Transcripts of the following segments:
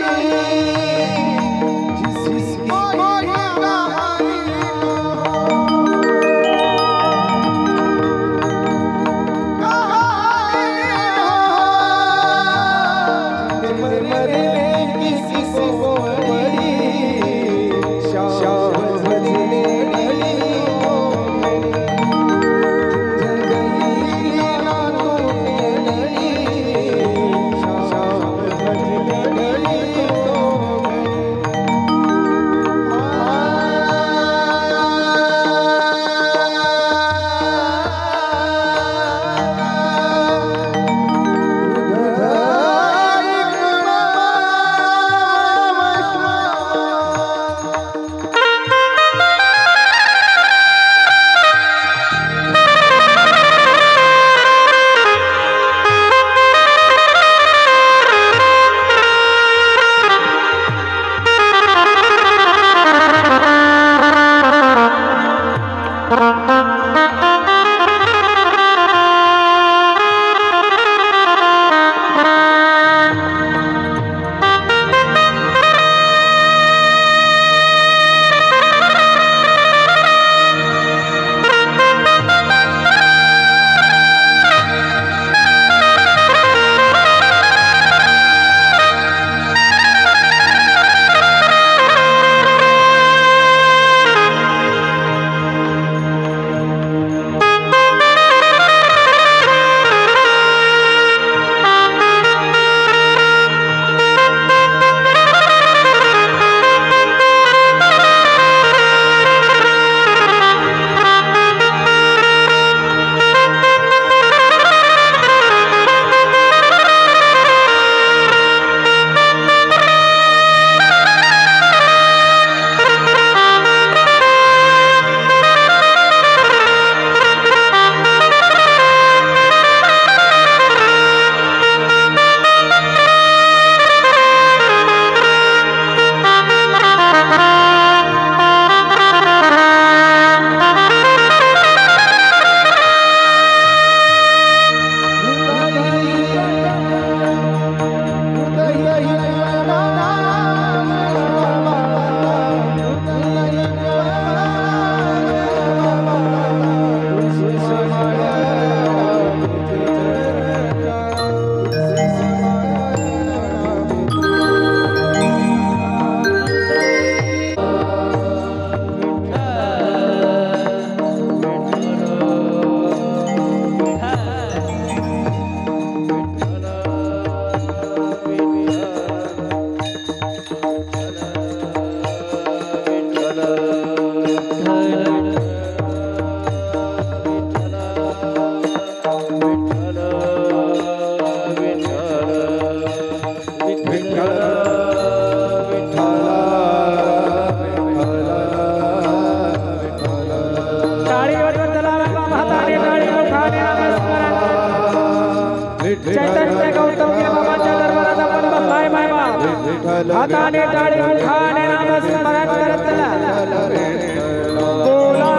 नहीं हाताने टाळी उठाने नामस्मरण करत चला बोला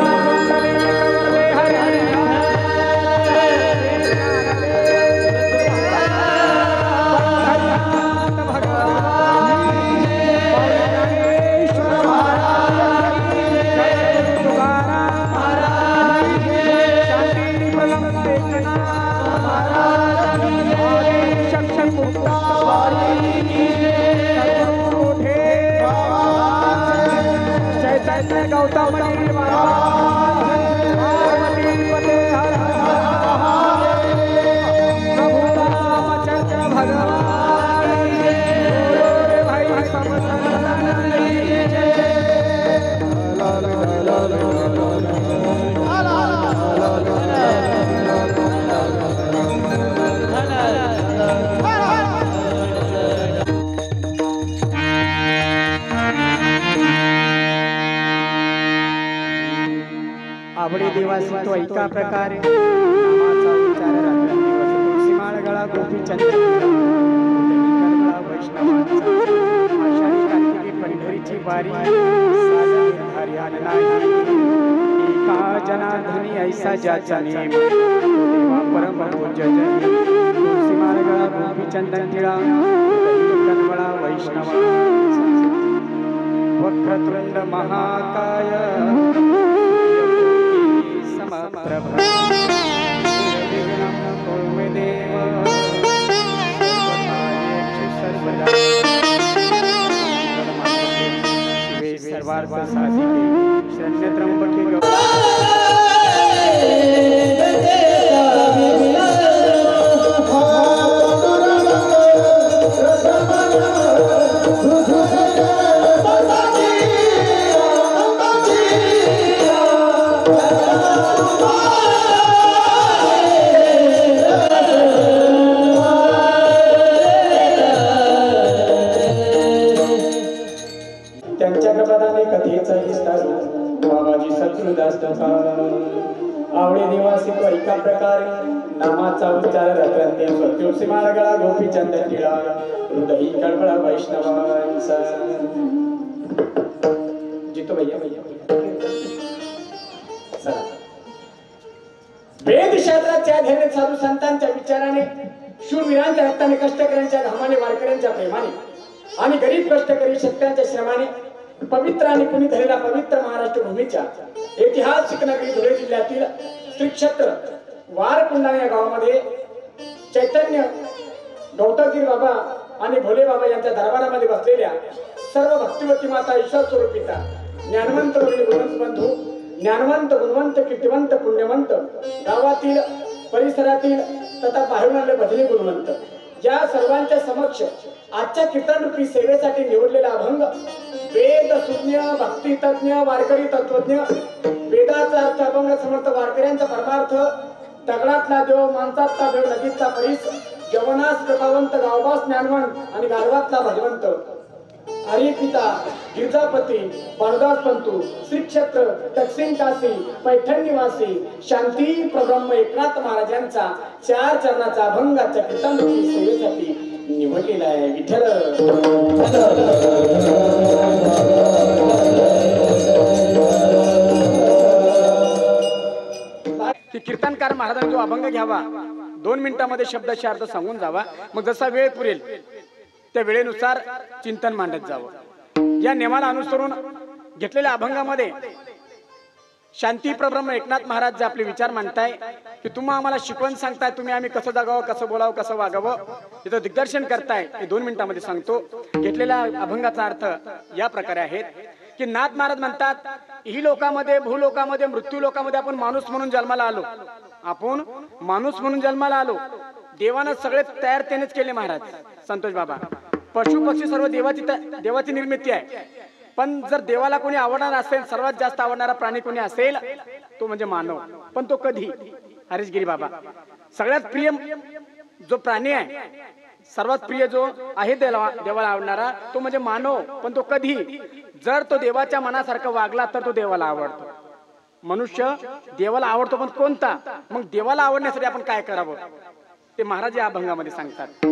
आवडी देवासी तो एका प्रकारे नामाचा उच्चार रात्र दिवस तुळशीमाळ गळा गोपीचंद गळा वैष्णवांचा आषाढी कार्तिकी पंढरीची वारी साजा निर्धारी आला नाही एका जनार्दनी ऐसा ज्याचा नेम देवा परम पूज्य तुळशीमाळ गळा गोपीचंद टिळा गळा वैष्णवांचा वक्रतुंड महाकाय सर्वार्थ साधिके शरण्य त्र्यंबके आवडे निवासी तो एका प्रकारे नामाचा उच्चार रत्न तुळशीमाळ गळा गोपीचंद टिळा हृदयी कळवळा वैष्णवांचा जितो भैया वेद शास्त्राच्या ध्येय साधू संतांच्या विचाराने शूरवीरांच्या रक्ताने कष्टकऱ्यांच्या घामाने वारकऱ्यांच्या प्रेमाने आणि गरीब कष्टकरी शेतकऱ्यांच्या श्रमाने पवित्र आणि पुण्य झालेला पवित्र महाराष्ट्र भूमीच्या ऐतिहासिक नगरी धुळे जिल्ह्यातील श्री क्षेत्र वारकुंडा या गावामध्ये चैतन्य गौतमगिरी बाबा आणि भोले बाबा यांच्या दरबारामध्ये बसलेल्या सर्व भक्तिवती माता ईश्वर स्वरूपिता ज्ञानवंत गुणवंत बंधू ज्ञानवंत गुणवंत कीर्तिवंत पुण्यवंत गावातील परिसरातील तथा बाहेरून भजनी गुणवंत या सर्वांच्या समक्ष आजच्या कीर्तन रूपी सेवेसाठी निवडलेला अभंग वेद सुज्ञ भक्ती तज्ञ वारकरी तत्वज्ञ वेदाचा अर्थ अभंग समर्थ वारकऱ्यांचा परमार्थ दगडातला देव माणसातला देव नदीतला परीस जवनास कृपावंत गावबास ज्ञानवंत आणि गाढवातला भगवंत हरी पिता गिरजापती पारदास पंतू श्री क्षेत्र दक्षिण काशी पैठण निवासी शांती प्रब्रह्म एकनाथ महाराजांचा 4 चरणाचा अभंगाच्या कीर्तन सेवेसाठी निवडलेला आहे विठ्ठल कीर्तनकार महाराजांनी जो अभंग घ्यावा 2 मिनिटांमध्ये शब्दाचा अर्थ सांगून जावा मग जसा वेळ पुरेल त्या वेळेनुसार चिंतन मांडत जावं या नियमाला अनुसरून घेतलेल्या अभंगामध्ये शांती प्रब्रह्म एकनाथ महाराज जे आपले विचार मांडताय की तुम्ही आम्हाला शिकवण सांगताय तुम्ही आम्ही कसं जगावं कसं बोलावं कसं वागावं याचं दिग्दर्शन करताय हे 2 मिनिटांमध्ये सांगतो घेतलेल्या अभंगाचा अर्थ या प्रकारे आहेत की नाथ महाराज म्हणतात ही लोकांमध्ये भूलोकामध्ये मृत्यू लोकांमध्ये आपण माणूस म्हणून जन्माला आलो आपण माणूस म्हणून जन्माला आलो देवानं सगळे तयार त्यानेच केले महाराज संतोष बाबा पशु पक्षी सर्व देवाची निर्मिती आहे पण जर देवाला कोणी आवडणार असेल सर्वात जास्त आवडणारा प्राणी कोणी असेल तो म्हणजे मानव पण तो कधी हरीशगिरी बाबा सगळ्यात प्रिय जो प्राणी आहे सर्वात प्रिय जो आहे देवाला आवडणारा तो म्हणजे मानव पण तो कधी जर तो देवाच्या मनासारखा वागला तर तो देवाला आवडतो मनुष्य देवाला आवडतो पण कोणता मग देवाला आवडण्यासाठी आपण काय करावं ते महाराज या अभंगामध्ये सांगतात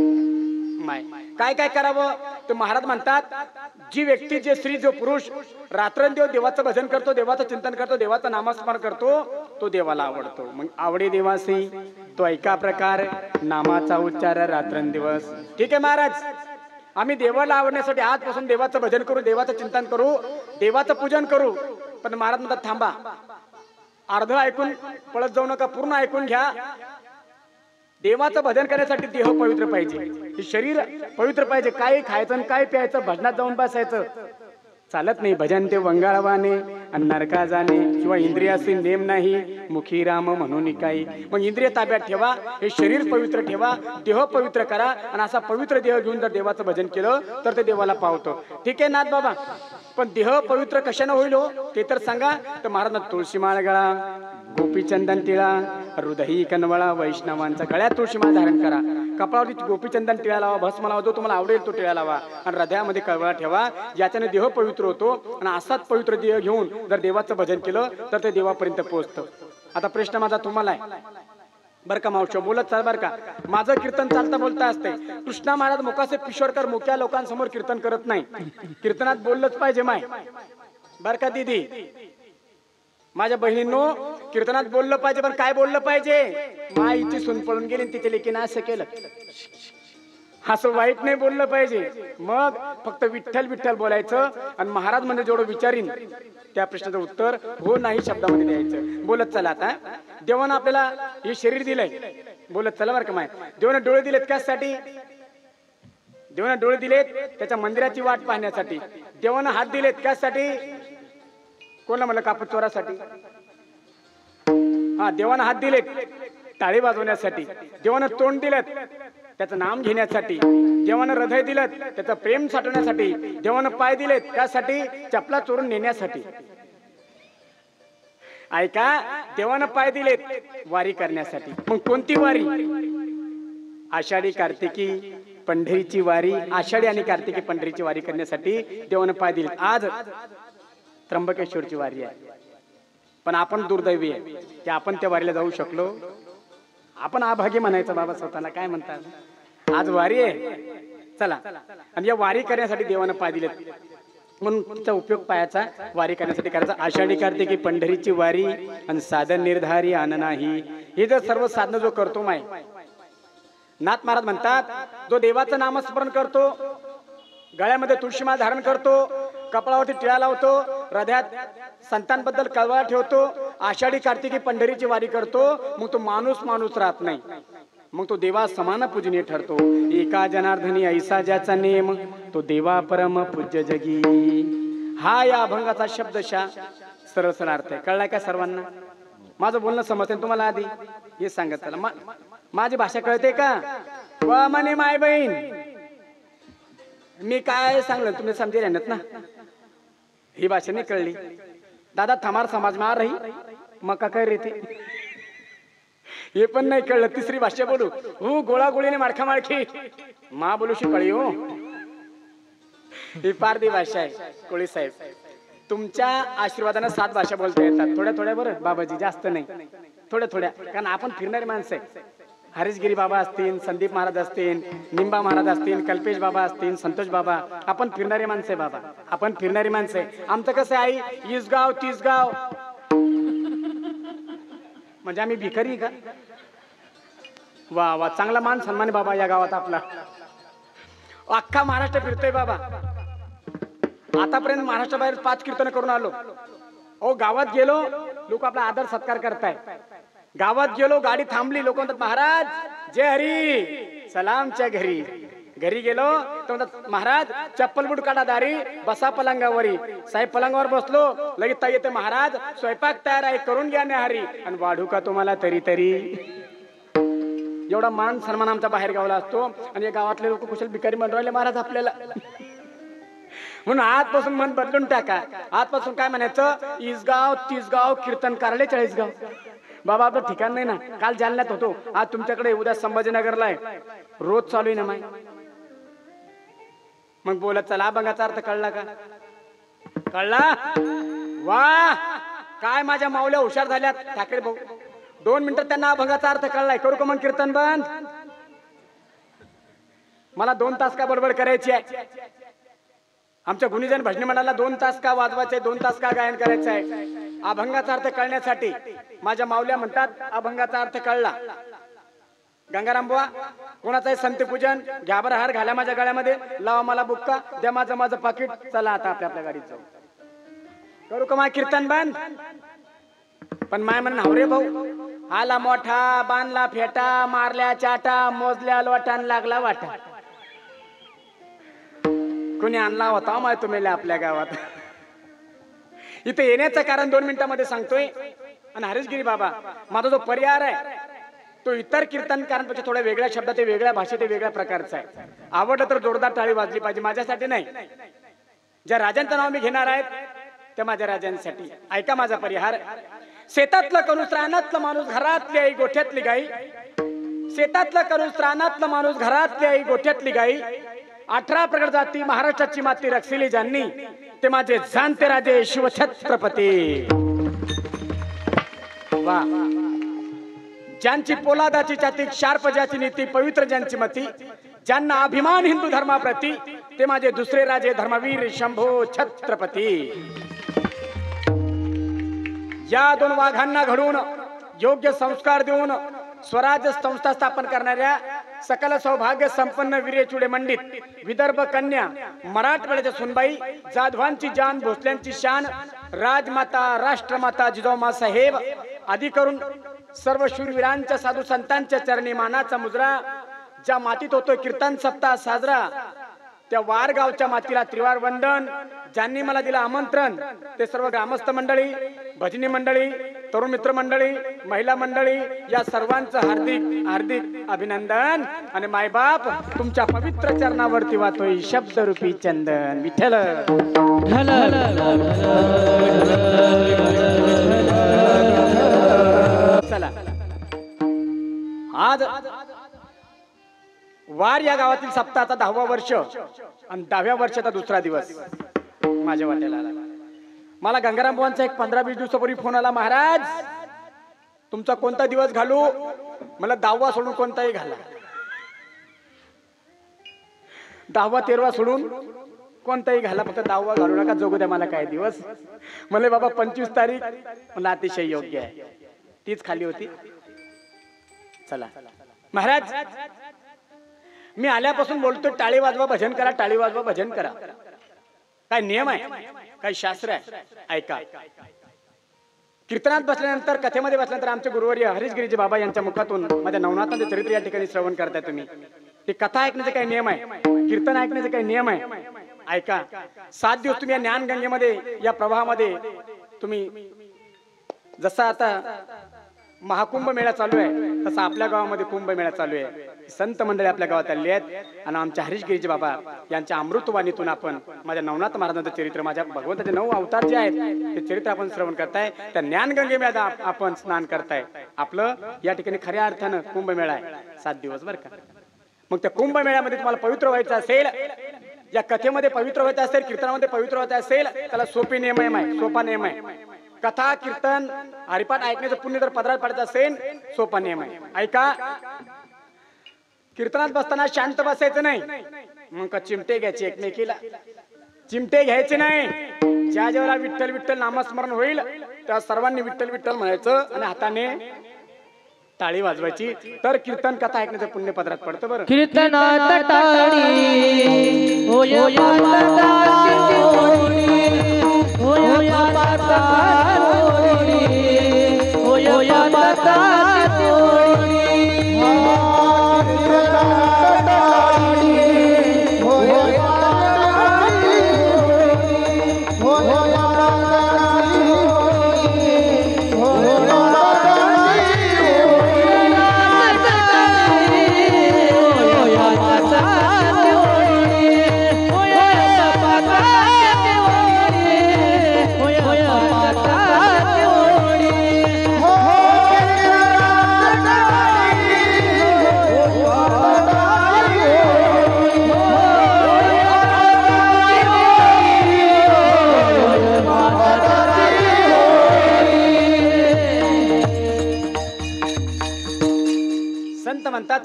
माय काय काय करावं तर महाराज म्हणतात, जी व्यक्ती, जे स्त्री, जो पुरुष रात्रंदिवस देवाचं भजन करतो, देवाचं चिंतन करतो, देवाचं नामस्मरण करतो, तो देवाला आवडतो. मग आवडे देवासी तो ऐका प्रकार, नामाचा उच्चार रात्रंदिवस. ठीक आहे महाराज, आम्ही देवाला आवडण्यासाठी आजपासून देवाचं भजन करू, देवाचं चिंतन करू, देवाचं पूजन करू. पण महाराज म्हणतात थांबा, अर्ध ऐकून पळत जाऊ नका, पूर्ण ऐकून घ्या. देवाचं भजन करण्यासाठी देह पवित्र पाहिजे, हे शरीर पवित्र पाहिजे. काय खायचं आणि काय प्यायचं, भजनात जाऊन बसायचं चालत नाही. भजन ते वंगाळवाने आणि नरका जाणे, किंवा इंद्रियासी नेम नाही, मुखी राम म्हणून काही. मग इंद्रिय ताब्यात ठेवा, हे शरीर पवित्र ठेवा, देह पवित्र करा, आणि असा पवित्र देह घेऊन जर देवाचं भजन केलं तर ते देवाला पावतो. ठीक आहे नाथ बाबा, पण देह पवित्र कशाने होईल हो ते तर सांगा. तर महाराज तुळशी माळ गळा, गोपीचंदन टिळा, हृदयी कनवळा, वैष्णवांचा गळ्यात तुळशी माळ धारण करा, कपाळावरती गोपीचंदन टिळा लावा, भस्म लावा, जो तुम्हाला आवडेल तो टिळा लावा, आणि हृदयामध्ये कळवळा ठेवा, याच्याने देह पवित्र होतो. आणि असाच पवित्र देह घेऊन जर देवाचं भजन केलं तर ते देवापर्यंत पोहोचतं. आता प्रश्न माझा तुम्हाला आहे बर का मावशी, बोलत चाल बर का. माझं कीर्तन चालता बोलता असते. कृष्णा महाराज मुखासे पिशोरकर मोक्या लोकांसमोर कीर्तन करत नाही, कीर्तनात बोललंच पाहिजे माय बर का दीदी. माझ्या बहिणींनो, कीर्तनात बोललं पाहिजे, पण काय बोललं पाहिजे. माईची सून पळून गेली, तिचे लेकीनं असं केलं, असं वाईट नाही बोललं पाहिजे. मग फक्त विठ्ठल विठ्ठल बोलायचं, आणि महाराज म्हणजे जेवढं विचारीन त्या प्रश्नाचं उत्तर हो नाही शब्दामध्ये द्यायचं. बोलत चला. आता देवानं आपल्याला हे शरीर दिलंय, बोलत चला बरं का माय. देवानं डोळे दिलेत कशासाठी, देवानं डोळे दिलेत त्याच्या मंदिराची वाट पाहण्यासाठी. देवानं हात दिलेत कशासाठी, कोणाला म्हणलं कापूस चोरासाठी. हा, देवानं हात दिलेत टाळी वाजवण्यासाठी. देवानं तोंड दिलं त्याचं नाम घेण्यासाठी. देवानं हृदय दिलं त्याचं प्रेम साठवण्यासाठी. देवानं पाय दिलेत त्यासाठी, चपला चोरून नेण्यासाठी. ऐका, देवानं पाय दिलेत वारी करण्यासाठी. मग कोणती वारी, आषाढी कार्तिकी पंढरीची वारी. आषाढी आणि कार्तिकी पंढरीची वारी करण्यासाठी देवानं पाय दिलेत. आज त्र्यंबकेश्वरची वारी आहे, पण आपण दुर्दैवी आहे की आपण त्या वारीला जाऊ शकलो. आपण आभागी म्हणायचं बाबा स्वतःला. काय म्हणतात, आज वारी आहे चला. आणि या वारी करण्यासाठी देवानं पाय दिलेत, म्हणून तिचा उपयोग पायाचा वारी करण्यासाठी करायचा. आषाढी कार्तिकी पंढरीची वारी आणि साधन निर्धारी आन नाही. हे जर सर्व साधन जो करतो माय, नाथ महाराज म्हणतात, जो देवाचं नामस्मरण करतो, गळ्यामध्ये तुळशीमाळ धारण करतो, कपाळावरती टिळा लावतो, हृदयात संतांबद्दल कळवळा ठेवतो, आषाढी कार्तिकी पंढरीची वारी करतो, मग तो माणूस माणूस राहत नाही, मग तो देवा समान पूजनीय ठरतो. एका जनार्दनी ऐसा ज्याचा नेम, तो देवा परम पूज्य जगी. हा या अभंगाचा शब्दशः सरळ सरळ अर्थ आहे. कळलाय का सर्वांना? माझं बोलणं समजते तुम्हाला? आधी हे सांगत चला. माझी भाषा कळते का? वा म्हणे माय बहीण, मी काय सांगलं तुम्ही समजेल ना. ही भाषा नाही कळली दादा, थमार समाज मार रही मका काय रेते, हे पण नाही कळलं. तिसरी भाषा बोलू, हो गोळा गोळीने माडखा माडखी मा बोलूशी कळी हो. ही पारधी भाषा आहे. कोळी साहेब, तुमच्या आशीर्वादाने 7 भाषा बोलता येतात. थोड्या थोड्या बरं बाबाजी, जास्त नाही, थोड्या थोड्या. कारण आपण फिरणारी माणसं आहे. हरीशगिरी बाबा असतील, संदीप महाराज असतील, निंबा महाराज असतील, कल्पेश बाबा असतील, संतोष बाबा, आपण फिरणारी माणसं आहे बाबा, आपण फिरणारी माणसं आहे. आमचं कसं आहे, इसगाव तिसगाव, म्हणजे आम्ही भिकारी का? वा वा, चांगला मान सन्मान बाबा या गावात आपला. अख्खा महाराष्ट्र फिरतोय बाबा. आतापर्यंत महाराष्ट्राबाहेर 5 कीर्तन करून आलो. ओ गावात गेलो, लोक आपला आदर सत्कार करताय. गावात गेलो, गाडी थांबली, लोक म्हणतात महाराज जय हरी, सलामच्या घरी. घरी गेलो तर म्हणतात महाराज चप्पल बूट काढा दारी, बसा पलंगावरी. साहेब पलंगावर बसलो, लगेच ताई येते महाराज स्वयंपाक तयार आहे, करून घ्या न्याहारी, आणि वाढू का तुम्हाला तरी तरी. एवढा मान सन्मान आमचा बाहेर गावाला असतो, आणि या गावातले लोक कुशल भिकारी म्हणून राहिले महाराज आपल्याला. म्हणून आजपासून मन बदलून टाका. आजपासून काय म्हणायचं, इसगाव तिसगाव कीर्तन करायला 40 गाव. बाबा आपलं ठिकाण नाही ना. काल जालन्यात होतो, आज तुमच्याकडे, उद्या संभाजीनगरला आहे. रोज चालू आहे ना माय. मग बोलत चला. अभंगाचा अर्थ कळला का? कळला? वा, काय माझ्या माऊल्या हुशार झाल्यात ठाकरे भाऊ. 2 मिनिटात त्यांना अभंगाचा अर्थ कळलाय. करू का मग कीर्तन बंद? मला 2 तास का बडबड करायची आहे? आमच्या गुणीजन भजनी मंडळाला 2 तास का वाजवायचे, 2 तास का गायन करायचं आहे? अभंगाचा अर्थ कळण्यासाठी. माझ्या माऊल्या म्हणतात अभंगाचा अर्थ कळला. गंगाराम बुवा कोणाचं संत पूजन घ्या बरं, हार घाला माझ्या गळ्यामध्ये, लावा मला बुक्का, द्या माझं पाकिट, चला आता आपल्या गाडीत जाऊ. करू का मा कीर्तन बंद? पण माय म्हण हावरे भाऊ, आला मोठा, बांधला फेटा, मारल्या चाटा, मोजल्या लोटान लागला वाटा. कोणी आणला होता माय तुम्ही आपल्या गावात? इथे येण्याचं कारण 2 मिनिटांमध्ये सांगतोय. आणि हरीशगिरी बाबा माझा जो पर्याय आहे तो इतर कीर्तनकारांपेक्षा थोड्या वेगळ्या शब्दात, वेगळ्या भाषेत, वेगळ्या प्रकारचा आहे. आवडलं तर जोरदार टाळी वाजली पाहिजे. माझ्यासाठी नाही, ज्या राजांचं नाव मी घेणार आहे त्या माझ्या राजांसाठी. ऐका माझा परिहार. शेतातलं कणूस रानातलं माणूस, घरातली आई गोठ्यातली गाई. शेतातलं कणूस रानातलं माणूस, घरातली आई गोठ्यातली गाई. 18 प्रगट जाती महाराष्ट्राची माती रक्षिली ज्यांनी, ते माझे जाणते राजे शिवछत्रपती. वा. ज्यांची पोलादाची छाती, शार्प ज्याची नीती, पवित्र ज्यांची मती, ज्यांना अभिमान हिंदू धर्माप्रती, ते माझे दुसरे राजे धर्मवीर शंभो छत्रपती. या 2 वाघांना घडवून योग्य संस्कार देऊन स्वराज्य संस्था स्थापन करणाऱ्या सकल सौभाग्य संपन्न वीर्यचुडे मंडित विदर्भ कन्या, मराठवाड्याच्या सुनबाई, जाधवांची जान, भोसल्यांची शान, राजमाता राष्ट्रमाता जिजाऊमा साहेब आदी करून सर्व शूरवीरांच्या साधू संतांच्या चरणी मानाचा मुजरा. ज्या मातीत होतो कीर्तन सप्ताह साजरा, त्या वारगावच्या मातीला त्रिवार वंदन. ज्यांनी मला दिलं आमंत्रण ते सर्व ग्रामस्थ मंडळी, भजनी मंडळी, तरुण मित्र मंडळी, महिला मंडळी, या सर्वांचं हार्दिक हार्दिक अभिनंदन. आणि मायबाप तुमच्या पवित्र चरणावरती वाहतोय शब्दरूपी चंदन. विठ्ठल. चला, आज वार या गावातील सप्ताहाचा 10वा वर्ष आणि 10व्या वर्षाचा दुसरा दिवस माझ्या वाट्याला आला. मला गंगाराम बुवांचा एक 15-20 दिवसापूर्वी फोन आला, महाराज तुमचा कोणता दिवस घालू? मला 10वा सोडून कोणताही घाला, 10वा 13वा सोडून कोणताही घाला, फक्त 10वा घालू नका, जगू द्या मला काय दिवस. म्हणले बाबा 25 तारीख मला अतिशय योग्य आहे, तीच खाली होती. चला महाराज, मी आल्यापासून बोलतो टाळी वाजवा भजन करा, टाळी वाजवा भजन करा. काय नियम आहे, काय शास्त्र आहे? ऐका. कीर्तनात बसल्यानंतर, कथेमध्ये बसल्यानंतर आमचे गुरुवर्य हरीशगिरीजी बाबा यांच्या मुखातून माझ्या नवनाथांचे चरित्र या ठिकाणी श्रवण करताय तुम्ही. ते कथा ऐकण्याचे काही नियम आहे, कीर्तन ऐकण्याचे काही नियम आहे. ऐका. 7 दिवस तुम्ही या ज्ञानगंगेमध्ये, या प्रवाहामध्ये तुम्ही, जसा आता महाकुंभ मेळा चालू आहे तसा आपल्या गावामध्ये कुंभ मेळा चालू आहे. संत मंडळी आपल्या गावात आलेली आहेत आणि आमच्या हरीशगिरीजी बाबा यांच्या अमृतवाणीतून आपण माझ्या नवनाथ महाराजांचं चरित्र, माझ्या भगवंताचे 9 अवतार जे आहेत ते चरित्र आपण श्रवण करताय. त्या ज्ञानगंगेमध्ये आपण स्नान करताय. आपलं या ठिकाणी खऱ्या अर्थानं कुंभ मेळा आहे, 7 दिवस बरं का. मग त्या कुंभ मेळ्यामध्ये तुम्हाला पवित्र व्हायचं असेल, या कथेमध्ये पवित्र व्हायचं असेल, कीर्तनामध्ये पवित्र व्हायचं असेल, त्याला सोपी नियम आहे, सोपा नियम आहे. कथा, कीर्तन, हरिपाठ ऐकण्याचं पुण्य जर पदरात पडत असेल, सोपा नियम आहे. ऐका. कीर्तनात बसताना शांत बसायचं नाही, मग का चिमटे घ्यायचे एकमेकीला, चिमटे घ्यायचे नाही. ज्या जेव्हा विठ्ठल विठ्ठल नामस्मरण होईल त्या सर्वांनी विठ्ठल विठ्ठल म्हणायचं आणि हाताने टाळी वाजवायची, तर कीर्तन कथा ऐकण्याचं पुण्य पदरात पडतं. बरं. कीर्तनात टाळी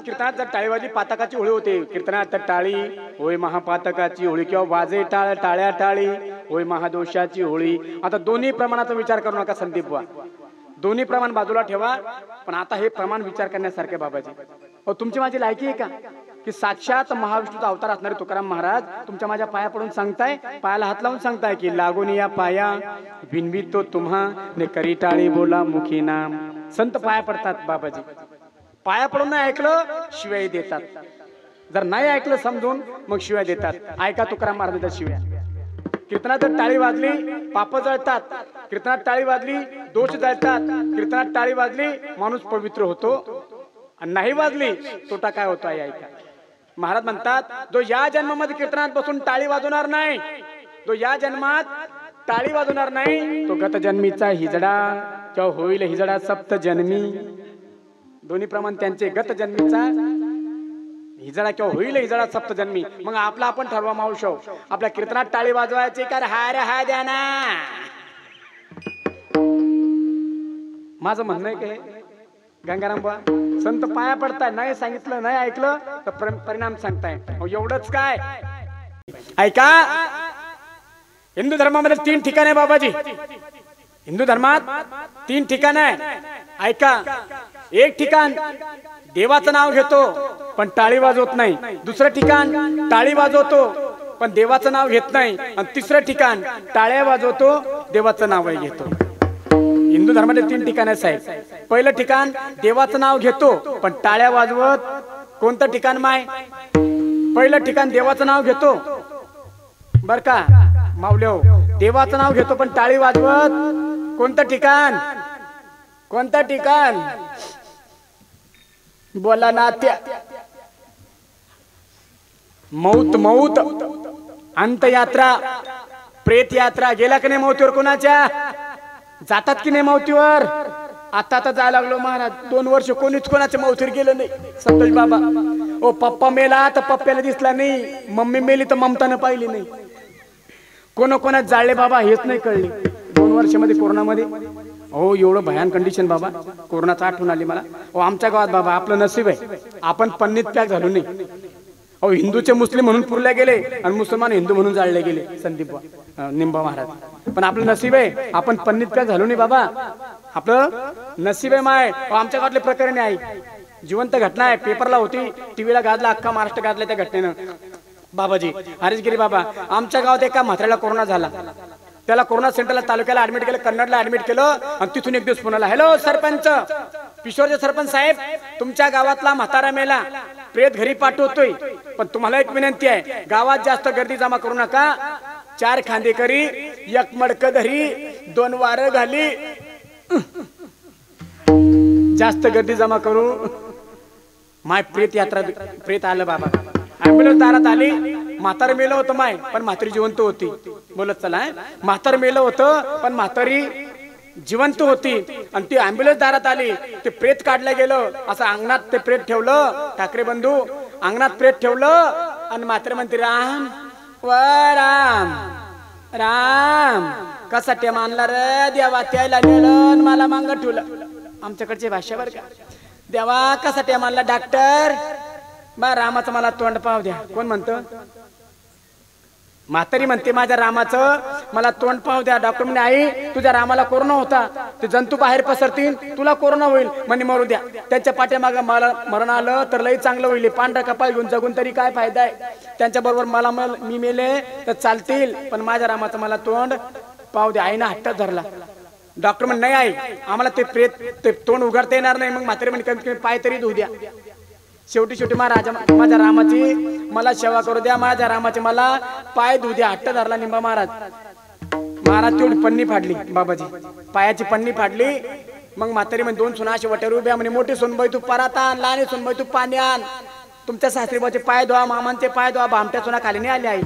कीर्तनात जर टाळीवाजी पातकाची होळी होते. कीर्तनात तर टाळी होय महापातकाची होळी किंवा वाजे टाळ टाळ्या टाळी होय महादोषाची होळी. आता दोन्ही प्रमाणाचा विचार करू नका संदीप बुवा, दोन्ही प्रमाण बाजूला ठेवा. पण आता हे प्रमाण विचार करण्यासारखे बाबाजी. तुमची माझी लायकी आहे का की साक्षात महाविष्णूचा अवतार असणारे तुकाराम महाराज तुमच्या माझ्या पाया पडून सांगताय, पायाला हात लावून सांगताय की लागून या पाया विनवितो तुम्हा ने करी टाळी बोला मुखी नाम. संत पाया पडतात बाबाजी. पाया पडून नाही ऐकलं शिवाय देतात. जर नाही ऐकलं समजून मग शिवाय देतात. ऐका तुकाराम महाराजांच्या शिव्या. कीर्तनात टाळी वाजली पाप जळतात. कीर्तनात टाळी वाजली दोष जळतात. कीर्तनात टाळी वाजली माणूस पवित्र होतो. आणि नाही वाजली तोटा काय होतो ऐका. महाराज म्हणतात जो या जन्मामध्ये कीर्तनात बसून टाळी वाजवणार नाही, जो या जन्मात टाळी वाजवणार नाही तो गत जन्मीचा हिजडा किंवा होईल हिजडा सप्त जन्मी. दोन्ही प्रमाण त्यांचे गत जन्मीचा हिजडा किंवा होईल हिजडा सप्त जन्मी. मग आपला आपण ठरवा मावशो आपल्या कीर्तनात टाळी वाजवायची का हाय रे हाय द्या ना. माझं म्हणणं आहे की गंगाराम बुवा संत पाया पडताय, नाही सांगितलं नाही ऐकलं तर परिणाम सांगताय. एवढंच काय ऐका. हिंदू धर्मामध्ये 3 ठिकाण आहे बाबाजी. हिंदू धर्मात 3 ठिकाण आहे ऐका. एक ठिकाण देवाचं नाव घेतो पण टाळी वाजवत नाही. दुसरं ठिकाण टाळी वाजवतो पण देवाचं नाव घेत नाही. आणि तिसरं ठिकाण टाळ्या वाजवतो देवाचं नावही घेतो. हिंदू धर्मामध्ये 3 ठिकाण आहे साहेब. पहिलं ठिकाण देवाचं नाव घेतो पण टाळ्या वाजवत. कोणतं ठिकाण माय? पहिलं ठिकाण देवाचं नाव घेतो बर का माऊल्यो. देवाचं नाव घेतो पण टाळी वाजवत. कोणतं ठिकाण? कोणतं ठिकाण बोला ना त्या. मौत मौत अंतयात्रा प्रेत यात्रा गेला की नाही मौतीवर? कोणाच्या जातात की नाही मौतीवर? आता जायला लागलो महाराज. 2 वर्ष कोणीच कोणाच्या मौतीवर गेलं नाही. संतोष बाबा ओ पप्पा मेला तर पप्प्याला दिसला नाही, मम्मी मेली तर ममतानं पाहिली नाही. कोणात जाळले बाबा हेच नाही कळले 2 वर्षामध्ये कोरोनामध्ये. हो एवढं भयान कंडिशन बाबा. कोरोनाचा आठवण आली मला. आमच्या गावात बाबा आपलं नशीब आहे आपण पन्नीत पॅक झालो नाही. हिंदूचे मुस्लिम म्हणून पुरले गेले आणि मुसलमान हिंदू म्हणून जाळले गेले संदीप निंबा महाराज. पण आपलं नशीब आहे आपण पन्नीत पॅक झालो नाही बाबा. आपलं नशीब आहे माय. आमच्या गावातले प्रकरण आहे जिवंत घटना आहे. पेपरला होती, टीव्हीला गाजला, अख्खा महाराष्ट्र गाजला त्या घटनेनं बाबाजी. हरीशगिरी बाबा आमच्या गावात एका म्हाताऱ्याला कोरोना झाला. त्याला कोरोना सेंटरला तालुक्याला ऍडमिट केलं, कन्नडला ऍडमिट केलं. आणि तिथून एक दिवस पुण्याला हॅलो सरपंच पिशोरचे सरपंच साहेब तुमच्या गावातला म्हातारा मेला, प्रेत घरी पाठवतोय. पण तुम्हाला एक विनंती आहे गावात जास्त गर्दी जमा करू नका. 4 खांदेकरी 1 मडक धरी 2 वार घाली. जास्त गर्दी जमा करू माय प्रेत यात्रा. प्रेत आलं बाबा. ऍम्ब्युलन्स दारात आली. म्हातार मेलं होतं माय पण म्हातारी जिवंत होती. बोलत चला म्हातार मेलं होतं पण म्हातारी जिवंत होती. आणि ती ऍम्ब्युलन्स दारात आली. ते प्रेत काढलं गेलं. असं अंगणात ते प्रेत ठेवलं. ठाकरे बंधू अंगणात प्रेत ठेवलं आणि म्हातारी म्हणते राम व राम राम कसा टे मानला रे देवा त्याला नेलं मला मांग ठेवलं. आमच्याकडची भाषा बर का. देवा कसा टे मानला डॉक्टर बा रामाचं मला तोंड पाव द्या. कोण म्हणतं? म्हातारी म्हणते माझ्या रामाचं मला तोंड पाव द्या. डॉक्टर म्हणे आई तुझ्या रामाला कोरोना होता, ते जंतू बाहेर पसरतील, तुला कोरोना होईल म्हणे मरू द्या. त्यांच्या पाठीमागे मला मरण आलं तर लई चांगलं होईल. पांढरा कपाळ घेऊन जगून तरी काय फायदा आहे. त्यांच्या बरोबर मला मी मेले तर चालतील पण माझ्या रामाचं मला तोंड पाव द्या. आईनं हट्टात धरला. डॉक्टर म्हणे नाही आई आम्हाला ते प्रेत ते तोंड उघडता येणार नाही. मग म्हातारी म्हणे कमी पाय तरी धुऊ द्या. शेवटी माझ्या रामाची मला सेवा करू द्या. माझ्या रामाचे मला पाय धुऊ द्या. हट्ट धरला निंबा महाराज. महाराज तेवढी पन्नी फाडली बाबाजी, पायाची पन्नी फाडली. मग म्हातारी म्हणे 2 सुना अशी वट्यावर उभ्या म्हणे मोठी सोनबाई तू परात आण, लहानी सोनबाई तू पाणी आण. तुमच्या सासरीबाचे पाय धुवा, मामांचे पाय धुवा. भामट्या सुना खाली नाही आली आई.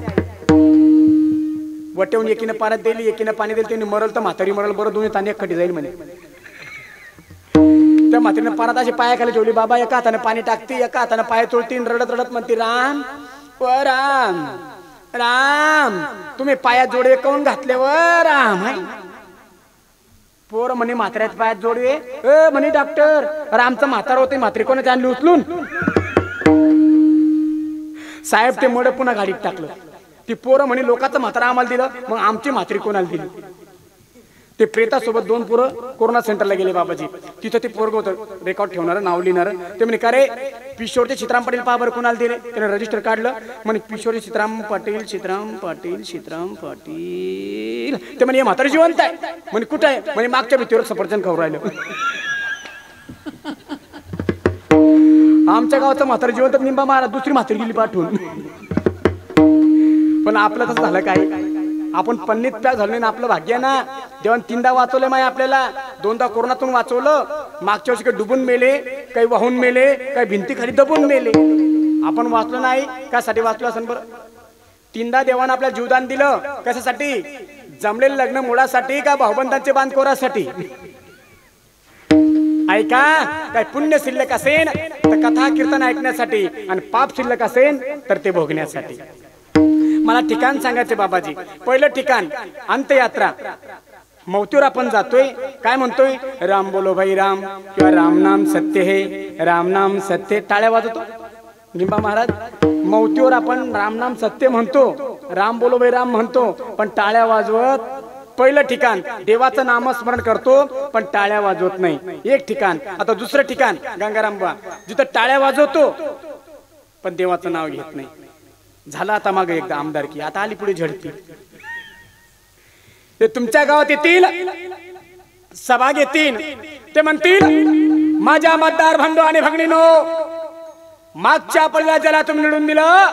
वट्याहून एकीनं परत दिली, एकीनं पाणी दिली. त्यांनी मरल तर म्हातारी मरल बरं दोन्ही ताने खटी जाईल म्हणे. त्या म्हातारीनं परत अशी पायाखाली ठेवली. बाबा एका हाताने पाणी टाकते, एका हाताने पाय चोळती. रडत रडत म्हणते राम व राम राम तुम्ही पायात जोडवे कोण घातले व राम. पोर म्हणे म्हाताऱ्यात पायात जोडवे म्हणे डॉक्टर. रामचं म्हातार होते, म्हातारी कोणाच्या आणली उचलून साहेब ते मोड पुन्हा गाडीत टाकलं. ती पोरं म्हणे लोकांचं म्हातारा आम्हाला दिलं, मग आमची म्हातारी कोणाला दिली. ते प्रेतासोबत 2 पोरं कोरोना सेंटरला गेले बाबाजी. तिथं ते पोरग होतं रेकॉर्ड ठेवणार, नाव लिहिणार. ते म्हणे का रे पिशोरचे सीताराम पाटील पहा बरं कोणाला दिले. त्याने रजिस्टर काढलं. म्हणे पिशोरचे सीताराम पाटील सीताराम पाटील सीताराम पाटील. ते म्हणे हे म्हातारा जिवंत आहे. म्हणे कुठं आहे. म्हणे मागच्या भीतीवर सफरचंद खाऊ राहिलं. आमच्या गावाचं म्हातारा जिवंत निंबा महाराज, दुसरी म्हातारी गेली पाठवून. पण आपलं तसं झालं काय, आपण पन्नीत पॅक झालं ना. आपलं भाग्य ना, जेव्हा 3दा वाचवलं माय आपल्याला. 2दा कोरोनातून वाचवलं. मागच्या वर्षी काही डुबून मेले, काही वाहून मेले, काही भिंती खाली दबून मेले. आपण वाचलो नाही. कशासाठी वाचलो असेल बरं. 3दा देवानं आपल्याला जीवदान दिलं. कशासाठी. जमलेलं लग्न मुळासाठी का भाऊबंधांचे बांधकोरासाठी. ऐका, काय पुण्य शिल्लक असेल तर कथा कीर्तन ऐकण्यासाठी, आणि पाप शिल्लक असेल तर ते भोगण्यासाठी. मला ठिकाण सांगायचे बाबाजी. पहिलं ठिकाण अंत्ययात्रा. मौतीवर आपण जातोय. काय म्हणतोय. राम बोलो भाई राम, किंवा राम नाम सत्य है, राम नाम सत्य. टाळ्या वाजवतो निंबा महाराज. मौतीवर आपण राम नाम सत्य म्हणतो, राम बोलो भाई राम म्हणतो, पण टाळ्या वाजवत. पहिलं ठिकाण देवाचं नामस्मरण करतो, पण टाळ्या वाजवत नाही. एक ठिकाण. आता दुसरं ठिकाण गंगारामबा, जिथं टाळ्या वाजवतो पण देवाचं नाव घेत नाही. झालं आता मागे एकदा आमदारकी, आता आली पुढे झडती. ते तुमच्या गावात येतील, सभा घेतील. ते म्हणतील माझ्या मतदार बंधू आणि भगिनीनो, मागच्या आपल्याला ज्याला तुम्ही निवडून दिलं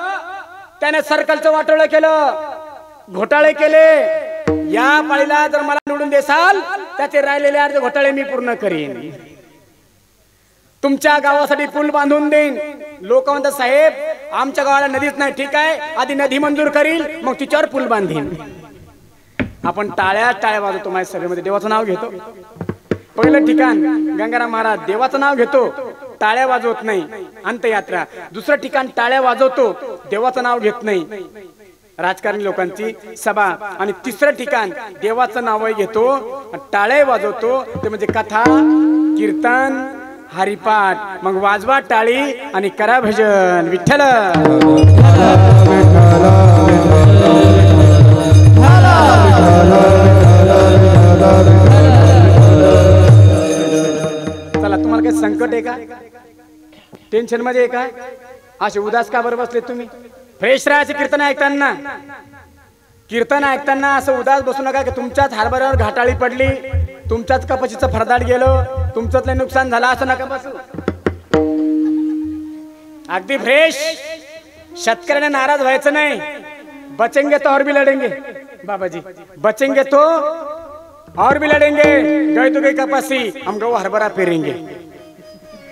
त्याने सर्कलचं वाटोळं केलं, घोटाळे केले. या पाळीला जर मला निवडून देसाल त्याचे राहिलेले अर्धे घोटाळे मी पूर्ण करीन. तुमच्या गावासाठी पूल बांधून देईन. लोक म्हणतात साहेब आमच्या गावाला नदीच नाही. ठीक आहे, आधी नदी मंजूर करील, मग तिच्यावर पूल बांधीन. आपण टाळ्या वाजवतो माझ्या सभेमध्ये, देवाचं नाव घेतो. पहिलं ठिकाण गंगाराम महाराज, देवाचं नाव घेतो, टाळ्या वाजवत नाही. अंत्ययात्रा. दुसरं ठिकाण टाळ्या वाजवतो, देवाचं नाव घेत नाही. राजकारणी लोकांची सभा. आणि तिसरं ठिकाण देवाचं नावही घेतो, टाळ्या वाजवतो. ते म्हणजे कथा कीर्तन हरिपाठ. मग वाजवा टाळी आणि करा भजन. विठ्ठल चला. तुम्हाला काही संकट आहे का, टेन्शन मध्ये आहे का, असे उदास का बरं बसले तुम्ही. फ्रेश राहायचे कीर्तन ऐकताना असं उदास बसू नका की तुमच्याच हरभऱ्यावर घाटाळी पडली, तुमच्याच कपाशीचं फरदाड गेलं, तुमचंच लय नुकसान झालं, असं नका बसू. अगदी फ्रेश. शेतकऱ्याने नाराज व्हायचं नाही. बचेंगे तो और भी लढेंगे बाबाजी, बचेंगे तो और भी लढेंगे. गई तो गई कपासी, हम गहू हरभरा पेरेंगे,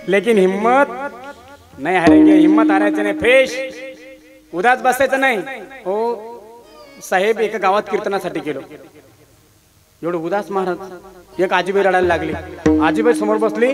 लेकिन हिम्मत नाही हारेंगे. हिम्मत हारायचं नाही. फ्रेश. उदास बसायचं नाही. हो साहेब एका गावात कीर्तनासाठी गेलो. एवढं उदास महाराज. एक आजीबाई रडायला लागली. आजीबाई समोर बसली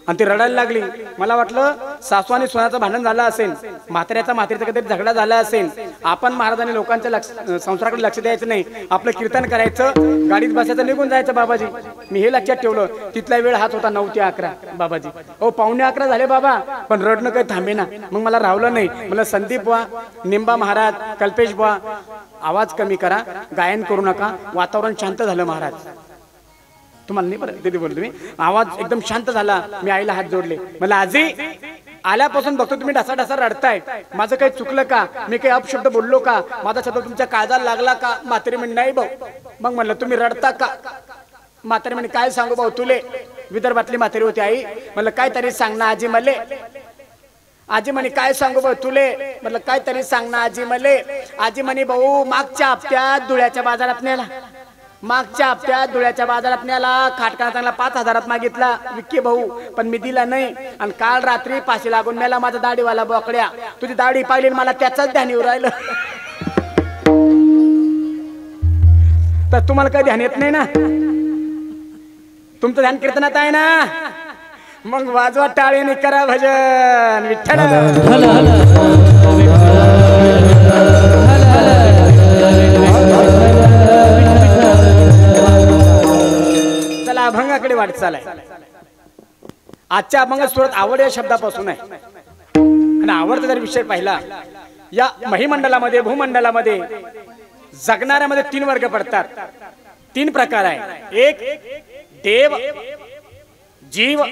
आणि ती रडायला लागली. मला वाटलं सासू आणि सोन्याचं भांडण झालं असेल, म्हाताऱ्याचा म्हातारीचा काहीतरी झगडा झाला असेल. आपण महाराजांनी लोकांच्या संसाराकडे लक्ष द्यायचं नाही, आपलं कीर्तन करायचं, गाडीत बसायचं, निघून जायचं बाबाजी. मी हे लक्षात ठेवलं. तिथला वेळ हाच होता 9 ते 11 बाबाजी. हो 11:15 झाले बाबा, पण रडणं काही थांबे ना. मग मला राहलं नाही. मला संदीप बुवा, निंबा महाराज, कल्पेश बुवा, आवाज कमी करा, गायन करू नका. वातावरण शांत झालं महाराज. तुम्हाला नाही बरं तिथे बोलतो मी. आवाज एकदम शांत झाला. मी आईला हात जोडले. मला आजी आल्यापासून बघतो तुम्ही ढसा रडताय, माझं काही चुकलं का, मी काही अपशब्द बोललो का, माझा शब्द तुमच्या काळजाला लागला का. म्हातारी म्हणे नाही भाऊ. मग म्हणलं तुम्ही रडता का. म्हातारी म्हणे काय सांगू भाऊ तुले. विदर्भातली म्हातारी होती आई. म्हणलं काहीतरी सांग ना आजी मले. आजी म्हणे काय सांगू भाऊ तुले. म्हटलं काहीतरी सांग ना आजी मले. आजी म्हणे भाऊ मागच्या हप्त्यात धुळ्याच्या बाजारात नेला, मागच्या हप्त्यात धुळ्याच्या बाजारात न्याला. खाटका चांगला 5,000 मागितला विक्की भाऊ, पण मी दिला नाही. आणि काल रात्री 500 लागून मेला माझा दाढीवाला बोकड्या. तुझी दाढी पाहिली मला त्याचाच ध्यान येऊ राहिलं. तर तुम्हाला काही ध्यान येत नाही ना, तुमचं ध्यान कीर्तनात आहे ना. मग वाजवा टाळी आणि करा भजन. विठ्ठल अभंगाकडे वाटचाल आहे. आजच्या अभंग सुरत आवड या शब्दापासून आहे. आणि आवडता जर विषय पाहिला या महिमंडलामध्ये भूमंडलामध्ये जगणाऱ्यामध्ये 3 वर्ग पडतात, 3 प्रकार आहे. एक देव, जीव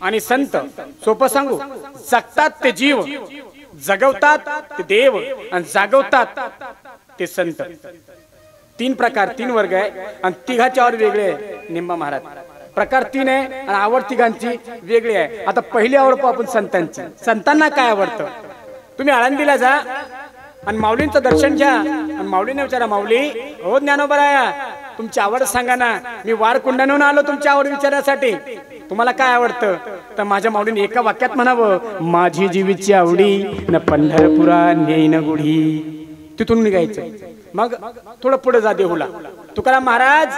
आणि संत. सोपं सांगू, जगतात ते जीव, जगवतात ते देव आणि जागवतात ते संत. 3 प्रकार, 3 वर्ग आहे आणि तिघाच्यावर वेगळे आहे निंबा महाराज. प्रकार 3 आहे आणि आवड तिघांची वेगळी आहे. आता पहिली आवड पाहू आपण संतांची. संतांना काय आवडतं? तुम्ही आळंदीला जा आणि माऊलींचं दर्शन घ्या आणि माऊलीने विचारा, माऊली हो ज्ञानोबराया तुमची आवड सांगा ना. मी वारकुंडाने आलो तुमची आवड विचारण्यासाठी. तुम्हाला काय आवडतं? तर माझ्या माऊलीने एका वाक्यात म्हणावं, माझी जीवीची आवडी न पंढरपुरा नेईन गुढी. तिथून निघायचं. मग थोडं पुढे जा देहूला. तुकाराम महाराज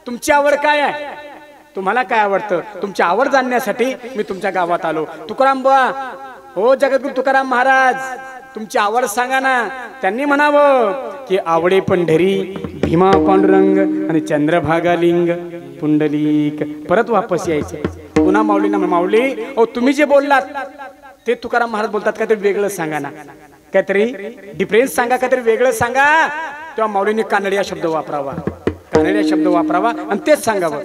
तुमची आवड काय आहे? तुम्हाला काय आवडतं? तुमची आवड जाणण्यासाठी मी तुमच्या गावात आलो. तुकाराम बुवा, हो जगद्गुरु तुकाराम महाराज तुमची आवड सांगा ना. त्यांनी म्हणावं की आवडे पंढरी भीमा पांडुरंग आणि चंद्रभागा लिंग पुंडलिक. परत वापस यायचे. पुन्हा माऊलींना, माऊली हो तुम्ही जे बोललात ते तुकाराम महाराज बोलतात काहीतरी वेगळं सांगा ना, काहीतरी डिफरन्स सांगा, काहीतरी वेगळं सांगा. तेव्हा माऊलींनी कानडिया शब्द वापरावा, कानडिया शब्द वापरावा आणि तेच सांगावं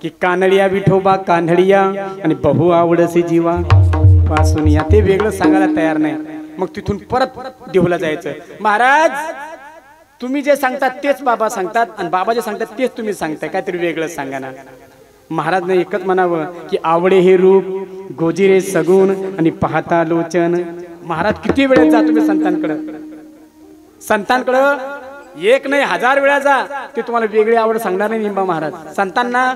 की कानडिया विठोबा कानडिया आणि बहु आवडसे जीवा पासून या. ते वेगळं सांगायला तयार नाही. मग तिथून परत देहूला जायचं. महाराज तुम्ही जे सांगतात तेच बाबा सांगतात आणि बाबा जे सांगतात तेच तुम्ही सांगताय, काहीतरी वेगळं सांगा ना. महाराजने एकच म्हणावं की आवडे हे रूप गोजिरे सगुण आणि पाहता लोचन. महाराज किती वेळेत जा तुम्ही संतांकडं, संतांकडं 1 नाही 1000 वेळा जा, ते तुम्हाला वेगळी आवड सांगणार नाही निंबा महाराज. संतांना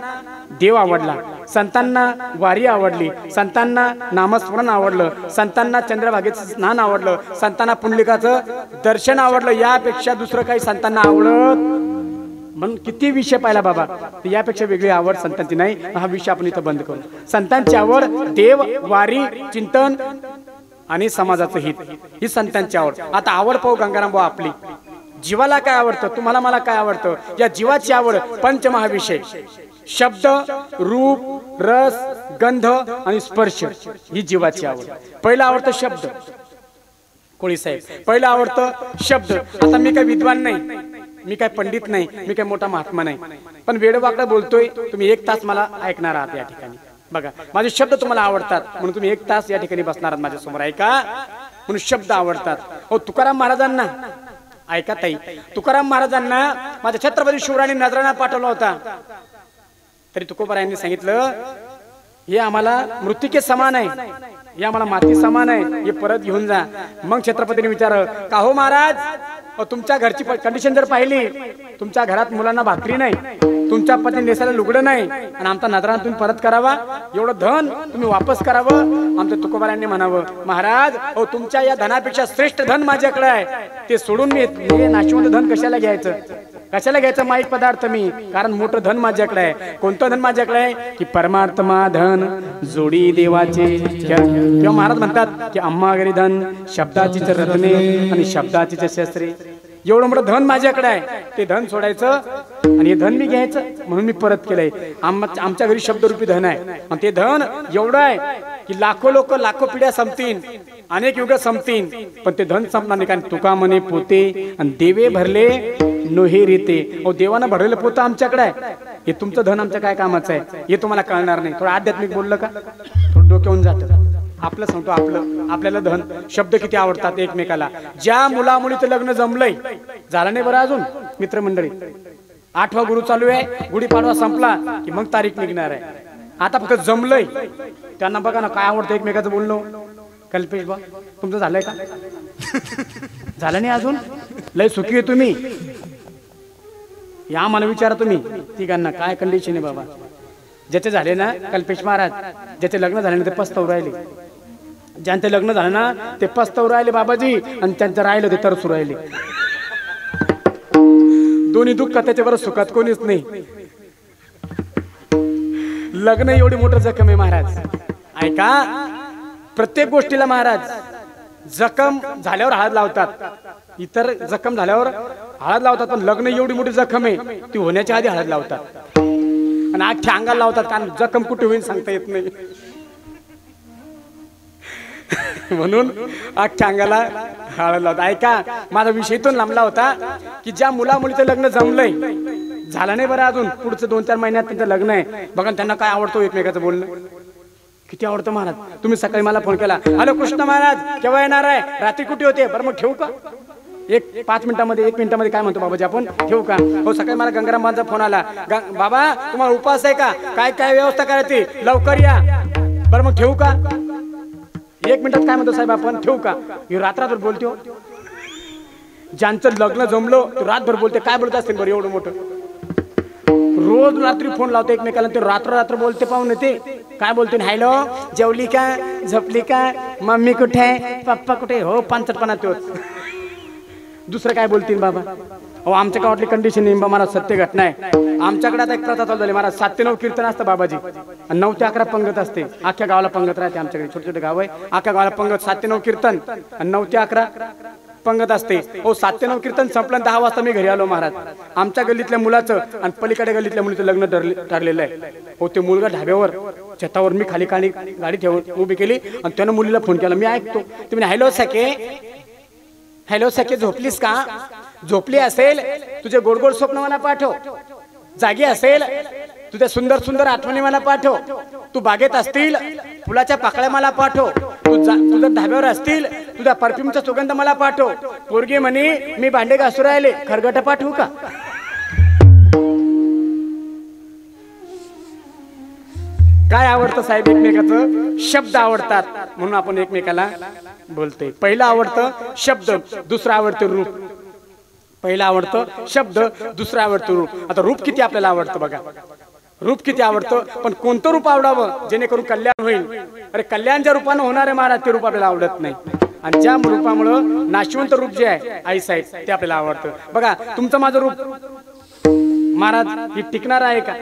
देव आवडला, संतांना वारी आवडली, संतांना नामस्मरण आवडलं, संतांना चंद्रभागेचं स्नान आवडलं, संतांना पुंडलिकाचं दर्शन आवडलं. यापेक्षा दुसरं काही संतांना आवडत म्हणून किती विषय पाहिला बाबा. यापेक्षा वेगळी आवड संतांची नाही. हा विषय आपण इथं बंद करू. संतांची आवड देव, वारी, चिंतन आणि समाजाचं हित, ही संतांची आवड. आता आवड पाहू गंगाराम भाऊ आपली. जीवाला काय आवडतं? तुम्हाला मला काय आवडतं? या जीवाची आवड पंचमहाविषय, शब्द, रूप, रस, गंध आणि स्पर्श, ही जीवाची आवड. पहिला आवडतं शब्द. कोळी साहेब पहिला आवडतं शब्द. आता मी काय विद्वान नाही, मी काय पंडित नाही, मी काय मोठा महात्मा नाही, पण वेडवाकडं बोलतोय. तुम्ही 1 तास मला ऐकणार आहात या ठिकाणी. बघा माझे शब्द तुम्हाला आवडतात म्हणून तुम्ही 1 तास या ठिकाणी बसणार आहात माझ्या समोर. ऐका, म्हणून शब्द आवडतात. हो तुकाराम महाराजांना ऐका ताई, तुकाराम महाराजांना माझ्या छत्रपती शिवरायांनी नजराणा पाठवला होता. तरी तुकोबारायांनी सांगितलं हे आम्हाला मृत्तिके समान आहे, हे आम्हाला माती समान आहे, हे परत घेऊन जा. मग छत्रपतीने विचारलं का हो महाराज, तुमच्या घरची कंडिशन जर पाहिली, तुमच्या घरात मुलांना भाकरी नाही, तुमच्या पत्नी नेसायला लुगडं नाही आणि आमचा नजराणा तुम्ही परत करावा, एवढं धन तुम्ही वापस करावं. आमच्या तुकोबारायांनी म्हणावं महाराज हो तुमच्या या धनापेक्षा श्रेष्ठ धन माझ्याकडे आहे, ते सोडून मी हे नाशिवंत धन कशाला घ्यायचं, कशाला घ्यायचं माईक पदार्थ मी, कारण मोठं धन माझ्याकडे आहे. कोणतं धन माझ्याकडे आहे की परमात्मा धन जोडी देवाचे. किंवा महाराज म्हणतात की अम्मागरी धन शब्दाचीच रत्ने आणि शब्दाचीच शस्त्रे. एवढं मोठं धन माझ्याकडे आहे, ते धन सोडायचं आणि हे धन मी घ्यायचं म्हणून मी परत केलंय. आमच्या घरी शब्दरूपी धन आहे आणि ते धन एवढं आहे की लाखो लोक लाखो पिढ्या संपतील, अनेक युग संपतील, पण ते धन संपणार नाही. कारण तुका म्हणे पोते आणि देवे भरले नोहे रीते. अहो देवानं भरलेलं पोतं आमच्याकडे आहे, हे तुमचं धन आमच्या काय कामाचं आहे हे तुम्हाला कळणार नाही. थोडं आध्यात्मिक बोललं का थोडं डोक्यावरून जातं. आपलं सांगतो, आपल्याला धन शब्द किती आवडतात एकमेकाला. ज्या मुला मुलीचं लग्न जमलंय, झालं नाही बरं अजून मित्रमंडळी, 8वा गुरु चालू आहे, गुढीपाडवा संपला की मग तारीख निघणार आहे. आता फक्त जमलंय त्यांना बघा ना काय आवडतं एकमेकाचं बोलणं. कल्पेश बा तुमचं झालंय का? झालं नाही अजून? लय सुखी आहे तुम्ही? या मला विचारा तुम्ही तिघांना काय कंडिशन आहे बाबा. ज्याचे झाले ना कल्पेश महाराज, ज्याचे लग्न झाले ना ते पस्तावू राहिले, ज्यांचे लग्न झालं ना ते पस्तावू राहिले बाबाजी, आणि त्यांचं राहिलं ते तरसू राहिले. दोन्ही दुःख त्याच्यावर सुखात कोणीच नाही. लग्न एवढी मोठं जखम आहे महाराज. ऐका, प्रत्येक गोष्टीला महाराज जखम झाल्यावर हळद लावतात, इतर जखम झाल्यावर हळद लावतात, पण लग्न एवढी मोठी जखम आहे ती होण्याच्या आधी हळद लावतात आणि अख्ख्या अंगाला लावतात, कारण जखम कुठे होईल सांगता येत नाही. म्हणून अख्ख्या अंगाला हळद लावता. ऐका, माझा विषय तो लांबला होता की ज्या मुला मुलीचं लग्न जमलंय, झालं नाही बरं अजून, पुढचं 2-4 महिन्यात त्यांचं लग्न आहे बघा, त्यांना काय आवडतो एकमेकाचं बोलणं, किती आवडतं महाराज. तुम्ही सकाळी मला फोन केला, हॅलो कृष्ण महाराज केव्हा येणार आहे, रात्री कुठे होते, बरं मग ठेवू का, 1 मिनिटामध्ये काय म्हणतो बाबाजी आपण, ठेवू का, हो सकाळी मला गंगारामांचा फोन आला, बाबा तुम्हाला उपवास आहे का, काय व्यवस्था करायची, लवकर या, बरं मग ठेवू का, 1 मिनिटात काय म्हणतो साहेब आपण, ठेवू का. रात्रभर बोलतो, ज्यांचं लग्न जमलो तो रातभर बोलते, काय बोलत असतील बरं एवढं मोठं, रोज रात्री फोन लावतो एकमेकाला, ते रात्र बोलते पाहून ते काय बोलते, हॅलो जेवली का, झोपली का, मम्मी कुठे आहे, पप्पा कुठे, हो 5पणा तोच, दुसरं काय बोलतील बाबा. हो आमच्या गावातली कंडिशन मला सत्य घटना आहे. आमच्याकडे आता एक प्रथा चालू झाली महाराज, 7 ते 9 कीर्तन असतं बाबाजी आणि 9 ते 11 पंगत असते. अख्ख्या गावाला पंगत राहते, आमच्याकडे छोटे छोटे गाव आहे, अख्ख्या गावाला पंगत, 7 ते 9 कीर्तन आणि 9 ते 11 पंगत असते. हो 7 ते 9 कीर्तन संपलं, 10 वाजता मी घरी आलो महाराज. आमच्या गल्लीतल्या मुलाचं आणि पलीकडे गल्लीतल्या मुलीचं लग्न ठरलेलं आहे. हो ते मुलगा ढाब्यावर छतावर, मी खाली गाडी ठेवून उभी केली आणि त्यानं मुलीला फोन केला, मी ऐकतो, तुम्ही हॅलो सखे झोपलीस का, झोपली असेल तुझे गोड गोड स्वप्न मला पाठव, जागी असेल तुझ्या सुंदर सुंदर आठवणी मला पाठव, तू बागेत असतील फुलाच्या पाकळ्या मला पाठव, तू जर धाब्यावर असतील तुझ्या परफ्यूमचा सुगंध मला पाठव, पोरगी म्हणे मी भांडे घासू राहिले, खरगट पाठवू का. काय आवडतं साहेब, एकमेकाचं शब्द आवडतात म्हणून आपण एकमेकाला बोलतोय. पहिलं आवडतं शब्द, दुसरं आवडतं रूप. पहिलं आवडतं शब्द, दुसरं आवडतं रूप. आता रूप किती आपल्याला आवडतं बघा, रूप किती आवडतं, पण कोणतं रूप आवडावं जेणेकरून कल्याण होईल. अरे कल्याण ज्या रूपानं होणार आहे महाराज, ते रूप आपल्याला आवडत नाही. आणि ज्या रूपामुळं नाशवंत रूप जे आहे आई साहेब, ते आपल्याला आवडतं. बघा तुमचं माझं रूप महाराज हे टिकणार आहे का,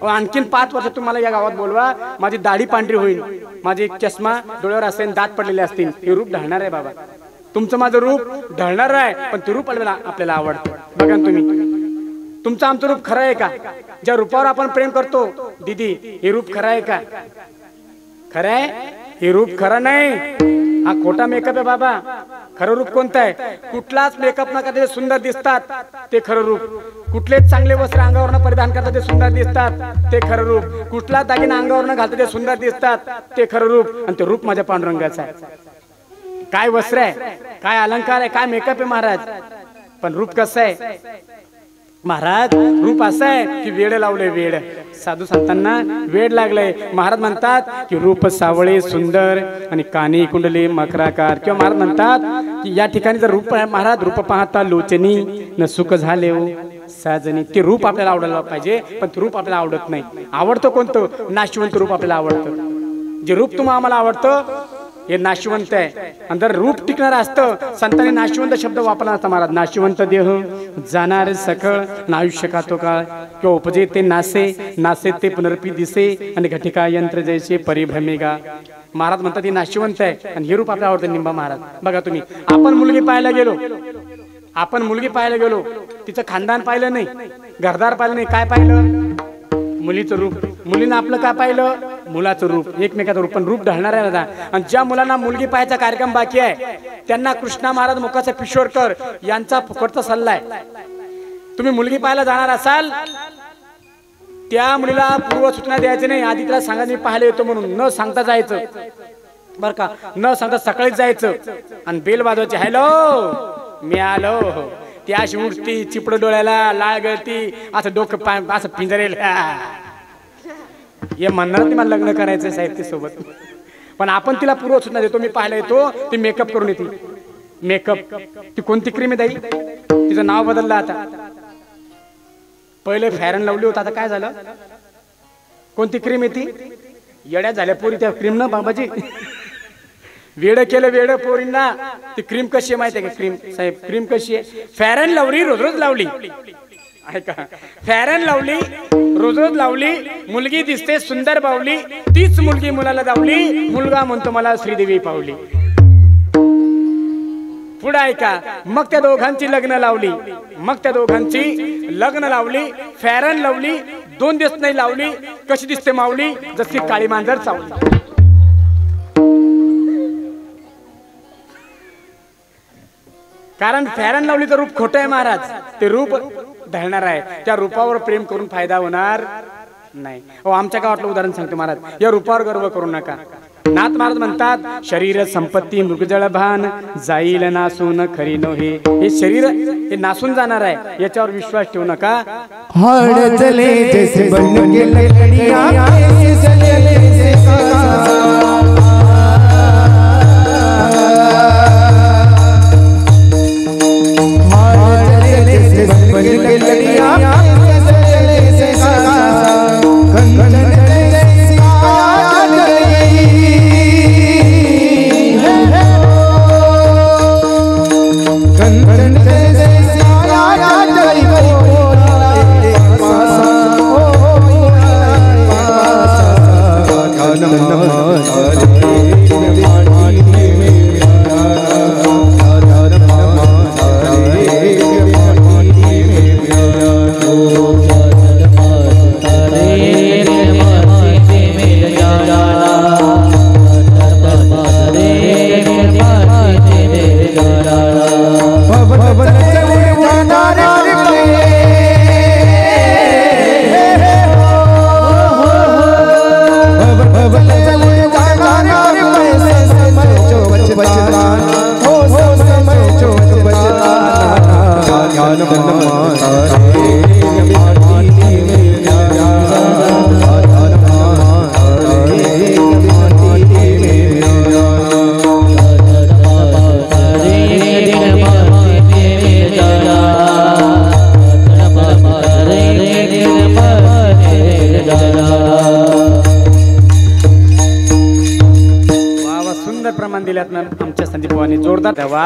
आणखीन 5 वर्ष तुम्हाला या गावात बोलवा, माझी दाढी पांढरी होईल, माझे एक चष्मा डोळ्यावर असेल, दात पडलेले असतील, हे रूप ढळणार आहे बाबा. तुमचं माझं रूप ढळणार आहे, पण ते रूप आपल्याला आवडतं. बघा तुम्ही, तुमचं आमचं रूप खरं आहे का, ज्या रूपावर आपण प्रेम करतो दीदी, हे रूप खरं आहे का, खरं आहे, हे रूप खरं नाही, हा खोटा मेकअप आहे बाबा. खरं रूप कोणतं आहे, कुठलाच मेकअप न करता सुंदर दिसतात ते खरं रूप, कुठलेच चांगले वस्त्र अंगावर परिधान करतात ते सुंदर दिसतात ते खरं रूप, कुठला दागिना अंगावर न घालता ते सुंदर दिसतात ते खरं रूप. आणि ते रूप माझ्या पांडुरंगाचं आहे. काय वस्त्र आहे, काय अलंकार आहे, काय मेकअप आहे महाराज, पण रूप कसं आहे महाराज, रूप असं आहे की वेड लावले, वेड साधू संतांना वेड लागलंय. महाराज म्हणतात की रूप सावळे सुंदर आणि कानी कुंडले मकराकार, किंवा महाराज म्हणतात की या ठिकाणी जर रूप महाराज, रूप पाहता लोचनी न सुख झाले हो साजनी. ते रूप आपल्याला आवडायला पाहिजे, पण ते रूप आपल्याला आवडत नाही. आवडतं कोणतं, नाशवंत रूप आपल्याला आवडतं. जे रूप तुम्हाला आम्हाला आवडतं हे नाशवंत आहे. आणि जर रूप टिकणार असतं, संतांनी नाशवंत शब्द वापरला असता महाराज. नाशवंत देह जाणार सखळ, ना आयुष्य का तो काळ, किंवा उपजे ते नासे, नासे ते पुनर्पी दिसे, आणि घटिका यंत्र जैसे परिभ्रमेगा. महाराज म्हणतात हे नाशवंत आहे आणि हे रूप आपल्याला आवडतं. निंबा महाराज बघा तुम्ही, आपण मुलगी पाहायला गेलो, तिचं खानदान पाहिलं नाही, घरदार पाहिलं नाही, काय पाहिलं, मुलीचं रूप. मुलीनं आपलं काय पाहिलं, मुलाचं रूप, एकमेकाचं रूप. पण रूप ढळणार आहे दादा. आणि ज्या मुलांना मुलगी पाहायचा कार्यक्रम बाकी आहे त्यांना कृष्णा महाराज मुखाचा पिशोरकर यांचा फुकटचा सल्ला आहे. तुम्ही मुलगी पाहायला जाणार असाल, त्या मुलीला पूर्व सूचना द्यायची नाही, आधी तिला सांगा मी पाहायला येतो म्हणून, न सांगता जायचं बर का, न सांगता सकाळीच जायचं आणि बेल वाजवायची, हॅलो मी आलो. ती अशी उठती, चिपड डोळ्याला, लाळ गळती, असं डोकं असं पिंजरेल, हे म्हणणार नाही मला लग्न करायचं साहेब ते सोबत. पण आपण तिला पूर्व सूचना देतो, मी पाहायला येतो, ती मेकअप करून येते. मेकअप ती कोणती क्रीम आहे ताई, तिचं नाव बदललं आता. पहिले फेअर अँड लवली होता, आता काय झालं, कोणती क्रीम आहे ती, येड्या झाल्या पोरी त्या क्रीम ना बाबाजी. वेड केलं वेड पोरींना. ती क्रीम कशी आहे माहिती आहे का, क्रीम साहेब क्रीम कशी आहे, फेअर अँड लवली रोज रोज लावली, ऐका, फेअर अँड लवली रोज रोज लावली, मुलगी दिसते सुंदर बावली, तीच मुलगी मुलाला दावली, मुलगा म्हणतो मला श्रीदेवी पावली. पुढे ऐका, मग त्या दोघांची लग्न लावली, फेअर अँड लवली 2 दिवस नाही लावली, कशी दिसते मावली, जशी काळी मांजर चावली. कारण फेअर अँड लवलीचं रूप खोटं आहे महाराज, ते रूप ढळणार आहे, त्या रूपावर प्रेम करून फायदा होणार नाही. हो आमच्या गावातलं उदाहरण सांगतो महाराज, या रूपावर गर्व करू नका. नाथ महाराज म्हणतात शरीर संपत्ती मृगजळ भान जाईल नासून खरी नोहे. हे शरीर हे नासून जाणार आहे, याच्यावर विश्वास ठेवू नका. हाड चले जैसे बन के लकड़ियां ऐसे चले जैसे हाड चले जैसे बन के लकड़ियां ऐसे चले जैसे कंगन जैसी आग गई कंगन जैसी आग गई आमच्या संदीप भावांनी जोरदार देवा.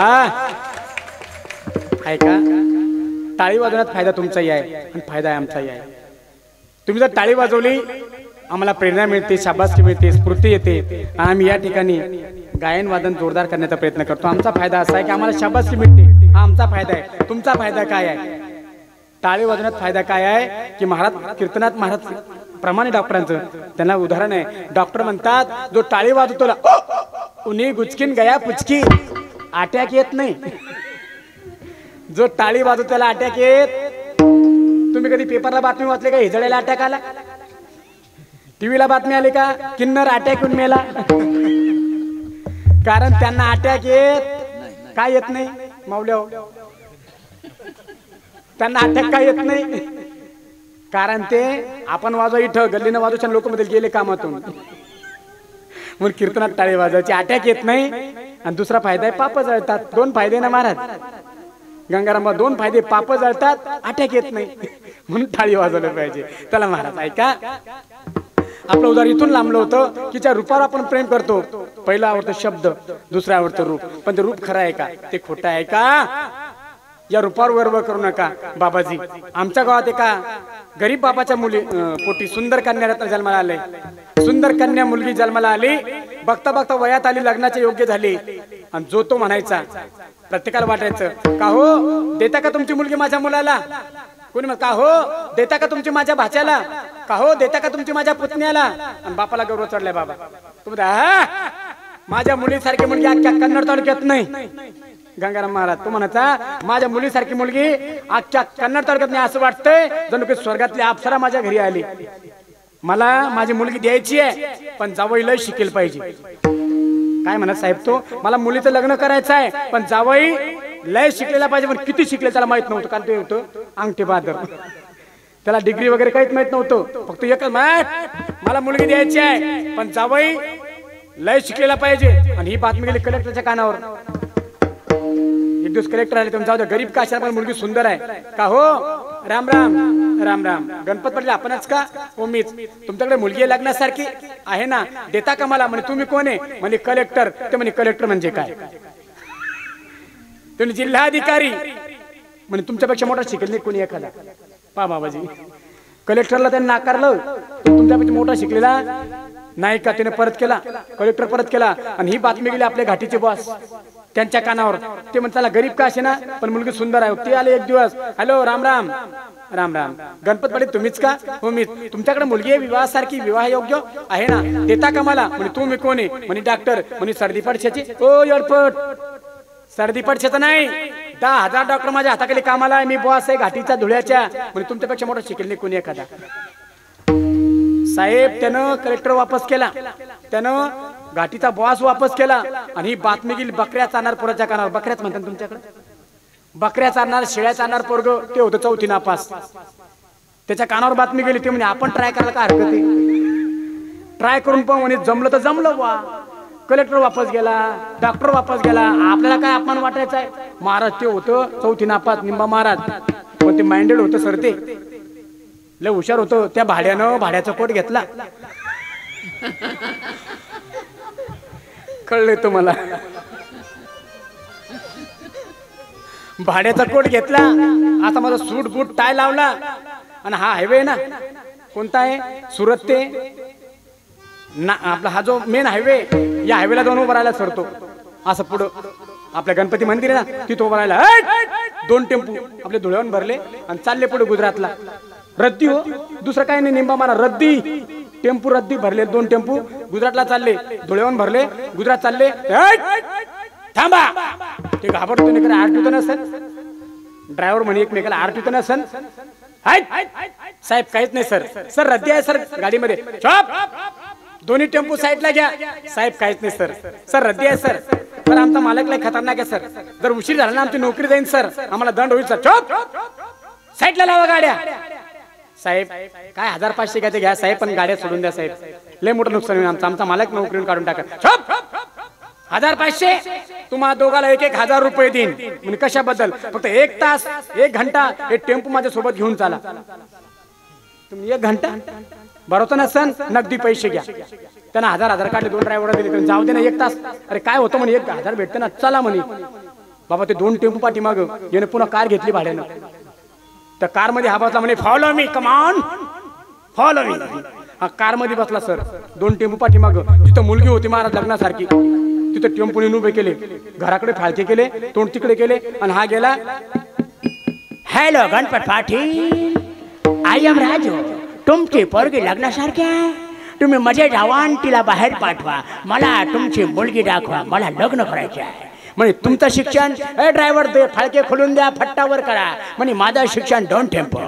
ऐका, टाळी वाजवण्यात फायदा तुमचाही आहे आणि फायदा आहे आमचाही आहे. तुम्ही जर टाळी वाजवली आम्हाला प्रेरणा मिळते, शाबासकी मिळते, स्फूर्ती येते. आम्ही या ठिकाणी गायन वादन जोरदार करण्याचा प्रयत्न करतो. आमचा फायदा असा आहे की आम्हाला शाबासकी मिळते, हा आमचा फायदा आहे. तुमचा फायदा काय आहे? टाळी वाजवण्यात फायदा काय आहे की महाराज कीर्तनात महाराज प्रमाणे डॉक्टरांचं त्यांना उदाहरण आहे. डॉक्टर म्हणतात जो टाळी वाजवतो उन्ही गुचकीन गया पुचकी, अटॅक येत नाही. जो टाळी वाजवतो त्याला अटॅक येत. तुम्ही कधी पेपरला बातमी वाचली का हिजड्याला अटॅक आला? टीव्हीला बातमी आली का किन्नर अटॅक येऊन मेला? कारण त्यांना अटॅक येत काय येत नाही माऊल्या, त्यांना अटॅक काय येत नाही कारण ते आपण वाजवा इथं गल्लीनं वाजवच्या लोक मध्ये गेले कामातून, म्हणून कीर्तनात टाळी वाजवायची, अटॅक येत नाही. आणि दुसरा फायदा आहे पाप जळतात. दोन फायदे ना महाराज गंगारामबा, दोन फायदे, पाप जळतात, अटॅक येत नाही, म्हणून टाळी वाजवलं पाहिजे. त्याला महाराज ऐका, आपलं उदाहरण इथून लांबलं होतं की ज्या रूपावर आपण प्रेम करतो, पहिला आवडतं शब्द, दुसरा आवडतं रूप, पण ते रूप खरं आहे का ते खोटं आहे का? या रूपावर गर्व करू नका. बाबाजी आमच्या गावात एका गरीब बाबाच्या मुली पोटी सुंदर कन्या रत्न जन्माला आले. सुंदर कन्या मुलगी जन्माला आली, बघता बघता वयात आली, लग्नाचे योग्य झाले. आणि जो तो म्हणायचा, प्रत्येकाला वाटायचं का हो देता का तुमची मुलगी माझ्या मुलाला? कोणी मग का हो देता का तुमची माझ्या भाच्याला? का हो देता का तुमची माझ्या पुतण्याला? आणि बापाला गौरव चढलाय. बाबा तुम्ही माझ्या मुलीसारखी मुलगी अख्ख्या कन्नड तालुक्यात नाही. गंगाराम महाराज तो म्हणायचा माझ्या मुलीसारखी मुलगी अख्ख्या कन्नड तालुक्यात नाही. असं वाटतंय जणू की स्वर्गातली अप्सरा माझ्या घरी आली. मला माझी मुलगी द्यायची आहे, पण जावई लय शिकेल पाहिजे. काय म्हणत साहेब तो, मला मुलीचं लग्न करायचं आहे पण जावई लय शिकलेला पाहिजे. पण किती शिकले त्याला माहित नव्हतं, कारण ते होतं अंगठे बहादर, त्याला डिग्री वगैरे काहीच माहित नव्हतं. फक्त एकच मला मुलगी द्यायची आहे पण जावई लय शिकलेला पाहिजे. आणि ही बातमी गेली कलेक्टरच्या कानावर. एक दिवस कलेक्टर आले, तुमचा गरीब का अशा पण मुलगी सुंदर आहे का हो? राम राम राम राम. गणपत पडले आपणच का? हो मीच. तुमच्याकडे मुलगी लग्नासारखी आहे ना, देता का मला? म्हणे तुम्ही कोण आहे? म्हणे कलेक्टर. ते म्हणे कलेक्टर म्हणजे काय? तुम्ही जिल्हाधिकारी. म्हणे तुमच्यापेक्षा मोठा शिकेल नाही कोणी एखादा. पा बाबाजी कलेक्टरला त्यांनी नाकारलं, तुमच्यापेक्षा मोठा शिकलेला नाही का? त्याने परत केला, कलेक्टर परत केला. आणि ही बातमी गेली आपल्या घाटीचे बॉस त्यांच्या कानावर. ते म्हणताला गरीब का असे ना पण मुलगी सुंदर आहे. ते आले एक दिवस, हॅलो राम राम राम राम. गणपत पाटील तुम्हीच का? हो मीच. तुमच्याकडे मुलगी आहे विवाहासारखी, विवाह योग्य आहे ना, देता का मला? म्हणे तुम्ही कोण आहे? म्हणे डॉक्टर. म्हणे सर्दी पडशाची. ओ येडपट, सर्दी पडशाचं नाही, 10,000 डॉक्टर माझ्या हाताखाली कामाला आहे, मी बॉस आहे घाटीच्या धुळ्याच्या, म्हणजे तुमच्यापेक्षा मोठा शिकेल नाही कोणी एखादा. साहेब त्यानं कलेक्टर वापस केला, त्यानं घाटीचा बॉस वापस केला आणि ही बातमी गेली बकऱ्या चालणार पोराच्या कानावर. बकऱ्याच म्हणतात तुमच्याकडे, बकऱ्या चालणार शेळ्या चालणार पोरग ते होतं 4थी नापास. त्याच्या कानावर बातमी गेली, ते म्हणे आपण ट्राय करायला काय हरकत आहे, ट्राय करून पण म्हणे जमलं तर जमलं वा. कलेक्टर वापस गेला, डॉक्टर वापस गेला, आपल्याला काय अपमान वाटायचा आहे. महाराज ते होतं 4थी नापास निंबा महाराज, पण ते माइंडेड होतं सर, ते लय हुशार होतं. त्या भाड्यानं भाड्याचा कोट घेतला, कळले तुम्हाला, भाड्याचा कोट घेतला. आता माझा सूट बूट टाय लावला आणि हा हायवे ना कोणता आहे सुरत ते ना आपला हा जो मेन हायवे, या हायवेला जाऊन उभं राहायला सरतो. असं पुढं आपल्या गणपती मंदिर आहे ना तिथं उभं राहायला. 2 टेम्पो आपले धुळ्याहून भरले आणि चालले पुढे गुजरातला. रद्दी हो, दुसरं काही नाही, निंबा मारा रद्दी. टेम्पो रद्दी भरले, 2 टेम्पो गुजरातला चालले, धुळ्याहून भरले गुजरात चालले. थांबा, ते घाबरतो नाही कारण आरटी तर नसेल, ड्रायव्हर म्हणे एकमेकाला आरटी तर नसेल. साहेब काहीच नाही सर, सर रद्दी आहे सर गाडीमध्ये. दोन्ही टेम्पो साईडला घ्या. साहेब काहीच नाही सर, सर रद्दी आहे सर. तर आमचा मालक लय खतरनाक आहे सर, जर उशीर झाला ना आमची नोकरी जाईल सर, आम्हाला दंड होईल सर. चोप, साईडला लावा गाड्या. साहेब काय 1500 घ्या ते घ्या साहेब, पण गाड्या सोडून द्या साहेब, लय मोठं नुकसान होईल आमचं, आमचा मालक नोकरीवर काढून टाका. चोप, 1500 तुम्हाला दोघाला 1,000 रुपये देईन. म्हणजे कशाबद्दल, फक्त 1 तास 1 घंटा हे टेम्पो माझ्या सोबत घेऊन चाला. तुम्ही 1 घंटा बरोबर ना सण, नगदी पैसे घ्या. त्यांना 1000 काढले, 2 ड्रायव्हर दिले, जाऊ दे ना 1 तास. अरे काय होतं म्हणे 1,000 भेटते ना, चला म्हणे. बाबा ते 2 टेम्पो पाठीमाग याने पुन्हा कार घेतली भाड्यानं. त्या कार मध्ये हा बसला म्हणे follow me, come on follow me. हा कार मध्ये बसला सर, 2 टेम्पो पाठीमाग. जिथं मुलगी होती महाराज लग्नासारखी, तिथं टेम्पोने उभे केले, घराकडे फाळके केले, तोंड तिकडे केले आणि हा गेला. Hello Ganpat Patil, I am Raju, तुमची पोरगी लग्नासारखी आहे, तुम्ही मजे जावा आणि तिला बाहेर पाठवा, मला तुमची मुलगी दाखवा, मला लग्न करायचे आहे. म्हणे तुमचं शिक्षण, ए ड्रायव्हर दे फाळके खोलून द्या, फट्टावर करा. म्हणे माझं शिक्षण 2 टेम्पो.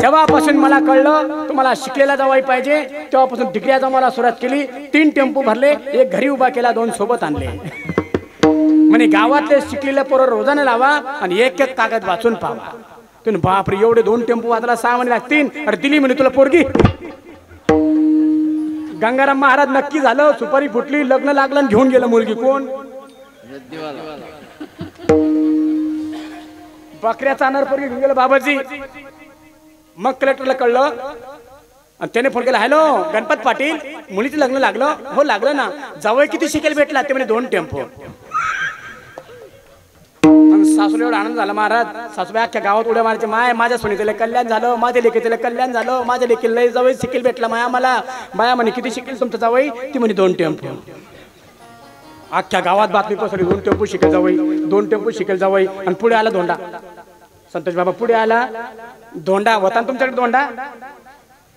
जेव्हापासून मला कळलं तुम्हाला शिकलेला जावाई पाहिजे, तेव्हापासून डिग्र्या जमायला सुरुवात केली. 3 टेम्पो भरले, 1 घरी उभा केला, 2 सोबत आणले. म्हणे गावातले शिकलेले पोरं रोजाने लावा आणि 1-1 कागद वाचून पावा. तुम्ही बापरे एवढे 2 टेम्पो वाचायला 6 महिने लागतील. अरे दिली म्हणे तुला पोरगी. गंगाराम महाराज नक्की झालं, सुपारी फुटली, लग्न लागलं आणि घेऊन गेलं मुलगी. कोण? बकऱ्या चालणार पोरगी घेऊन गेलं बाबाजी. मग कलेक्टरला कळलं आणि त्याने फोन केला, हॅलो गणपत पाटील, मुलीचं लग्न लागलं? हो लागलं ना. जावई किती शिकेल भेटला? ते म्हणे 2 टेम्पो. सासूला एवढा आनंद झाला महाराज, सासूबाई अख्ख्या गावात उड्या मारायचे, माय माझ्या सोनीचं कल्याण झालं, माझ्या लेकीचं कल्याण झालं, माझ्या लेकीला लय जावई शिकेल भेटला माया मला. बाया म्हणे किती शिकेल तुमचं जावई? ती म्हणे 2 टेम्पो. अख्ख्या गावात बातमी पसरली, 2 टेम्पो शिकेल जावई, 2 टेम्पो शिकेल जावई. आणि पुढे आला धोंडा. संतोष बाबा पुढे आला, धोंडा होता तुमच्याकडे धोंडा.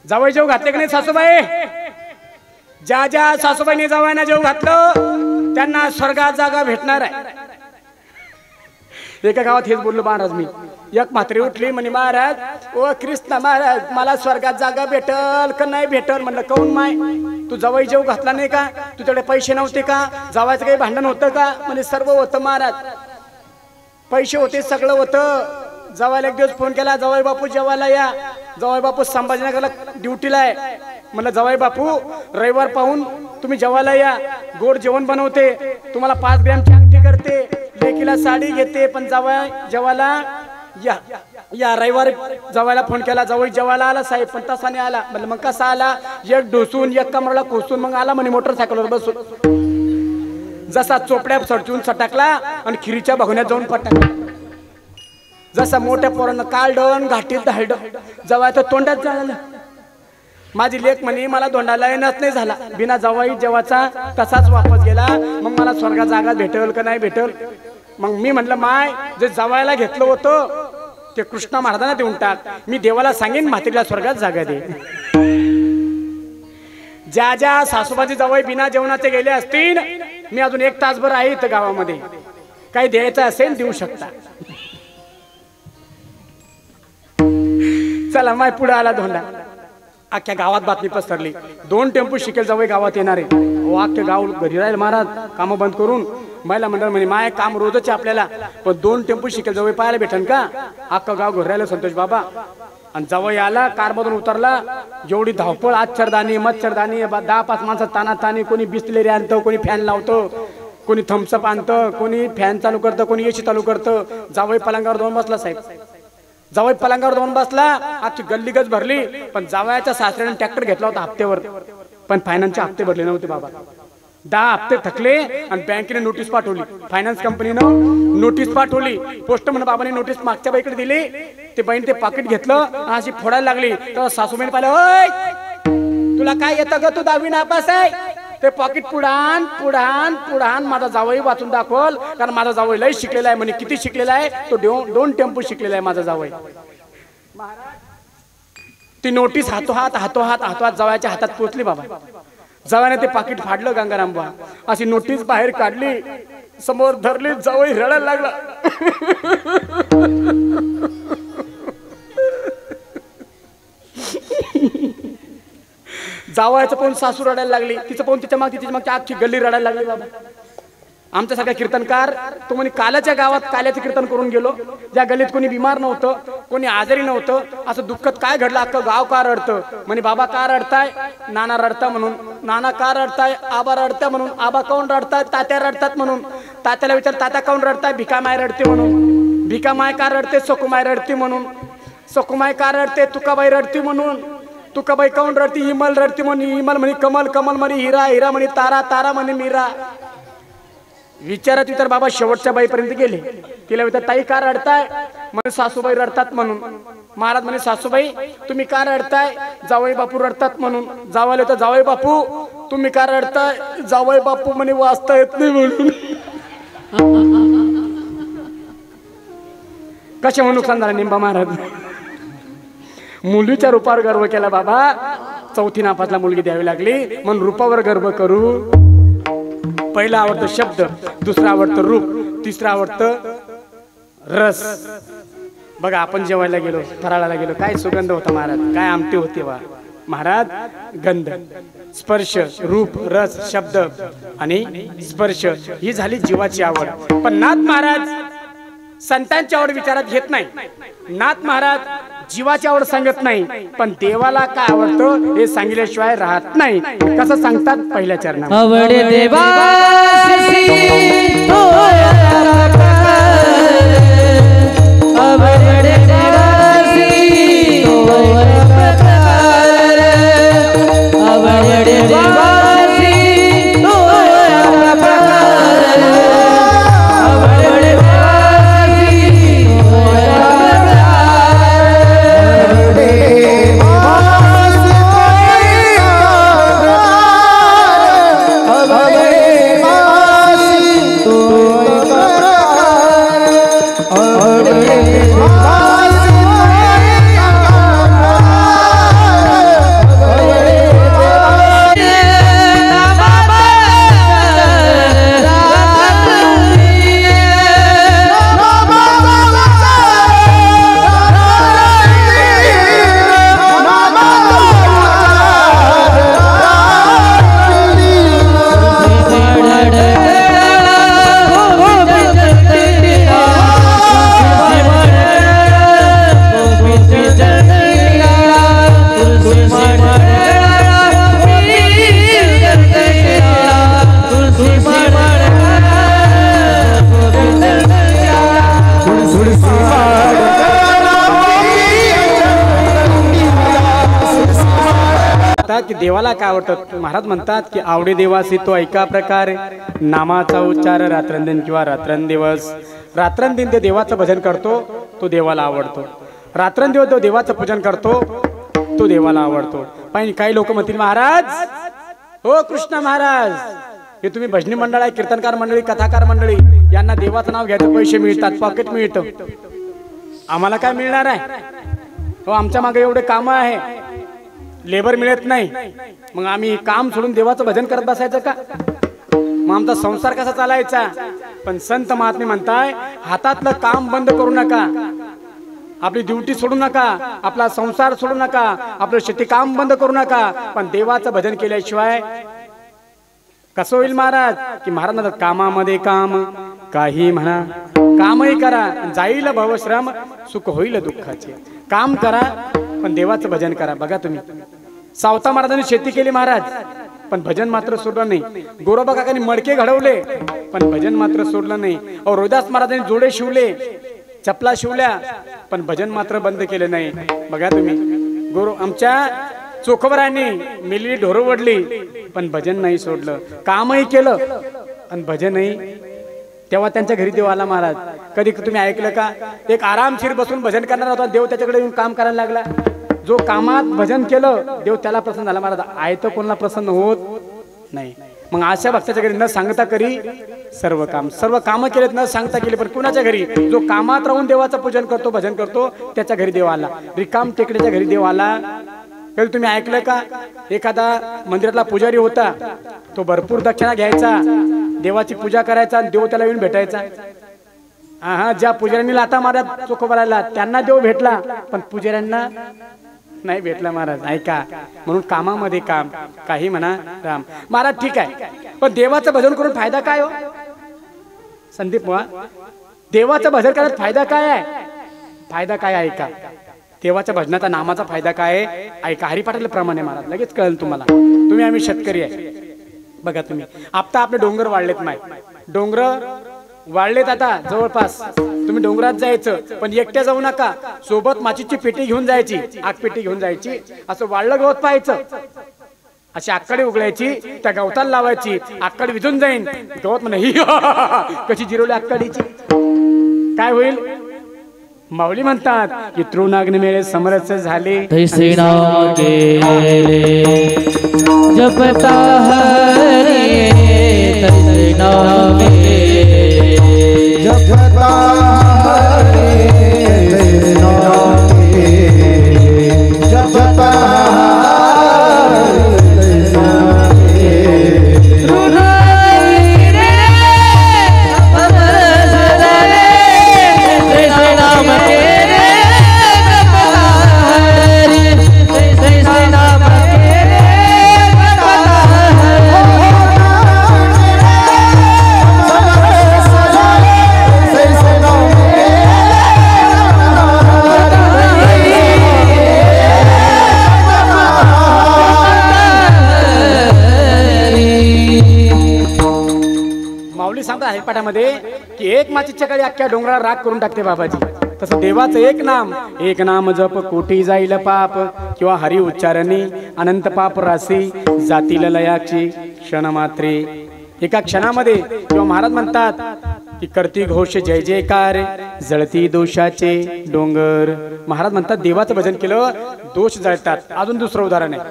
जावई जेव घातले की नाही सासूबाई? ज्या ज्या सासूबाईने जावईना जेव घातलं त्यांना स्वर्गात जागा भेटणार आहे. एका गावात हेच बोललो महाराज मी. एक म्हातारी उठली म्हणे, महाराज ओ कृष्णा महाराज, मला स्वर्गात जागा भेटल का नाही भेटल? म्हणलं काऊन माय, तू जावई जेव घातला नाही का? तुझ्याकडे पैसे नव्हते का? जावायचं काही भांडण होतं का? म्हणजे सर्व होतं महाराज, पैसे होते, सगळं होतं. जावायला एक दिवस फोन केला, जावई बापू जेवायला या. जावई बापू संभाजीनगरला ड्युटीला आहे. म्हणलं जावई बापू रविवार पाहून तुम्ही जेवायला या, गोड जेवण बनवते, तुम्हाला 5 ग्रॅमची अंगठी करते, लेकीला साडी घेते, पण जावई जेवायला या. या रविवारी जावायला फोन केला, जावई जेवायला आला साहेब, पण तसा नाही आला. म्हणलं मग कसा आला? एक ढोसून एक कमराला कोसून मग आला म्हणे मोटरसायकलवर बसून. जसा चोपड्या सडचून सटाकला आणि खिरीच्या भगवण्यात जाऊन पटकला. जसा मोठ्या पोरांना कालडण घाटीत धाडलं, जवळ तर तोंडात झालं. माझी लेक म्हणे मला धोंडाला येणंच नाही झाला, बिना जवाई जेवाचा तसाच वापस गेला. मग मला स्वर्गात जागा भेटेल का नाही भेटेल? मग मी म्हणलं माय, जे जवायला घेतलं होतं ते कृष्णा महाराजांना देऊन टाक, मी देवाला सांगेन म्हात्रीला स्वर्गात जागा दे. ज्या ज्या सासूबाजी जवळ बिना जेवणाचे गेले असतील, मी अजून 1 तासभर आहे इथं गावामध्ये. काही द्यायचं असेल देऊ शकता. चला माय पुढे आला धोंडा. अख्ख्या गावात बातमी पसरली, 2 टेम्पो शिकेल जावई गावात येणारे. अख्खे गाव घरी राहील महाराज काम बंद करून. महिला मंडळ म्हणे माय काम रोजच आहे आपल्याला, पण 2 टेम्पो शिकेल जावई पाहायला भेटन का? अख्खं गाव घरी राहिलं संतोष बाबा. आणि जावई आला, कारमधून उतरला. जेवढी धावपळ, आच्छरदाणी मच्छरदाणी, 10-5 माणसं तानातानी, कोणी बिस्लेरी आणतं, कोणी फॅन लावतं, कोणी थम्सअप आणतं, कोणी फॅन चालू करतं, कोणी एसी चालू करतं. जावई पलंगावर जाऊन बसला साहेब. जावई पलंगावर जाऊन बसला. आजची गल्लीगच भरली. पण जावयाच्या सासऱ्याने ट्रॅक्टर घेतला होता हप्त्यावर, पण फायनान्सचे हप्ते भरले नव्हते बाबा. 10 हप्ते थकले आणि बँकेने नोटीस पाठवली. फायनान्स कंपनीनं नोटीस पाठवली. पोस्टमन बाबाने नोटीस मागच्या बाईकडे दिली. ते बाईने ते पाकिट घेतलं, अशी फोडायला लागली. तर सासूबाईने पाहिलं, ओय तुला काय येतं ग, तू 10वी नापास आहे. ते पॉकेट पुढान पुढान पुढान माझा जावई वाचून दाखवल, कारण माझा जावई लय शिकलेला आहे म्हणे. किती शिकलेला आहे तो? 2 टेम्पो शिकलेला आहे माझा जावई. ती नोटीस हातोहात जावयाच्या हातात पोचली बाबा. जावयाने ते पाकिट फाडलं गंगारामबा. अशी नोटीस बाहेर काढली, समोर धरली. जावई रडायला लागला. जावयाचं पण सासू रडायला लागली. तिचं पण तिच्या मागची आखी गल्ली रडायला लागली बाबा. आमच्यासारखा कीर्तनकार तो म्हणे काल्याच्या गावात काल्याचं कीर्तन करून गेलो. ज्या गल्लीत कोणी बिमार नव्हतं, कोणी आजारी नव्हतं. असं दुःखद काय घडलं? अख्खं गाव का रडतं? म्हणे बाबा का रडताय? नाना रडता म्हणून. नाना का रडताय? आबा रडता म्हणून. आबा काऊन रडताय? तात्या रडतात म्हणून. तात्याला विचार तात्या काऊन रडताय? भिकामाय रडते म्हणून. भिकामाय का रडते? सकुमाय रडते म्हणून. सकुमाय का रडते? तुकाबाई रडते म्हणून. तुकाबाई काऊन रडती? हिमल रडती म्हणून. हिमल म्हणे कमल, कमल म्हणे हिरा, हिरा म्हणे तारा, तारा म्हणे मीरा. विचारत विचार बाबा शेवटच्या बाईपर्यंत गेले. तिला विचार ताई का रडताय? म्हणे सासूबाई रडतात म्हणून. महाराज म्हणे सासूबाई तुम्ही का रडताय? जावई बापू रडतात म्हणून. जावाले तर जावई बापू तुम्ही का रडताय? जावई बापू म्हणे वाचता येत नाही म्हणून. कशामुळे नुकसान झालं निंबा महाराज? मुलीच्या रूपावर गर्व केला बाबा. 4थी नापासला मुलगी द्यावी लागली म्हणून रूपावर गर्व करू. पहिला आवडतं शब्द, दुसरा आवडतं रूप, तिसरा आवडतं रस. बघा आपण जेवायला गेलो, फराळाला गेलो, काय सुगंध होता महाराज, काय आमटी होती वा महाराज. गंध, स्पर्श, रूप, रस, शब्द आणि स्पर्श ही झाली जीवाची आवड. पण नाथ महाराज संतांची आवड विचारात घेत नाही. नाथ महाराज जीवाची आवड सांगत नाही, पण देवाला काय आवडतं हे सांगितल्याशिवाय राहत नाही. कसं सांगतात? पहिल्या चरणात आवडे देवासी आवडे देवासी आवडे देवासी की देवाला काय आवडतं? महाराज म्हणतात की आवडे देवासी तो ऐका प्रकारे नामाचा उच्चार रात्रंदिन किंवा रात्रंदिवस. रात्रंदिन ते देवाचं भजन करतो तो देवाला आवडतो. रात्रंदिवस तो देवाचं पूजन करतो तो देवाला आवडतो. पण काही लोक म्हणतील महाराज हो कृष्ण महाराज हे तुम्ही भजनी मंडळ आहे, कीर्तनकार मंडळी, कथाकार मंडळी, यांना देवाचं नाव घ्यायचं पैसे मिळतात, पॉकेट मिळतं, आम्हाला काय मिळणार आहे? हो आमच्या मागे एवढे काम आहे, लेबर मिळत नाही, मग आम्ही काम सोडून देवाचं भजन करत बसायचं का? मग आमचा संसार कसा चालायचा? पण संत महात्मे म्हणताय हातातलं काम बंद करू नका, आपली ड्युटी सोडू नका, आपला संसार सोडू नका, आपलं शेती काम बंद करू नका, पण देवाचं भजन केल्याशिवाय कसं होईल महाराज? की महाराज म्हणतात कामामध्ये काम, काही म्हणा कामही करा, जाईल भवश्रम, सुख होईल दुःखाचे. काम करा पण देवाचं भजन करा. बघा तुम्ही सावता महाराजांनी शेती केली महाराज, पण भजन मात्र सोडलं नाही. गोरोबा काकांनी मडके घडवले पण भजन मात्र सोडलं नाही. रोहिदास महाराजांनी जोडे शिवले, चपला शिवल्या, पण भजन मात्र बंद केले नाही. बघा तुम्ही आमच्या चोखवरांनी मिली ढोरं वडली पण भजन नाही सोडलं. कामही केलं आणि भजनही. तेव्हा त्यांच्या घरी देव आला महाराज. कधी तुम्ही ऐकलं का? एक आरामशीर बसून भजन करणार होता, देव त्याच्याकडे येऊन काम करायला लागला. जो कामात भजन केलं देव त्याला प्रसन्न झाला महाराज. आयतं कोणाला प्रसन्न होत नाही. मग अशा भक्ताच्या घरी न सांगता करी सर्व काम केलेत, न सांगता केले. पण कुणाच्या घरी? जो कामात राहून देवाचं पूजन करतो, भजन करतो, त्याच्या घरी देव आला. रिकाम टेकडीच्या घरी देव आला. कधी तुम्ही ऐकलं का? एखादा मंदिरातला पुजारी होता, तो भरपूर दक्षिणा घ्यायचा, देवाची पूजा करायचा, देव त्याला येऊन भेटायचा. हा, ज्या पुजाऱ्यांनी लाथा मारत चोखोबाला त्यांना देव भेटला, पण पुजाऱ्यांना नाही भेटला महाराज. ऐका, म्हणून कामामध्ये काम, काही म्हणा राम. महाराज ठीक आहे, पण देवाचं भजन करून फायदा काय हो? संदीप बुवा, देवाचं भजन करण्यात फायदा काय आहे? फायदा काय? ऐका, देवाच्या भजनाचा नामाचा फायदा काय आहे? ऐका, हरिपाठाला प्रमाणे महाराज लगेच कळेल तुम्हाला. तुम्ही आम्ही शेतकरी आहे. बघा तुम्ही आता आपले डोंगर वाढलेत, माय डोंगर वाढलेत आता जवळपास. तुम्ही डोंगरात जायचं, पण एकट्या जाऊ नका, सोबत माचीची पेटी घेऊन जायची, आग पेटी घेऊन जायची. असं वाढलं गवत पाहायचं, अशी आकडे उघडायची, त्या गवताला लावायची, आकड विजून जाईन. गवत म्हणे ही कशी जिरवली आकडीची, काय होईल? माऊली म्हणतात की तृणाग्नी मेळे समरस झाले, तैसे नाम केले जपता हरी, तैसे नाम जपता हरी, तैसे नाम जपता पाठामध्ये की एक माचीच्या काळी अख्ख्या डोंगराला राग करून टाकते बाबाजी. तसं देवाचं एक नाम जप कोटी जाईल पाप, किंवा हरी उच्चारणी अनंत पाप राशी जातील लयाची क्षण मात्रे. एका क्षणामध्ये किंवा महाराज म्हणतात की करती घोष जय जयकार, जळती दोषाचे डोंगर. महाराज म्हणतात देवाचं भजन केलं दोष जळतात. अजून दुसरं उदाहरण आहे,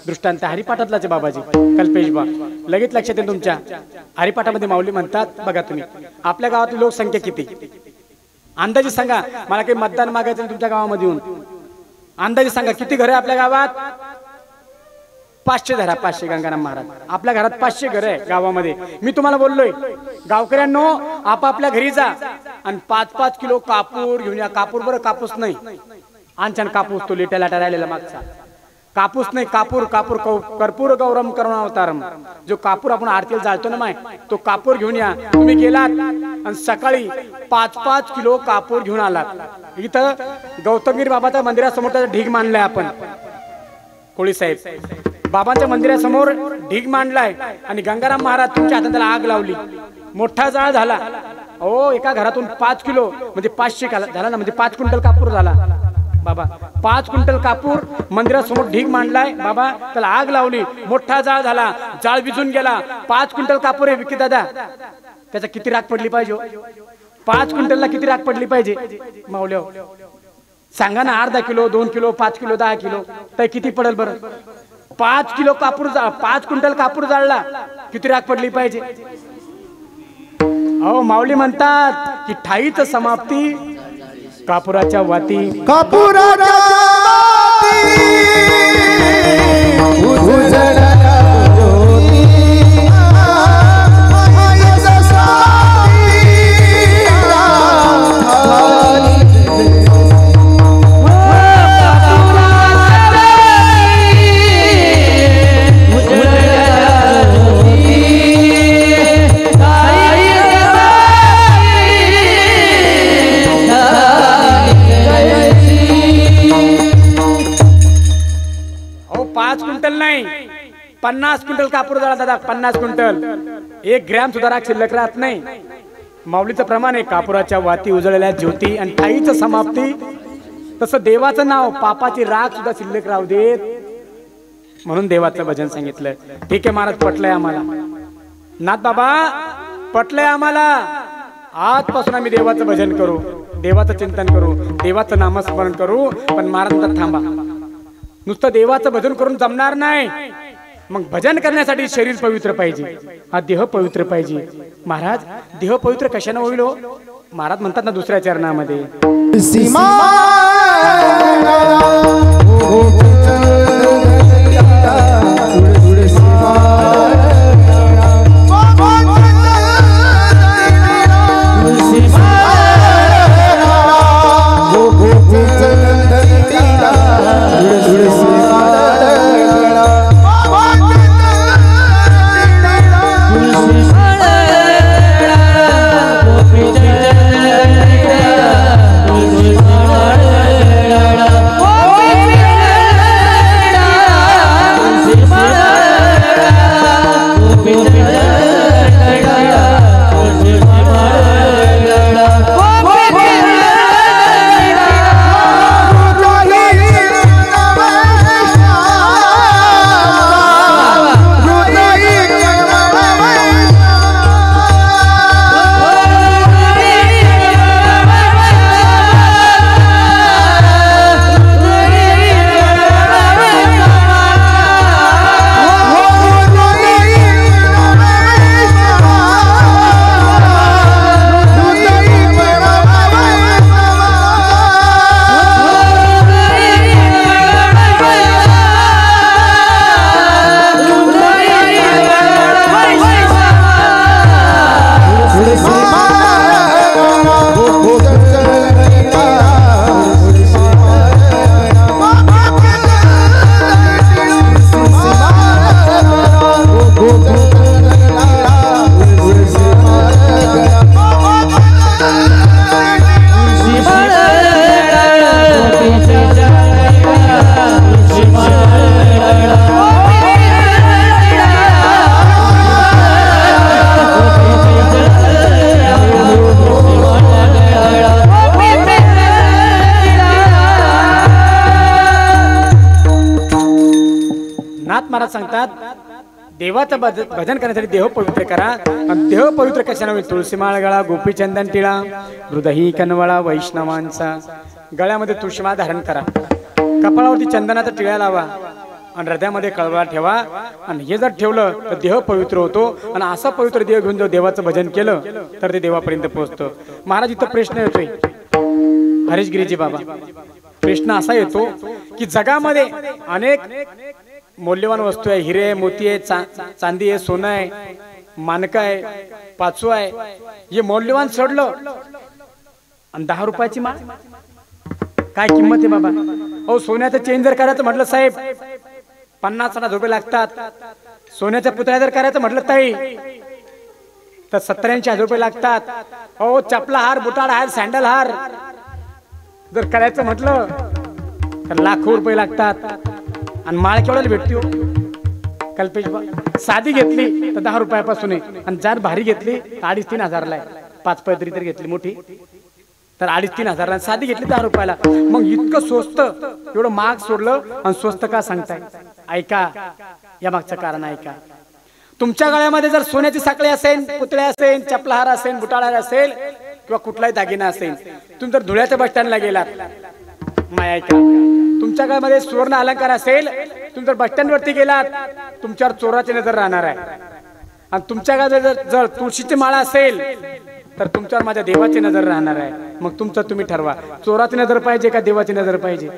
दृष्टांत हरिपाठातलाच बाबाजी कल्पेश बा, लगेच लक्षात येईल तुमच्या. हरिपाठामध्ये माऊली म्हणतात, बघा तुम्ही आपल्या गावातली लोकसंख्या किती अंदाजे सांगा. मला काही मतदान मागायचं तुमच्या गावामध्ये येऊन अंदाजे सांगा किती घर आहे आपल्या गावात? 500 धरा, 500. गंगाराम महाराज आपल्या घरात 500 घर आहे गावामध्ये. मी तुम्हाला बोललोय गावकऱ्यांनो आपापल्या घरी जा आणि 5-5 किलो कापूर घेऊन या. कापूर बरं, कापूस नाही, आणछान कापूस तो लिटा लाटा राहिलेला मागचा कापूस नाही, कापूर. कापूर कर्पूर गौरम करुणा अवतारम. जो कापूर आपण आरतीला जाळतो ना माय, तो कापूर घेऊन या. तुम्ही गेलात आणि सकाळी 5-5 किलो कापूर घेऊन आलात. इथं गौतमगिरी बाबाच्या मंदिरासमोर त्याचा ढीग मांडलाय आपण. कोळी साहेब बाबांच्या मंदिरासमोर ढीग मांडलाय आणि गंगाराम महाराज तुमच्या हातात त्याला आग लावली. मोठा जाळ झाला. ओ एका घरातून 5 किलो म्हणजे 500 झाला ना, म्हणजे 5 क्विंटल कापूर झाला. बाबा 5 क्विंटल कापूर मंदिरासमोर ढीग मांडलाय. बाबा त्याला आग लावली, मोठा जाळ झाला, जाळ विझून गेला. 5 क्विंटल कापूर आहे विकी दादा, त्याचा किती राग पडली पाहिजे? 5 क्विंटलला किती राग पडली पाहिजे माऊल्या? सांगा ना, अर्धा किलो, 2 किलो, 5 किलो, 10 किलो तर किती पडेल बरं? 5 किलो कापूर, 5 क्विंटल कापूर जाळला, किती राग पडली पाहिजे? अहो माऊली म्हणतात की ठाईच समाप्ती कापुराच्या वाती. कापुराच्या वाती क्विंटल नाही, 50 क्विंटल कापूर जळा दादा, 50 क्विंटल, 1 ग्रॅम सुद्धा राख शिल्लक राहत नाही. माऊलीचं प्रमाण आहे, कापुराच्या वाती उजळलेल्या ज्योती आणि ठाईचं समाप्ती. तसं देवाचं नाव, पापाची राख सुद्धा शिल्लक राहू देत, म्हणून देवाचं भजन सांगितलं. ठीक आहे महाराज, पटलंय आम्हाला. नाथ बाबा पटलंय आम्हाला, आजपासून आम्ही देवाचं भजन करू, देवाचं चिंतन करू, देवाचं नामस्मरण करू. पण महाराज म्हणतात थांबा, नुसतं देवाचं भजन करून जमणार नाही. मग भजन करण्यासाठी शरीर पवित्र पाहिजे, हा देह पवित्र पाहिजे. महाराज देह पवित्र कशाने होईल हो? महाराज म्हणतात ना दुसऱ्या चरणामध्ये, सीमा सांगतात देवाचं भजन करण्यासाठी देह पवित्र करा. आणि देह पवित्र कशाने होईल? तुळशी माळ गळा, गोपी चंदन टिळा, हृदयी कनवळा वैष्णवांचा. गळ्यामध्ये तुळशी माळ धारण करा, कपाळावरती चंदनाचा टिळा लावा आणि हृदयामध्ये कळवळा ठेवा. आणि हे जर ठेवलं तर देह पवित्र होतो. आणि असा पवित्र देह घेऊन जर देवाचं भजन केलं तर ते देवापर्यंत पोहोचतं. महाराज इथं प्रश्न येतोय हरीशगिरीजी बाबा, प्रश्न असा येतो की जगामध्ये अनेक मौल्यवान वस्तू आहे, हिरे आहे, मोती आहे, चांदी आहे, सोनं आहे, मानक आहे, पाचू आहे. हे मौल्यवान सोडलं आणि 10 रुपयाची माळ काय किंमत आहे बाबा? अहो सोन्याचं चेन जर करायचं म्हटलं साहेब 50,000 रुपये लागतात. सोन्याचा पुतळा जर करायचं म्हटलं ताई तर 70-80 रुपये लागतात. अहो चपला हार, बुटाड हार, सँडल हार जर करायचं म्हटलं तर लाखो रुपये लागतात. आणि माळ केवढ्याला भेटते हो कल्पेश बा? साधी घेतली तर 10 रुपयापासून आहे. आणि जर भारी घेतली तर 2,500-3 हजारला आहे. 5 पैतरी तर घेतली मोठी तर 2,500-3 हजारला. साधी घेतली 10 रुपयाला. मग इतकं स्वस्त, एवढं महाग सोडलं आणि स्वस्त का सांगताय? ऐका, या मागचं कारण ऐका. तुमच्या गळ्यामध्ये जर सोन्याची साखळी असेल, पुतळे असेल, चपलाहार असेल, बुटाळार असेल किंवा कुठलाही दागिना असेल, तुम्ही जर धुळ्याच्या बस स्टँडला गेलात, माय ऐका, तुमच्या गळ्यामध्ये सुवर्ण अलंकार असेल, तुम्ही जर बस स्टँड वरती गेलात तुमच्यावर चोराची नजर राहणार आहे. आणि तुमच्या गळ्यामध्ये जर तुळशीची माळा असेल तर तुमच्यावर माझ्या देवाची नजर राहणार आहे. मग तुमचं तुम्ही ठरवा, चोराची नजर पाहिजे का देवाची नजर पाहिजे?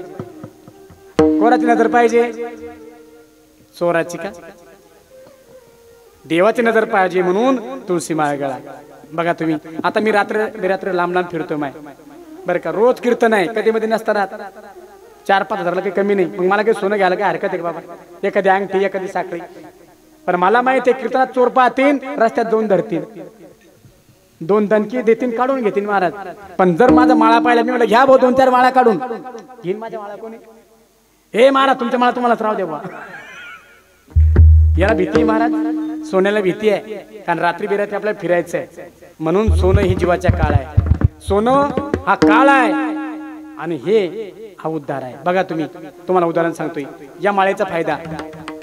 कोणाची नजर पाहिजे? चोराची का देवाची नजर पाहिजे? म्हणून तुळशी माळ गळा. बघा तुम्ही, आता मी रात्र लांब लांब फिरतो माय बरं का, रोज कीर्तन आहे, कधी मध्ये नसतात 4-5 हजारला काही कमी नाही. मग मला काही सोनं घ्यायला काय हरकत आहे बाबा? एखादी अंगठी, एखादी साखळी. पण मला माहिती आहे कीर्तनात चोर पाहतील, रस्त्यात 2 धरतील, 2 दणकी देतील, काढून घेतील महाराज. पण जर माझा माळा पाहिला, मी म्हटलं घ्या भाऊ 2-4 माळा काढून घेईन. माझ्या माळा कोणी? हे महाराज तुमच्या माळा तुम्हालाच राहू दे बा. याला भीती आहे महाराज, सोन्याला भीती आहे, कारण रात्री बिरात्री आपल्याला फिरायचं आहे, म्हणून सोनं ही जीवाच्या काळ आहे, सोनं हा काळ आहे आणि हे हा उद्धार आहे. बघा तुम्हाला उदाहरण सांगतोय, या माळेचा फायदा,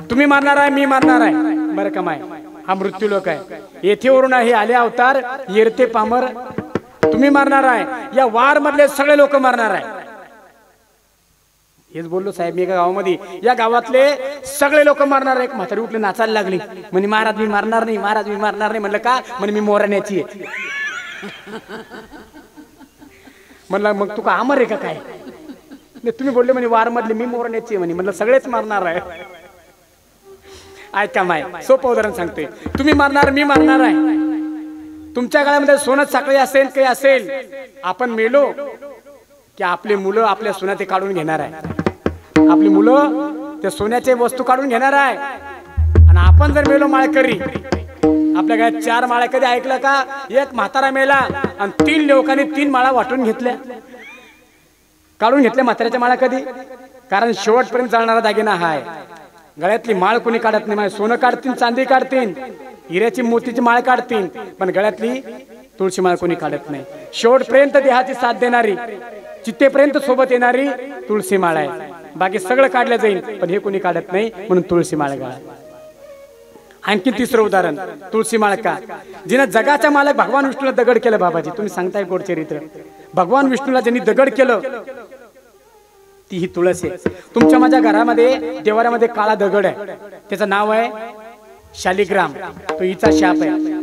तुम्ही मारणार आहे, मी मारणार आहे, बरं कमाय, हा मृत्यू लोक आहे, येथे वरून हे आले अवतार, येरते पामर, तुम्ही मारणार आहे, या वार मधले सगळे लोक मारणार आहे. हेच बोललो साहेब मी एका गावामध्ये, या गावातले सगळे लोक मारणार आहे. एक म्हातारी उठले नाचायला लागली, म्हणे महाराज मी मारणार नाही, महाराज मी मारणार नाही. म्हणलं का? म्हणे मी मोराण्याची आहे. म्हणलं मग तू का अमर आहे का काय? तुम्ही बोलले म्हणे वार मधले, मी मोराण्याची आहे म्हणे. म्हणलं सगळेच मारणार आहे. ऐका माय, सोपं उदाहरण सांगतोय, तुम्ही मारणार, मी मारणार आहे. तुमच्या गळ्यामध्ये सोनं साखळी असेल, काही असेल, आपण मेलो की आपले मुलं आपल्या सोन्या ते काढून घेणार आहे, आपली मुलं ते सोन्याचे वस्तू काढून घेणार आहे. आणि आपण जर मेलो माळकरी, आपल्या गळ्यात 4 माळा, कधी ऐकलं का? एक म्हातारा मेला आणि 3 लोकांनी 3 माळा वाटून घेतल्या, काढून घेतल्या म्हाताऱ्याच्या माळा. कधी? कारण शेवटपर्यंत चालणारा दागिना हा आहे. गळ्यातली माळ कोणी काढत नाही. सोनं काढतील, चांदी काढतील, हिऱ्याची मोतीची माळ काढतील, पण गळ्यातली तुळशी माळ कोणी काढत नाही. शेवटपर्यंत देहाची साथ देणारी, चित्तेपर्यंत सोबत येणारी तुळशी माळ आहे. बाकी सगळं काढलं जाईल, पण हे कोणी काढत नाही, म्हणून तुळशी माळ गळा. आणखी तिसरं उदाहरण, तुळशी माळ का? जिने जगाच्या मालक भगवान विष्णूला दगड केलं. बाबाजी तुम्ही सांगताय गोड चरित्र, भगवान विष्णूला ज्यांनी दगड केलं ती ही तुळस आहे. तुमच्या माझ्या घरामध्ये देवाऱ्यामध्ये काळा दगड आहे, त्याचं नाव आहे शालिग्राम, तो हिचा शाप आहे.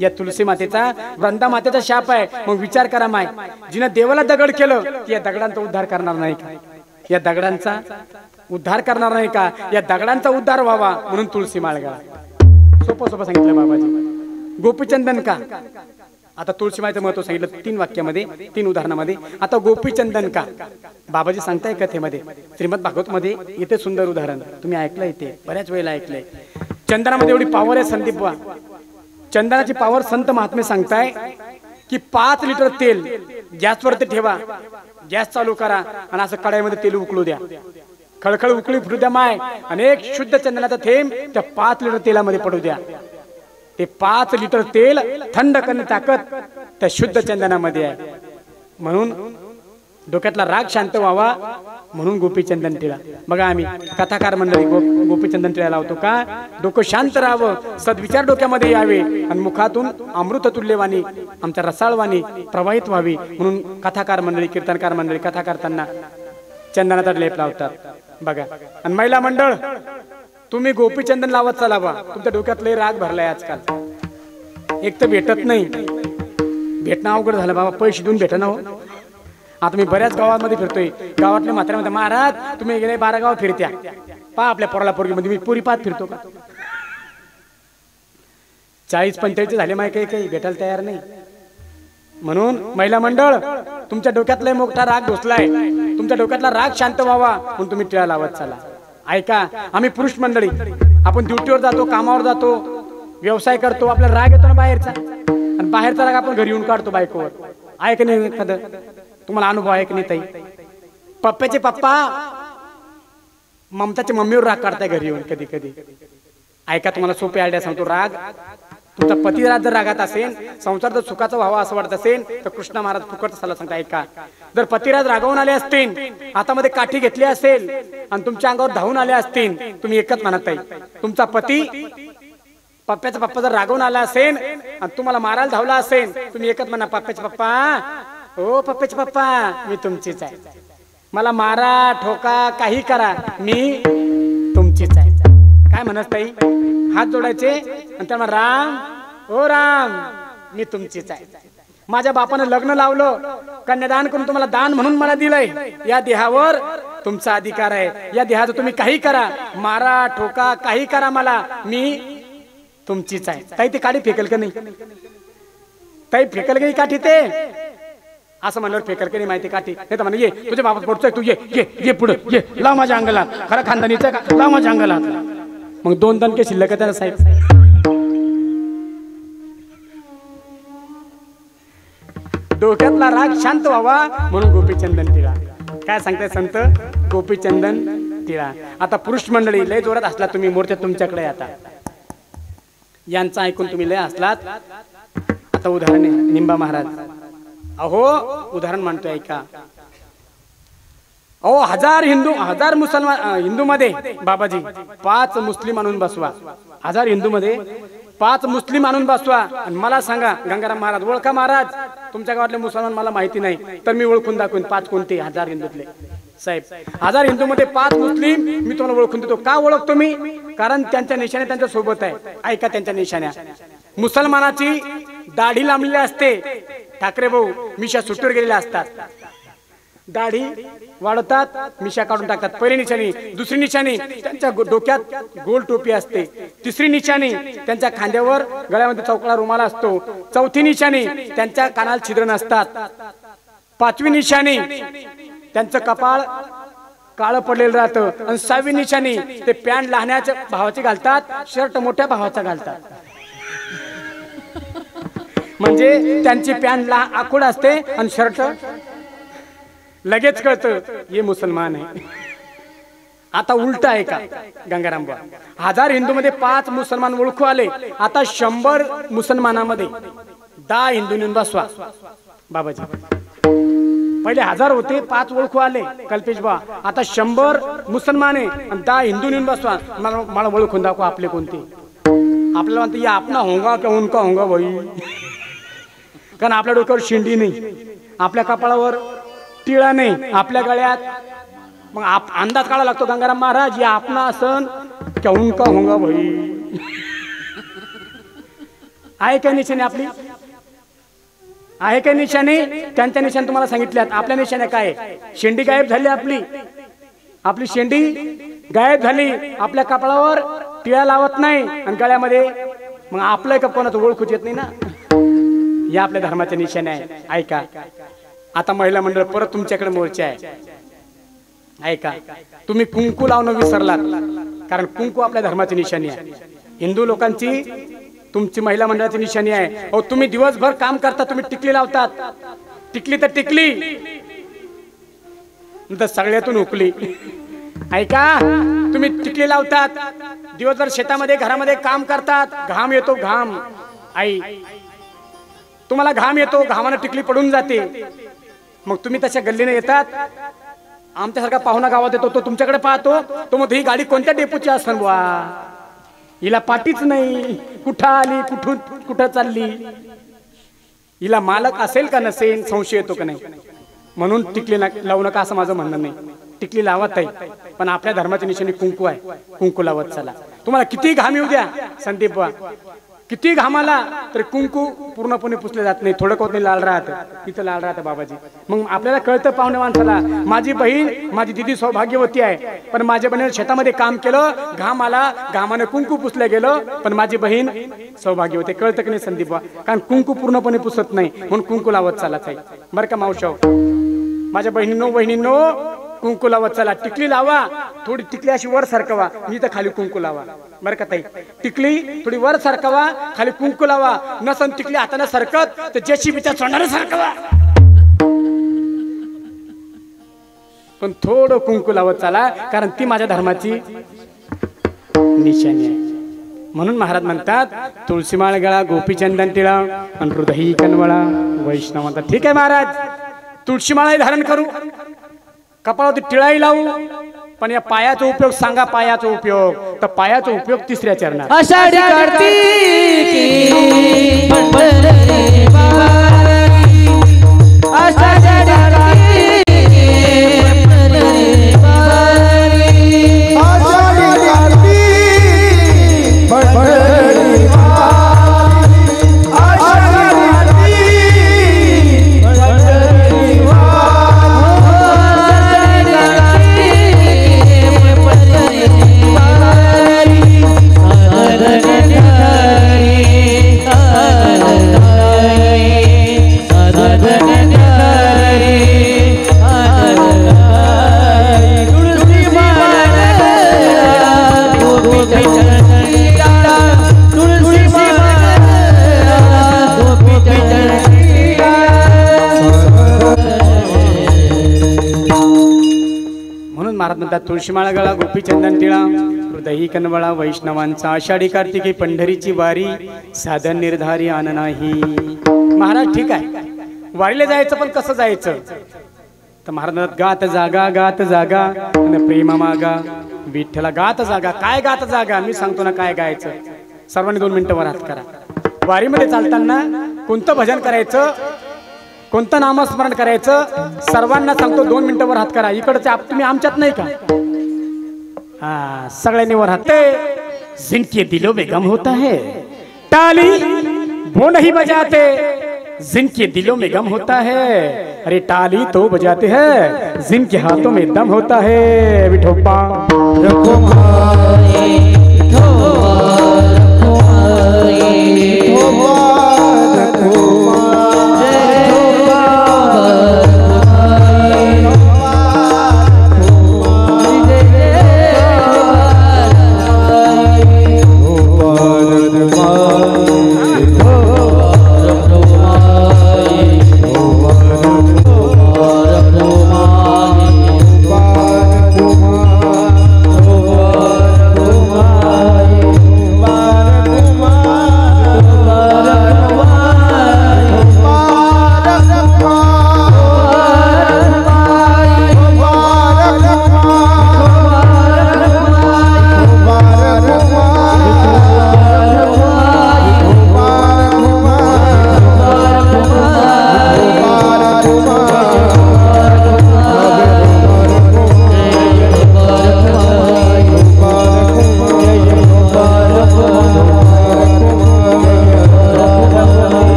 या तुलसी मातेचा, वृंदा मातेचा शाप आहे. मग विचार करा माय, जिने देवाला दगड केलं की या दगडांचा उद्धार करणार नाही का? या दगडांचा उद्धार करणार नाही का? या दगडांचा उद्धार व्हावा म्हणून तुळशी माळ गळा. सोपं सोपं सांगितलं बाबाजी. गोपीचंदन का? आता तुळशी माळेचं महत्व सांगितलं 3 वाक्यामध्ये, 3 उदाहरणामध्ये. आता गोपीचंदन का? बाबाजी सांगताय कथेमध्ये, श्रीमद भागवत मध्ये इथे सुंदर उदाहरण तुम्ही ऐकलंय, ते बऱ्याच वेळेला ऐकलंय. चंदनामध्ये एवढी पावर आहे संदीप बा, चंदनाची पावर संत महात्मे सांगताय की 5 लिटर तेल गॅसवरती ठेवा, गॅस चालू करा आणि असं कढाईमध्ये तेल उकळू द्या, खळखळ उकळी फुटू द्या माय, आणि एक शुद्ध चंदनाचा थेंब त्या 5 लिटर तेलामध्ये पडू द्या. ते 5 लिटर तेल थंड करणे ताकद त्या शुद्ध चंदनामध्ये आहे. म्हणून डोक्यातला राग शांत व्हावा म्हणून गोपीचंदन टिळा. बघा आम्ही कथाकार मंडळी गोपीचंदन टिळा लावतो का? डोकं शांत राहावं, सद्विचार डोक्यामध्ये यावे आणि मुखातून अमृत तुल्यवाणी, आमच्या रसाळवाणी प्रवाहित व्हावी म्हणून कथाकार मंडळी, कीर्तनकार मंडळी कथा करताना चंदनाचा लेप लावतात. बघा, आणि महिला मंडळ तुम्ही गोपीचंदन लावत चालावा. तुमच्या डोक्यात लय राग भरलाय आजकाल, एक तर भेटत नाही, भेटणं अवघड झालं बाबा, पैसे देऊन भेटणं हो. आता मी बऱ्याच गावांमध्ये फिरतोय, गावातल्या म्हाताऱ्यामध्ये महाराज तुम्ही गेले 12 गाव फिरत्या, पहा आपल्या पोराला पोरगी मध्ये, मी पुरी पाहत फिरतो का? 40-45 झाले माय, काही भेटायला तयार नाही. म्हणून महिला मंडळ तुमच्या डोक्यात लय मोठा राग घुसलाय, तुमच्या डोक्यातला राग शांत व्हावा म्हणून तुम्ही टिळा लावत चला. ऐका, आम्ही पुरुष मंडळी आपण ड्युटीवर जातो, कामावर जातो, व्यवसाय करतो, आपल्याला राग येतो ना बाहेरचा, आणि बाहेरचा राग आपण घरी येऊन काढतो बायकोवर. आहे की नाही? एखादं तुम्हाला अनुभव आहे की नाही ताई? पप्पाचे पप्पा ममताच्या मम्मीवर राग काढताय घरी येऊन कधी कधी. ऐका, तुम्हाला सोपी आयडिया सांगतो. राग, तुमचा पती जर रागात असेल, संसार जर सुखाचा व्हावा असं वाटत असेल तर कृष्ण महाराज फुकट सल्ला सांगता. ऐका, जर पतिराज रागावून आले असतील, हातामध्ये काठी घेतली असेल आणि तुमच्या अंगावर धावून आले असतील, तुम्ही एकच म्हणत आहे, तुमचा पती पप्प्याचा पप्पा जर रागावून आला असेल आणि तुम्हाला मारायला धावला असेल, तुम्ही एकच म्हणा, पप्प्याचे पप्पा, ओ पप्प्याचे पप्पा, मी तुमचीच आहे, मला मारा ठोका काही करा, मी तुमचीच आहे. काय म्हणत ताई? हात जोडायचे आणि त्यांना राम, ओ राम, मी तुमचीच आहे. माझ्या बापानं लग्न लावलं, कन्यादान करून तुम्हाला दान म्हणून मला दिलंय, या देहावर तुमचा अधिकार आहे, या देहाचं तुम्ही काही करा, मारा ठोका काही करा, मला मी तुमचीच आहे. ताई ती काठी फेकेल का नाही? ताई फेकेल का काठी? ते असं म्हणल्यावर फेकेल का नाही माहिती काठी? नाही तर म्हणा, ये तुझ्या बापात पडतोय, तू ये ये ये पुढे ये, लाव माझ्या अंगाला, खरं खानदानीचं का, लाव माझ्या अंगाला. मग 2 दणके शिल्लक त्याला साहेब. डोक्यातला राग शांत व्हावा म्हणून गोपीचंदन टिळा. काय सांगताय संत? गोपीचंदन टिळा. आता पुरुष मंडळी लय जोरात हसलात तुम्ही, मोर्चा तुमच्याकडे आता. यांचं ऐकून तुम्ही लय हसलात. आता उदाहरण आहे निंबा महाराज. अहो उदाहरण म्हणतोय ऐका. अहो हजार मुसलमान हिंदू मध्ये बाबाजी 5 मुस्लिम आणून बसवा. 1000 हिंदू मध्ये 5 मुस्लिम आणून बसवा आणि मला सांगा गंगाराम महाराज ओळखा महाराज तुमच्या गावातले मुसलमान मला माहिती नाही तर मी ओळखून दाखवून 5 कोणते 1000 हिंदूतले. साहेब 1000 हिंदू मध्ये 5 मुस्लिम मी तुम्हाला ओळखून देतो. का ओळखतो मी? कारण त्यांच्या निशाण्या त्यांच्या सोबत आहे. ऐका त्यांच्या निशाण्या. मुसलमानाची दाढी लांबलेली असते. ठाकरे भाऊ मिशा सुट्टीवर गेलेल्या असतात. दाढी वाढतात मिशा काढून टाकतात. पहिली निशाणी. दुसरी निशाणी त्यांच्या डोक्यात गोल टोपी असते. तिसरी निशाणी त्यांच्या खांद्यावर गळ्यामध्ये चौकळा रुमाल असतो. चौथी निशाणी त्यांच्या कानाला छिद्र नसतात. 5वी निशाणी त्यांचं कपाळ काळं पडलेलं राहतं. आणि 6वी निशाणी ते पॅन्ट लहान्याच्या भावाची घालतात, शर्ट मोठ्या भावाचा घालतात. म्हणजे त्यांची पॅन्ट आखूड असते आणि शर्ट लगेच कळतं हे मुसलमान आहे. आता उलट आहे का गंगाराम बा? 1000 हिंदू मध्ये 5 मुसलमान ओळखू आले. आता 100 मुसलमानामध्ये 10 हिंदू नेऊन बसवा बाबाजी. पहिले 1000 होते 5 ओळखू आले कल्पेश बा. आता 100 मुसलमान आहे आणि 10 हिंदू नेऊन बसवा. मला ओळखून दाखवा आपले कोणते. आपल्याला म्हणते या आपला होंगा का उनका होंगा भाई. कारण आपल्या डोक्यावर शेंडी नाही, आपल्या कपाळावर टिळा नाही, आपल्या गळ्यात. मग अंदाज काढा लागतो गंगाराम महाराज या आपला असन का उनका होंगा भाई. आहे काय निशाणी आपली? आहे काय निशाणी? त्यांच्या निशाण तुम्हाला सांगितल्यात. आपल्या निशाण्या काय? शेंडी गायब झाली आपली. आपली शेंडी गायब झाली. आपल्या कपाळावर टिळा लावत नाही आणि गळ्यामध्ये. मग आपलं का कोणाचं ओळखूच येत नाही ना. या आपल्या धर्माच्या निशाण्या आहे. ऐका आता महिला मंडळ परत तुमच्याकडे मोर्चा आहे. ऐका तुम्ही कुंकू लावणं विसरलात. कारण कुंकू आपल्या धर्माची निशाणी आहे. हिंदू लोकांची तुमची महिला मंडळाची निशाणी आहे. अहो तुम्ही दिवसभर काम करता, तुम्ही टिकली लावतात. टिकली तर टिकली नंतर सगळ्यातून उकली. ऐका तुम्ही टिकली लावतात, दिवसभर शेतामध्ये घरामध्ये काम करतात, घाम येतो घाम. आई तुम्हाला घाम येतो, घामानं टिकली पडून जाते. मग तुम्ही तशा गल्लीने येतात. आमच्यासारखा पाहुणा गावात येतो तो तुमच्याकडे पाहतो. तो मग ही गाडी कोणत्या डेपोची असेल बुवा, हिला पाठीच नाही, कुठं आली कुठं चालली, हिला मालक असेल का नसेल संशय येतो का नाही. म्हणून टिकली लावू नका असं माझं म्हणणं नाही. टिकली लावत आहे पण आपल्या धर्माच्या निशाणी कुंकू आहे. कुंकू लावत चला. तुम्हाला किती घाम येऊ द्या संदीप बा, किती घामाला तर कुंकू पूर्णपणे पुसले जात नाही. थोडं कोणी लाल राहतं, तिथं लाल राहतं बाबाजी. मग आपल्याला कळतं पाहुणे माणसाला माझी बहीण माझी दिदी सौभाग्यवती आहे. पण माझ्या बहिणीने शेतामध्ये काम केलं, घाम आला, घामाने कुंकू पुसलं गेलं, पण माझी बहीण सौभाग्यवती. कळतं की नाही संदीप बा? कारण कुंकू पूर्णपणे पुसत नाही म्हणून कुंकू लावत चालत आहे. बरं का मावशाव, माझ्या बहिणींनो कुंकू लावत चला. टिकली लावा, थोडी टिकली अशी वर सरकवा, मी तर खाली कुंकू लावा. बरं का ताई? टिकली थोडी वर सरकवा, खाली कुंकू लावा. नसन टिकली हाताने सरकत तर जेसीबीच्या सोंडाने सरकवा. पण थोडं कुंकू लावत चला, कारण ती माझ्या धर्माची निशाणी आहे. म्हणून महाराज म्हणतात तुळशीमाळ गळा गोपीचंदन टिळा आणि हृदयी कनवळा वैष्णव म्हणतात. ठीक आहे महाराज, तुळशीमाळाही धारण करू, कपाळावरती टिळाही लावू, पण या पायाचा उपयोग सांगा. पायाचा उपयोग तर पायाचा उपयोग 3ऱ्या चरणात. आषाढी कार्तिकी पंढरी वारी, आषाढी कार्तिकी पंढरी वारी, आषाढी कार्तिकी पंढरी वारी, आषाढी कार्तिकी पंढरी वारी. म्हणतात तुळशीमाळा गळा गोपीचंदन टिळा हृदयी कनवळा वैष्णवांचा आषाढी कार्तिकी पंढरीची वारी साधन निर्धारी आन नाही। महाराज ठीक आहे वारीला जायचं पण कसं जायचं तर महाराज गात जागा गात जागा आणि प्रेमा मागा विठ्ठला गात जागा काय गात जागा मी सांगतो ना काय गायचं सर्वांनी 2 मिनिटं वर हात करा। वारीमध्ये चालताना कोणतं भजन करायचं कोणतं नामस्मरण करायचं सर्वांना सांगतो 2 मिनिटं वर हात करा। इकडचे तुम्ही आमच्यात नाही का हाँ सगळ्यांनी वर हात जिनके दिलों में गम होता है ताली वो नहीं बजाते जिनके दिलों में गम होता है अरे ताली तो बजाते हैं जिनके हाथों में दम होता है। विठोबा रखो माए विठोबा रखो माए विठोबा रखो माए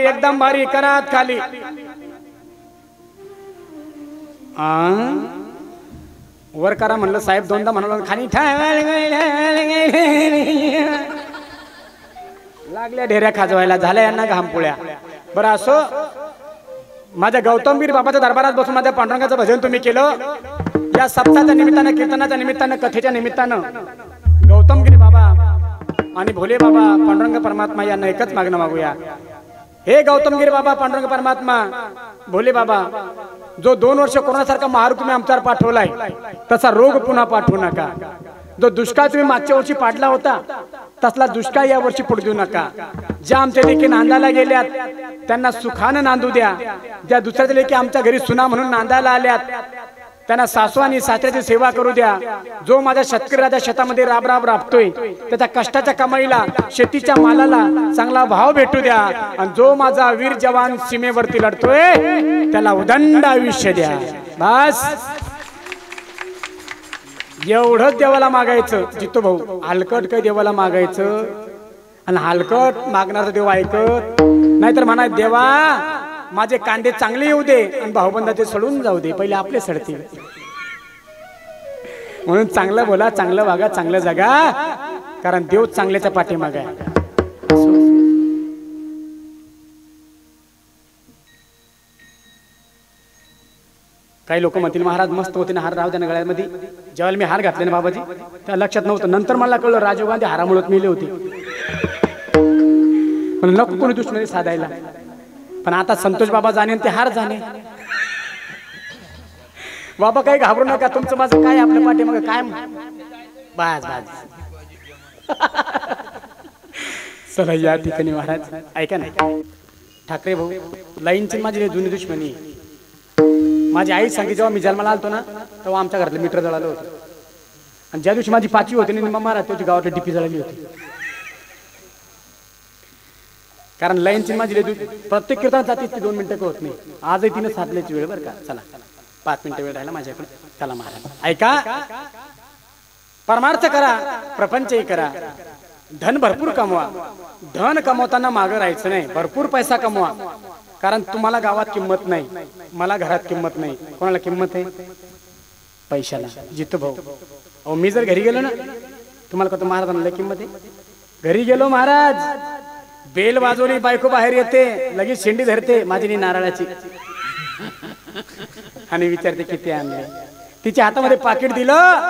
एकदम भारी करात खाली वर करा म्हणलं साहेब दोनदा म्हणाल खाली लागल्या ढेऱ्या खाजवायला झाल्या यांना घामपुळ्या। बरं असो माझ्या गौतमवीर बाबाच्या दरबारात बसून माझ्या पांडुरंगाचं भजन तुम्ही केलं या सप्ताहाच्या निमित्तानं कीर्तनाच्या निमित्तानं कथेच्या निमित्तानं गौतमगिरी बाबा आणि भोले बाबा पांडुरंग परमात्मा यांना एकच मागणं मागूया। हे गौतमगिरी बाबा पांडुरंग परमात्मा भोले बाबा जो 2 वर्ष कोरोनासारखा महारोग तुम्ही आमच्यावर पाठवलाय तसा रोग पुन्हा पाठवू नका। जो दुष्काळ तुम्ही मागच्या वर्षी पाडला होता तसला दुष्काळ या वर्षी पडू देऊ नका। ज्या आमच्या लेकी नांदायला गेल्यात त्यांना सुखानं नांदू द्या। ज्या दुसऱ्याच्या लेकी आमच्या घरी सुना म्हणून नांदायला आल्यात त्यांना सासू आणि सासऱ्याची सेवा करू द्या। जो माझ्या शेतकरी राजा शेतामध्ये राबतोय त्याच्या कष्टाच्या कमाईला शेतीच्या मालाला चांगला भाव भेटू द्या। आणि जो माझा वीर जवान सीमेवरती लढतोय त्याला उदंड आयुष्य द्या। बस एवढंच देवाला मागायचं। जितो भाऊ हलकट काय देवाला मागायचं आणि हलकट मागणारा देव ऐकत नाहीतर म्हणा देवा माझे कांदे चांगले येऊ दे आणि भाऊबंदाचे सडून जाऊ दे पहिले आपले सडतील। म्हणून चांगलं बोला चांगलं वागा चांगलं जगा कारण देव चांगल्याच्या पाठीमागे आहे। काही लोक म्हणतील महाराज मस्त होते ना हार राहू द्या गळ्यामध्ये। ज्यावेळेला मी हार घातले ना बाबाजी त्या लक्षात नव्हतं नंतर मला कळलं राजीव गांधी हारामुळेच मेले होते पण नको कोणी दुश्मनी साधायला। पण आता संतोष बाबा जाणे ते हार जाणे। बाबा काही घाबरू नका तुमचं माझं काय आपल्या पाठीमागे काय बस बस चला या ठिकाणी महाराज ऐका ना ठाकरे भाऊ लाईनची माझी जुनी दुश्मनी। माझी आई सांगी जेव्हा मी जन्माला आलतो ना तेव्हा आमच्या घरातलं मीटर जळालं होतं आणि ज्या दिवशी माझी 5वी होती निम्मा महाराज त्याची गावातली डीपी जळाली होती। कारण लाईनची माझी प्रत्येक कीर्तन जाते ती 2 मिनिटं होत नाही. आजही तिने साधल्याची वेळ बरं का. चला 5 मिनिटं वेळ राहिला माझ्याकडे. चला महाराज ऐका, परमार्थ करा, प्रपंचही करा, धन भरपूर कमवा. धन कमवताना मागं राहायचं नाही, भरपूर पैसा कमवा. कारण तुम्हाला गावात किंमत नाही, मला घरात किंमत नाही. कोणाला किंमत आहे? पैशाला. जितो भाऊ, अहो मी जर घरी गेलो ना, तुम्हाला कसं महाराजांना किंमत आहे? घरी गेलो महाराज, बेल वाजवली, बायको बाहेर येते, लगेच शेंडी धरते माझी नारळाची आणि विचारते किती आणले. तिच्या हातामध्ये पाकिट दिलं,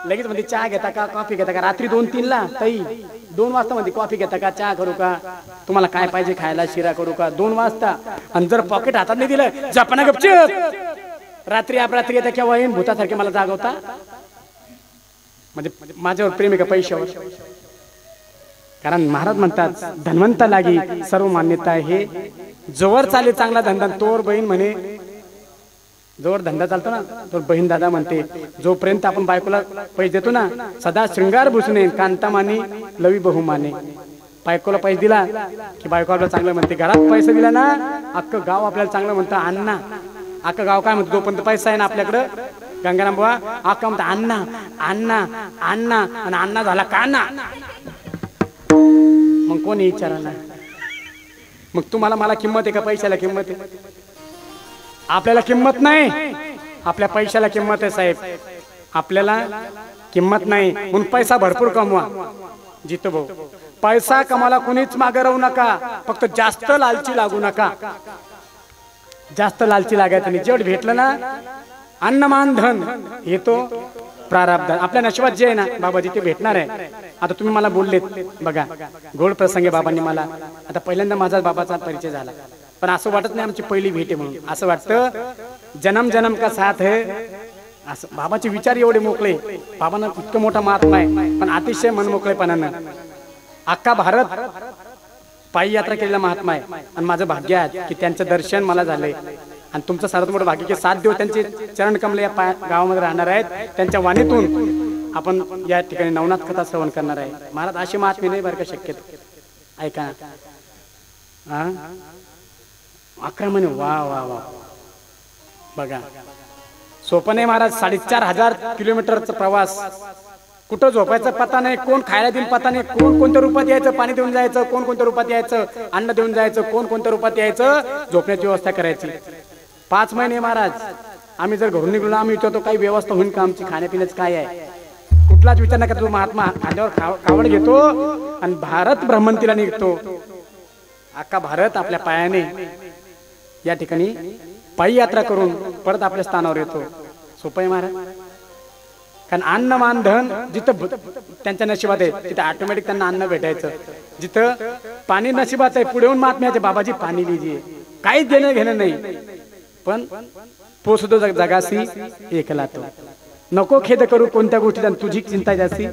लगेच म्हणजे चहा घेता का, कॉफी घेता का? रात्री 2-3 ला ताई 2 वाजता मध्ये कॉफी घेता का, चहा करू का, तुम्हाला काय पाहिजे खायला, शिरा करू का? 2 वाजता. आणि जर पॉकेट हातात नाही दिलं, जपना गपचूप रात्री अपरात्री येता किंवा येईन भूतासारखे मला जागवता. म्हणजे माझ्यावर प्रेम आहे का पैशावर? कारण महाराज म्हणतात धन्वंत लागी सर्व मान्यता आहे. जोवर चाले चांगला धंदा तोवर बहीण म्हणे, जोवर धंदा चालतो ना तर बहीण दादा म्हणते, जोपर्यंत आपण बायकोला पैसे देतो ना, सदा शृंगार भूषणे कांतामानी लवी बहुमाने. बायकोला पैसे दिला की बायको आपल्याला चांगलं म्हणते. घरात पैसे दिला ना, अख्खं गाव आपल्याला चांगलं म्हणतं. अण्णा, अख्खं गाव काय म्हणतो? जोपर्यंत पैसा आहे ना आपल्याकडं, गंगाराम बुवा अख्खा म्हणतो अण्णा अण्णा अण्णा, आणि अण्णा झाला कान्हा. मग कोणी विचारायला? मग तुम्हाला मला किंमत आहे का? पैशाला किंमत आहे? आपल्याला किंमत नाही, आपल्या पैशाला किंमत आहे साहेब. आपल्याला किंमत नाही म्हणून पैसा भरपूर कमवा. जितो भाऊ, पैसा कमाला कुणीच मागे राहू नका, फक्त जास्त लालची लागू नका. जास्त लालची लागायचं नाही. जेवढं भेटलं ना, अन्नमान धन येतो प्रारब्ध. आपल्या नशिबात जे आहे ना बाबाजी ते भेटणार आहे. आता तुम्ही मला बोललेत बघा, गोड प्रसंगी बाबांनी मला, आता पहिल्यांदा माझा बाबाचा परिचय झाला, पण असं वाटत नाही आमची पहिली भेट आहे म्हणून. असं वाटतं जन्म जन्म का साथ है. असं बाबाचे विचार एवढे मोकळे, बाबांना इतकं मोठा महात्मा आहे, पण अतिशय मनमोकळेपणानं अख्खा भारत पायी यात्रा केलेला महात्मा आहे. आणि माझं भाग्य आहे की त्यांचं दर्शन मला झालंय. आणि तुमचं सर्वात मोठं भाग्य की 7 दिवस त्यांचे चरण कमले या गावामध्ये राहणार आहेत. त्यांच्या वाणीतून आपण या ठिकाणी नवनाथ कथा श्रवण करणार आहे. महाराज अशी महात्मे नाही बरं का शक्यतो. ऐका हा 11 महिने, वा वा वा बघा, सोपं नाही महाराज. 4,500 किलोमीटरचा प्रवास, कुठं झोपायचा पता नाही, कोण खायला देईल पता नाही, कोण कोणत्या रूपात यायचं, पाणी देऊन जायचं, कोण कोणत्या रूपात यायचं, अन्न देऊन जायचं, कोण कोणत्या रूपात यायचं, झोपण्याची व्यवस्था करायची. 5 महिने महाराज आम्ही जर घरून निघलो, आम्ही विचारतो काही व्यवस्था होईल का आमची, खाण्यापिण्याचं काय आहे, कुठलाच विचार नका. तो महात्मा खांद्यावर कावड घेतो आणि भारत भ्रमंतीला निघतो. अख्खा भारत आपल्या पायाने या ठिकाणी पायी यात्रा करून परत आपल्या स्थानावर येतो. सोपं आहे महाराज. कारण अन्न मान धन जिथं त्यांच्या नशिबात आहे तिथे ऑटोमॅटिक त्यांना अन्न भेटायचं. जिथं पाणी नशिबात आहे पुढे येऊन महात्म्याचे बाबाजी पाणी लिहिजे, काहीच देणं घेणं नाही, पण पोसतो जगासी एकला तो. नको खेद करू कोणत्या गोष्टीचा, तुझी चिंता जास्ती,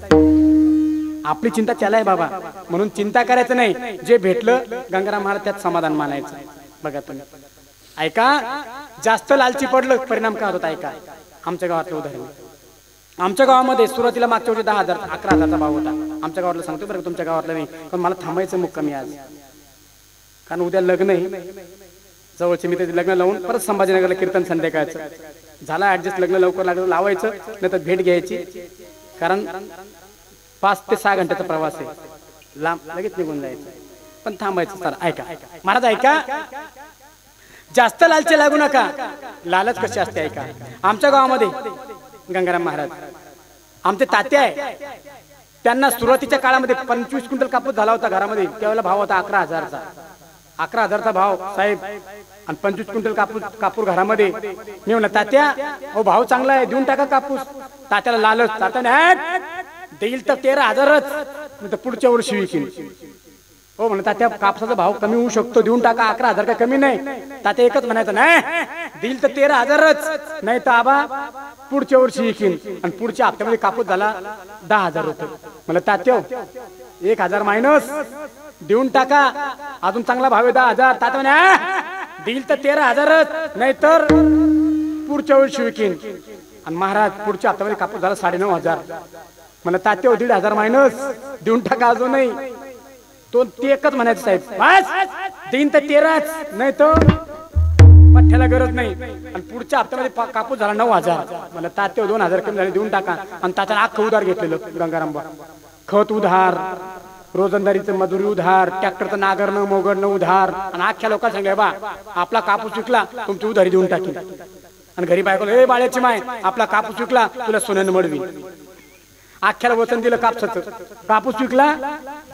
आपली चिंता त्याला आहे बाबा. म्हणून चिंता करायचं नाही, जे भेटलं गंगाराम महाराज त्यात समाधान मानायचं. बघा तुम्ही ऐका, जास्त लालची पडलं परिणाम काय होता ऐका. आमच्या गावातलं उदाहरण, आमच्या गावामध्ये सुरुवातीला मागच्या वर्षी 10,000 11,000चा भाव होता. आमच्या गावातलं सांगतो बरं, तुमच्या गावातलं नाही, पण मला थांबायचं मुक्कामी आज, कारण उद्या लग्न आहे जवळचे. मी ते लग्न लावून परत संभाजीनगरला कीर्तन संध्याकाळचं झाला ऍडजस्ट. लग्न लवकर लागलं लावायचं, नाही तर भेट घ्यायची, कारण 5 ते 6 घंट्याचा प्रवास आहे, लांब लगेच निघून जायचं, पण थांबायचं. तर ऐका महाराज ऐका, जास्त लालची लागू नका. लालच कशी असते ऐका. आमच्या गावामध्ये गंगाराम महाराज आमचे तात्या आहे, त्यांना सुरुवातीच्या काळामध्ये 25 क्विंटल कापूस झाला होता घरामध्ये. त्यावेळेला भाव होता 11,000चा. 11,000चा भाव साहेब, आणि 25 क्विंटल कापूर घरामध्ये. मी म्हणलं तात्या हो भाव चांगला आहे, देऊन टाका कापूस. तात्याला लालच, तात्याने देईल तर 13,000च, नाही तर पुढच्या वर्षी विकीन. हो म्हणलं तात्या कापसाचा भाव कमी होऊ शकतो, देऊन टाका, 11,000 काय कमी नाही. तात्या एकच म्हणायचं, नाही देईल तर 13,000च, नाही तर आबा पुढच्या वर्षी विकीन. आणि पुढच्या हप्त्यामध्ये कापूस झाला 10,000 रुपये. म्हणलं तात्या 1,000 मायनस देऊन टाका, अजून चांगला भाव आहे 10,000. तात्या म्हणे देईल तर 13,000च, नाही तर पुढच्या वर्षी विकीन. आणि महाराज पुढच्या हप्त्यामध्ये कापूस झाला 9,500. म्हणलं तात्या 1,500 मायनस देऊन टाका अजून नाही. तो ते एकच म्हणायचं साहेब, बस देईन तर 13च, नाही तो पठ्ठ्याला गरज नाही. आणि पुढच्या हप्त्यामध्ये कापूस झाला 9,000. मला तात्या 2,000 कमी झाले देऊन टाका. आणि तात्याला अख्खं उधार घेतलेलं गंगारामबा. खत उधार, रोजंदारीचं मजुरी उधार, ट्रॅक्टरचं नागरणं मोगरणं उधार. आणि अख्ख्या लोकांना सांगा बा आपला कापूस विकला तुमची उधारी देऊन टाकी. आणि घरी बायकोला ए बाळ्याची माय आपला कापूस विकला तुला सोन्यानं मडवी. अख्ख्याला वचन दिलं कापसाचं, कापूस विकला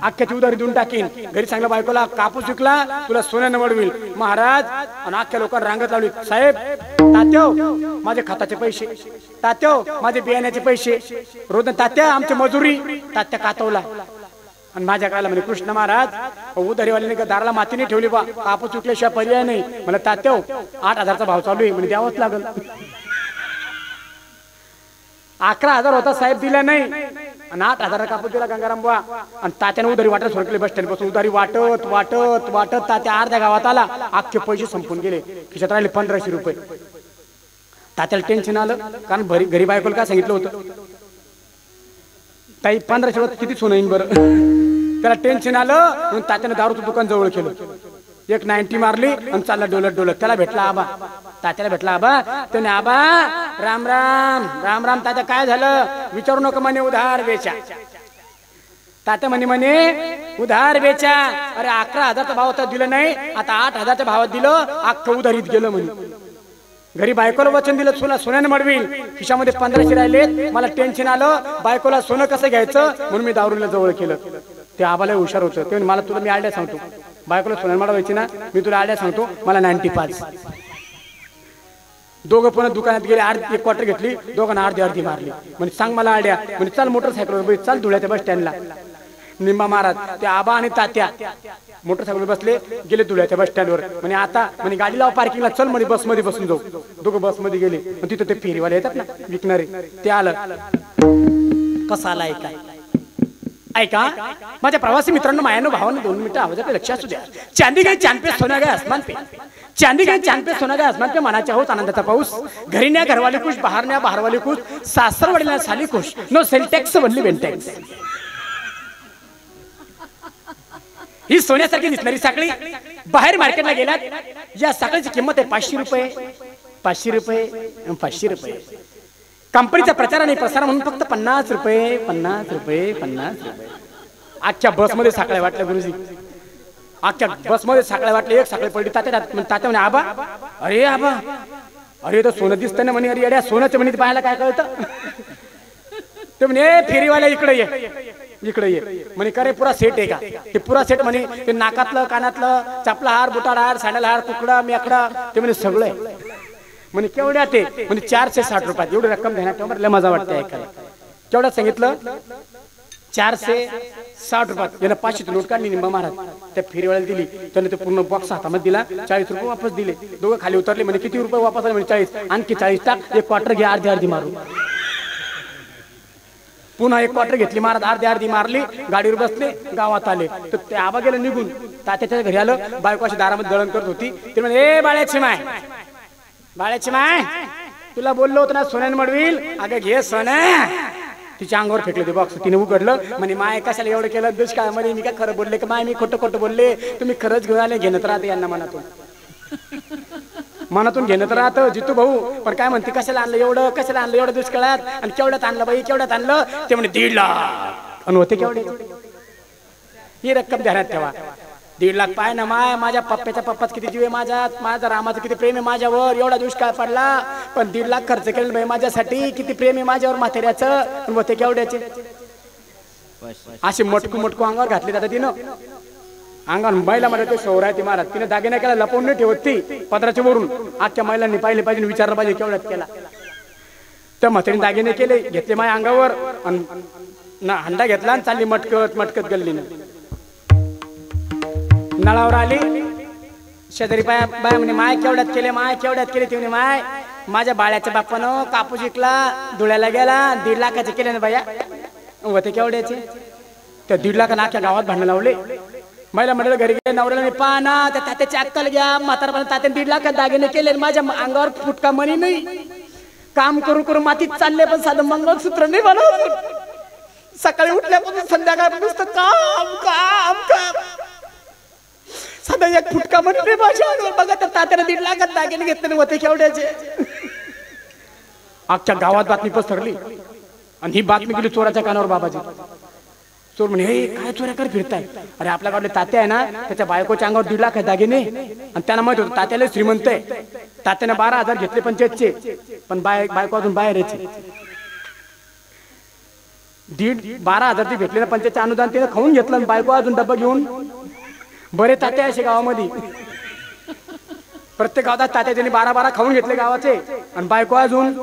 अख्ख्याची उधारी देऊन टाकीन. घरी सांगलं बायकोला कापूस विकला तुला सोन्यानं मडवील. महाराज आणि अख्ख्या लोकांना रांगत लावली. साहेब तात्याव माझे खताचे पैसे, तात्याव माझे बियाण्याचे पैसे, रोज तात्या आमची मजुरी. तात्या कातवला आणि माझ्या काळाला म्हणे कृष्ण महाराज उधारीवाल्याने दाराला माती नाही ठेवली बा, कापूस विकल्याशिवाय पर्याय नाही. मला तात्याव 8,000चा भाव चालू आहे म्हणजे द्यावंच लागल. 11,000 होता साहेब दिला नाही आणि 8,000 कापूस दिला गंगाराम बुवा. आणि तात्याने उधारी वाटत सोडले. बस स्टँड पासून उधारी वाटत वाटत वाटत तात्या अर्ध्या गावात आला. अख्खे पैसे संपून गेले. खिशात राहिले 1,500 रुपये. तात्याला टेन्शन आलं कारण घरी बायकोला काय सांगितलं होतं ताई 1,500 किती सोनं येईन बरं. त्याला टेन्शन आलं म्हणून तात्याने दारूचं दुकान जवळ केलं. एक 90 मारली आणि चालला डोलत डोलत. त्याला भेटला आबा, तात्याला भेटला आबा. त्याने आबा राम राम राम राम. तात्या काय झालं विचारू नको म्हणे उधार बेचा. तात्या म्हणे उधार बेचा. अरे 11,000चा भाव होता दिलं नाही, आता 8,000च्या भावात दिलं, अख्खं उधारीत गेलं म्हणे. घरी बायकोला वचन दिलं तुला सोन्याने मडवील. खिशामध्ये 1,500 राहिले. मला टेन्शन आलं बायकोला सोनं कसं घ्यायचं म्हणून मी दारूला जवळ केलं. ते आबाला हुशार होतं. ते मला तुला मी आयडिया सांगतो, बायकोला सोन्याने मडवायची ना, मी तुला आयडिया सांगतो. मला 95. दोघं पुन्हा दुकानात गेले. एक क्वार्टर घेतली, दोघांना अर्धी मारली. म्हणजे सांग मला आयडिया. म्हणजे चाल मोटरसायकलवर चाल धुळ्याच्या बस स्टँडला. निंबा महाराज ते आबा आणि तात्या मोटरसायकल बसले गेले धुळ्याच्या बस स्टँडवर. म्हणजे आता म्हणजे गाडी लाव पार्किंगला, चल मध्ये बसमध्ये बसून जाऊ. दोघं बसमध्ये गेले. तिथं ते फेरीवाले येतात ना विकणारे, ते आलं. कसा आला ऐका ऐका माझ्या प्रवासी मित्रांनो मायानो भावांनो 2 मिनिटं आवाजाकडे लक्ष असू द्या. चांदी गई चांद पे सोना गया आसमान पे, चांदी गई चांद पे सोना गया आसमान पे. मनाच्या होत आनंदाचा पाऊस. घरी न्या घरवाले खुश, बाहेर न्या बाहेरवाले खुश, सासर वडील साली खुश. No sales tax only Bentex. ही सोन्यासारखी दिसणारी साखळी बाहेर मार्केटला गेल्यात. या साखळीची किंमत आहे 500 रुपये 500 रुपये 500 रुपये. कंपनीचा प्रचार आणि प्रसार म्हणून फक्त 50 रुपये 50 रुपये 50 रुपये. अख्ख्या बसमध्ये साखळ्या वाटल्या गुरुजी. अख्ख्या बसमध्ये साखळ्या वाटल्या. एक साखळी पडली. तात्या म्हणे आबा अरे आबा अरे तो सोनं दिसतं ना म्हणे. अरे अड्या सोन्याचं म्हणे पाहायला काय कळतं. ते म्हणे फेरीवाल्या इकडे ये इकडे ये म्हणे. का रे पुरा सेट आहे का. ते पुरा सेट म्हणे. ते नाकातलं कानातलं चपला हार बुटाड हार सँडल हार कुकडा मेकडा ते म्हणे सगळं आहे म्हणे. केवढ्या ते म्हणजे 460 रुपयात. एवढी रक्कम घेण्यात तेव्हा मजा वाटते ऐकायला. केवढ्यात सांगितलं 460 रुपयात. यानं 500 नोट काढली निंबा महाराज त्या फेरीवाल्याला दिली. त्याने ते पूर्ण बॉक्स हातामध्ये दिला. 40 रुपये वापस दिले. दोघं खाली उतरले. म्हणे किती रुपये वापस आले म्हणे 40. आणखी 40 टाक. एक क्वार्टर घ्या अर्धी मारू. पुन्हा एक क्वार्टर घेतली महाराज. अर्धी मारली. गाडीवर बसले गावात आले. तर ते आबा गेलं निघून. तात्याच्या घरी आलं. बायको अशी दारामध्ये दळण करत होती. ते म्हणे ए बाळ्याची माय बाळ्याची माय तुला बोललो होतं ना सोन्याने मडवील. अगं घे सोनं. तिच्या अंगावर फेकले ते बॉक्स. तिने उघडलं. म्हणे माय कशाला एवढं केलं दुष्काळामध्ये. मी काय खरं बोलले का माय मी खोटं बोलले. तुम्ही खरंच घेऊन आले. घेणं तर राहते यांना मनातून घेणं तर राहतं जितू भाऊ. पण काय म्हणते कशाला आणलं एवढं कशाला आणलं एवढं दुष्काळात. आणि केवढ्यात आणलं बाई केवढ्यात आणलं. ते म्हणे 1.5 लाख. आणि होते केवढे. ही रक्कम ध्यानात ठेवा. 1.5 लाख पाय ना माय. माझ्या पप्पाच किती जीव आहे माझ्यात. माझा रामाचं किती प्रेम आहे माझ्यावर. एवढा दुष्काळ पडला पण 1.5 लाख खर्च केलं बाई माझ्यासाठी. किती प्रेम आहे माझ्यावर म्हाताऱ्याचं. आणि होते केवढ्याचे. असे मटकू अंगावर घातले जातात तिनं. अंगावर महिला मध्ये ते शौर्य ती महाराज. तिने दागिना केला लपवून नाही ठेवत ती पदराच्या वरून. आजच्या महिलांनी पाहिले पाहिजे विचारलं पाहिजे केवढ्यात केला. त्या म्हातारीने दागिने केले घेतले माझ्या अंगावर. आणि हंडा घेतला आणि चालली मटकत गल्लीनं. नळावर आली. शेजारी बाय म्हणे माय केवढ्यात केले माय केवढ्यात केले. ती म्हणे माय माझ्या बाळ्याच्या बापानं कापूस विकला धुळ्याला गेला 1.5 लाखाचे केले ना बाया. होते केवढ्याचे. त्या 1.5 लाखानं अख्ख्या गावात भांडण लावले. महिला मंडळ घरी गेले. नवऱ्याला पाना त्या तात्याची अक्कल घ्या. म्हातारपणा तात्याने 1.5 लाखात दागिने केले. माझ्या अंगावर फुटका मनी नाही. काम करू मातीत चालले पण साधं मंगळसूत्र नाही बनवलं. सकाळी उठल्यापासून संध्याकाळपर्यंत काम काम काम. साधा एक फुटका म्हणले माझ्या बघा तर तात्याला 1.5 लाखात दागिने घेतले होते केवढ्याचे. अख्ख्या गावात बातमी पसरली आणि ही बातमी गेली चोराच्या कानावर बाबाजी. चोर म्हणे हे काय चोऱ्या कर फिरताय. अरे आपल्या गावातले तात्या आहे ना त्याच्या बायकोच्या अंगावर 1.5 लाख दागिने आणि त्यांना माहित होतं तात्याला श्रीमंत आहे. तात्याने 12,000 घेतले पंचायतचे पण बायको अजून बाहेर यायची. 12,000 भेटले ना पंचायतचे अनुदान तिने खाऊन घेतलं आणि बायको अजून डब्बा घेऊन. बरे तात्या असे गावामध्ये प्रत्येक गावात तात्या त्यांनी 12 खाऊन घेतले गावाचे आणि बायको अजून.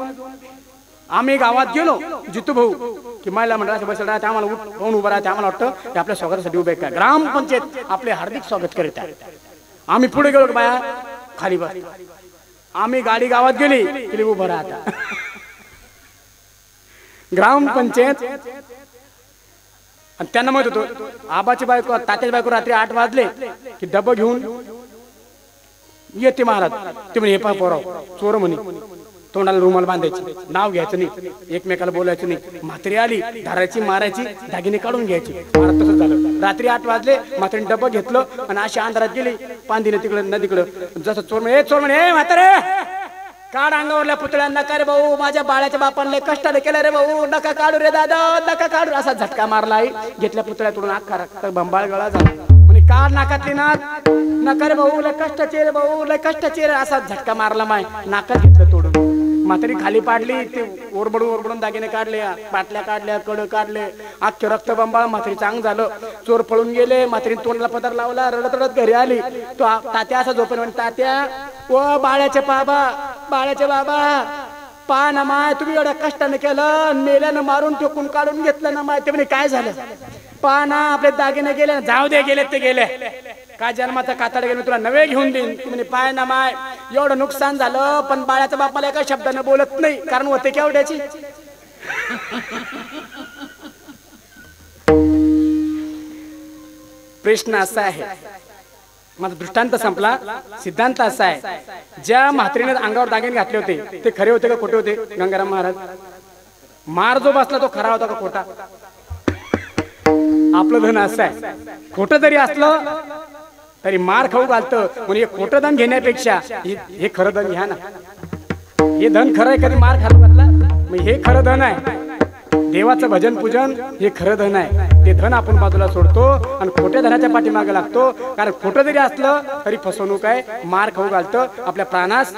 आम्ही गावात गेलो जितू भाऊ की महिला मंडळाच्या बसला आम्हाला कोण उभं राहते आम्हाला वाटतं की आपल्या स्वागतासाठी उभे काय ग्रामपंचायत आपले हार्दिक स्वागत करीत आहे. आम्ही पुढे गेलो बाया खाली बस. आम्ही गाडी गावात गेली उभं राहता ग्रामपंचायत आणि त्यांना माहित होतं आबाची बायको तात्याची बायको रात्री 8 वाजले की डब्बा घेऊन येते महाराज. ते म्हणे हे पा पोराव चोर म्हणे तोंडाला रुमाल बांधायची नाव घ्यायचं नाही एकमेकाला बोलायचं नाही. म्हातारी आली धरायची मारायची दागिने काढून घ्यायची. महाराज तसंच झालं. रात्री 8 वाजले म्हातारीने डब्बा घेतलं आणि अशी अंधारात गेली पांदीने तिकडं नदीकडं. जसं चोर म्हणे म्हातारे काढ अंगावरल्या पुतळ्या. नका रे भाऊ माझ्या बाळाच्या बापाने कष्टाने केलं रे भाऊ नका काढू रे दादा नका काढू. असा झटका मारला आई घेतल्या पुतळ्यातून अख्खा रक्त बंबाळ गळा झाला. म्हणे काढ नाकातली नाक नका रे भाऊ लय कष्टाचे रे भाऊ लय कष्टाचे रे. असा झटका मारला माय नाकात घेतलं तोडून. म्हातारी खाली पाडली ते ओरबडून दागिने काढले पाटल्या काढल्या कड काढले अख्खे रक्त बंबाळ. म्हातारी चांग झालं. चोर पळून गेले. म्हातारी तोंडाला पदर लावला रडत रडत घरी आली. तो तात्या असा झोपेल म्हणे तात्या ओ बाळ्याचे बाबा पा ना माय तुम्ही एवढ्या कष्टाने केलं मेल्यानं मारून टोकून काढून घेतलं ना माय. ते म्हणे काय झालं पा ना आपले दागिने गेले. जाऊ दे गेले ते गेले काय जन्माचा कातड गेले तुला नवे घेऊन देईन. म्हणे पाय ना माय एवढं नुकसान झालं पण बाळाचा बाप मला एका शब्दानं बोलत नाही कारण होते केवढ्याची. प्रश्न असा आहे माझा दृष्टांत संपला. सिद्धांत असा आहे ज्या म्हात्रीने अंगावर दागिने घातले होते ते खरे होते का खोटे होते. गंगाराम महाराज मार जो बसला तो खरा होता का खोटा. आपलं धन असं आहे खोटं जरी असलं तरी मार खाऊ घालतं. म्हणजे खोटं धन घेण्यापेक्षा हे खरं धन घ्या ना. हे धन खरं आहे कधी मार खाऊ घातला मग हे खरं धन आहे. देवाचं भजन पूजन हे खरं धन आहे. ते धन आपण बाजूला सोडतो आणि खोट्या धनाच्या पाठीमागे लागतो. कारण खोटं जरी असलं तरी फसवणूक आहे मार खाऊ घालतं आपल्या प्राणास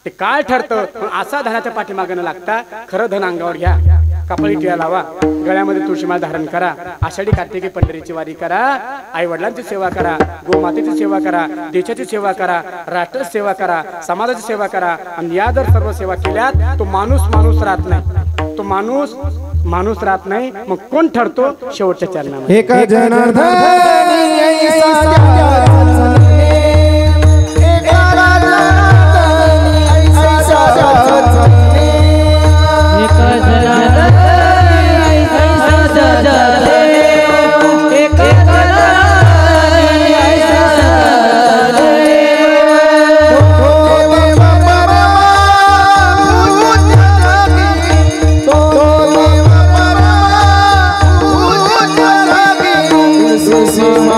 ते काय ठरतं. असा धनाच्या पाठीमागे न लागता खरं धन अंगावर घ्या. कपाळी टिळा लावा गळ्यामध्ये तुळशीमाळ धारण करा. आषाढी कार्तिकी पंढरीची वारी करा. आई वडिलांची सेवा करा. गोमातेची सेवा करा. देशाची सेवा करा. राष्ट्राची सेवा करा. समाजाची सेवा करा. आणि या जर सर्व सेवा केल्यात तो माणूस राहत नाही. तो माणूस राहत नाही. मग कोण ठरतो शेवटच्या चरणामध्ये. एका जनार्दनी Sim,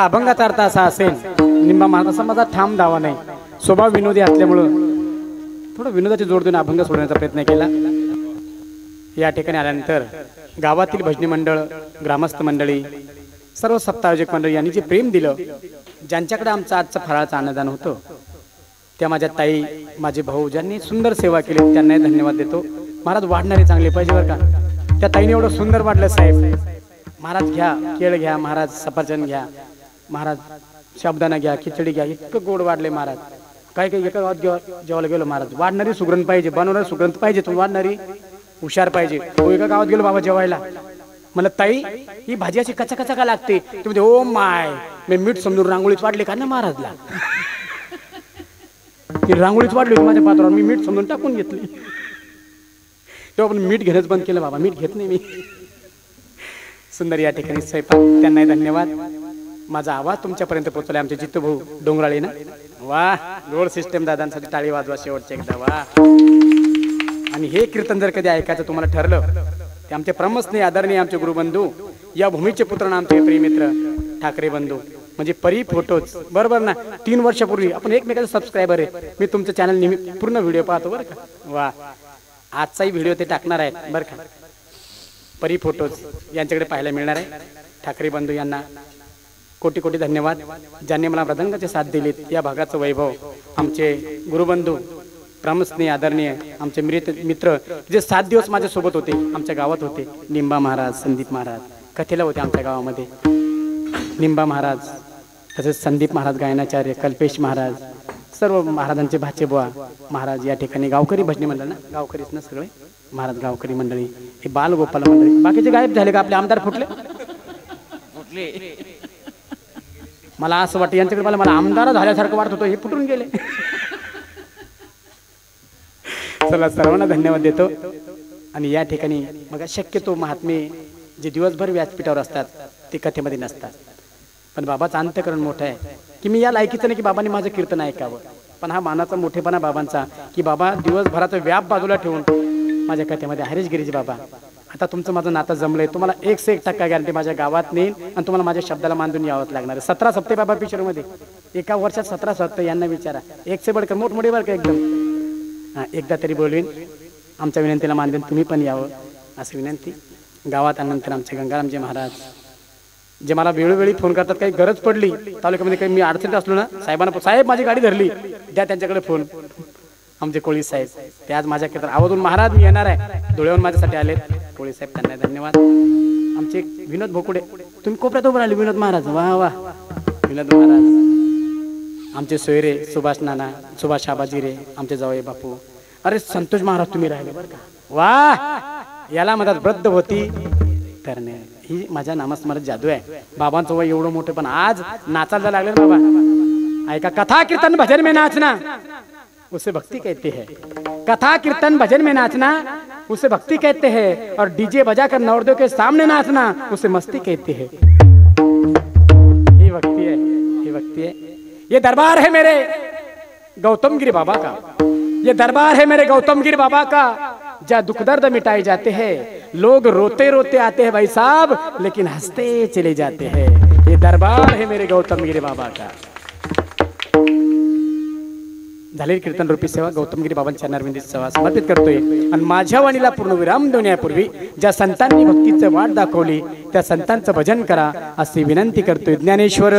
त्या अभंगाचा अर्थ असा असेल, निंबा महाराजांचा माझा ठाम दावा नाही, स्वभाव विनोदी असल्यामुळं थोडं विनोदाची जोड देऊन अभंग सोडण्याचा प्रयत्न केला. या ठिकाणी आल्यानंतर गावातील भजनी मंडळ, ग्रामस्थ मंडळी, सर्व सप्तायोजक मंडळी यांनी जे प्रेम दिलं, ज्यांच्याकडे आमचं आजचं फराळाचं अन्नदान होतं, त्या माझ्या ताई, माझे भाऊ ज्यांनी सुंदर सेवा केली त्यांनाही धन्यवाद देतो. महाराज वाढणारे चांगले पाहिजे बरं का. त्या ताईने एवढं सुंदर वाढलं साहेब. महाराज घ्या, केळ घ्या, महाराज सफरचंद घ्या, महाराज साबुदाणा घ्या, खिचडी घ्या, इतकं गोड वाढले महाराज. काही काही एका गावात जेवायला गेलो महाराज, वाढणारी सुगरण पाहिजे, बनवणारी सुगरण पाहिजे, तुम्ही वाढणारी हुशार पाहिजे. एका गावात गेलो बाबा जेवायला, मला ताई ही भाजी अशी कचा कचा का लागते, तुम्ही ओ माय, मी मीठ समजून रांगोळीत वाढले का ना महाराजला. ती रांगोळीच वाढली होती माझ्या पात्रावर, मी मीठ समजून टाकून घेतली. तेव्हा पण मीठ घेणंच बंद केलं बाबा, मीठ घेत नाही मी. सुंदर या ठिकाणी स्वयंपाक, त्यांनाही धन्यवाद. माझा आवाज तुमच्यापर्यंत पोहोचला आमचे जित्तू भाऊ डोंगराळे ना. वा, गोड सिस्टम दादांसाठी टाळी वाजवा शेवटचे एकदा. वा. आणि हे कीर्तन जर कधी ऐकायचं तुम्हाला ठरलं, ते आमचे प्रमस्नेही आदरणीय आमचे गुरुबंधू, या भूमीचे पुत्र ना आमचे प्रियमित्र ठाकरे बंधू, म्हणजे परी फोटोज, बरोबर ना. 3 वर्षापूर्वी आपण एकमेकाचे सबस्क्रायबर आहे. मी तुमचं चॅनल नेहमी पूर्ण व्हिडिओ पाहतो बरं का. वा, आजचाही व्हिडिओ ते टाकणार आहेत बरं का. परी फोटोज यांच्याकडे पाहायला मिळणार आहे. ठाकरे बंधू यांना कोटी कोटी धन्यवाद, ज्यांनी मला मृदंगाची साथ दिली. या भागाचं वैभव आमचे गुरुबंधू प्रमस्नेही आदरणीय आमचे मित्र जे 7 दिवस माझ्या सोबत होते, आमच्या गावात होते. निंबा महाराज, संदीप महाराज कथेला होते आमच्या गावामध्ये. निंबा महाराज, तसेच संदीप महाराज गायनाचार्य, कल्पेश महाराज, सर्व महाराजांचे भाचेबुवा महाराज. या ठिकाणी गावकरी भजनी मंडळ ना, गावकरीच ना सगळे महाराज, गावकरी मंडळी, हे बालगोपाल मंडळी. बाकीचे गायब झाले का? आपले आमदार फुटले. मला असं वाटतं यांच्याकडे मला आमदार झाल्यासारखं वाटत होतं, हे फुटून गेले. चला, सर्वांना धन्यवाद देतो. आणि या ठिकाणी मग शक्यतो महात्मे जे दिवसभर व्यासपीठावर असतात ते कथेमध्ये नसतात. पण बाबाचं अंतःकरण मोठं आहे की मी या लायकीचं नाही की बाबांनी माझं कीर्तन ऐकावं, पण हा मानाचा मोठेपणा बाबांचा की बाबा दिवसभराचा व्याप बाजूला ठेवून माझ्या कथेमध्ये हरीश गिरीजी बाबा, आता तुमचं माझं नातं जमलंय, तुम्हाला 101% गॅरंटी माझ्या गावात नेईन आणि तुम्हाला माझ्या शब्दाला मानून यावंच लागणार आहे. 17 सप्ते बाबा पिक्चरमध्ये, एका वर्षात 17 सप्ते. यांना विचारा, 1 से बडकर मोठमोठे बरं का एकदम. हां, एकदा तरी बोलवीन, आमच्या विनंतीला मान देऊन तुम्ही पण यावं असं विनंती. गावात आल्यानंतर आमचे गंगारामजी महाराज जे मला वेळोवेळी फोन करतात, काही गरज पडली तालुक्यामध्ये, काही मी अडचणीत असलो ना, साहेबांना, साहेब माझी गाडी धरली, द्या त्यांच्याकडे फोन. आमचे कोळी साहेब ते आज माझ्या क्षेत्रात आवाजून, महाराज मी येणार आहे, धुळ्याहून माझ्यासाठी आले. कोळी साहेब त्यांना धन्यवाद. आमचे विनोद भोकुडे, तुम्ही कोपऱ्यात उभं राहिले विनोद महाराज. वा वा, विनोद महाराज. आमचे सोयरे सुभाष नाना, सुभाष आबाजी रे, आमचे जावई बापू. अरे संतोष महाराज तुम्ही राहिले बरं का. वा, याला मदत वृद्ध होती तर ही माझ्या नामस्मरण जादू आहे. बाबांचं वय एवढं मोठं पण आज नाचायला लागले बाबा. ऐका, कथा कीर्तन भजन में नाचना उसे भक्ति कहते हैं. कथा कीर्तन भजन में नाचना उसे भक्ति कहते हैं, और डीजे बजाकर नवरदेव के सामने नाचना उसे मस्ती कहते हैं. ये भक्ति है, ये भक्ति है. ये दरबार है मेरे गौतम गिरी बाबा का, ये दरबार है मेरे गौतम गिरी बाबा का, जहाँ दुख दर्द मिटाए जाते हैं. लोग रोते रोते आते हैं भाई साहब, लेकिन हंसते चले जाते हैं. ये दरबार है मेरे गौतम गिरी बाबा का. झालेली कीर्तन रूपी सेवा गौतमगिरी बाबांच्या नरविंदीत सेवा समर्पित करतोय. आणि माझ्या वाणीला पूर्ण विराम देण्यापूर्वी ज्या संतांनी भक्तीचं वाट दाखवली त्या संतांचं भजन करा अशी विनंती करतोय. ज्ञानेश्वर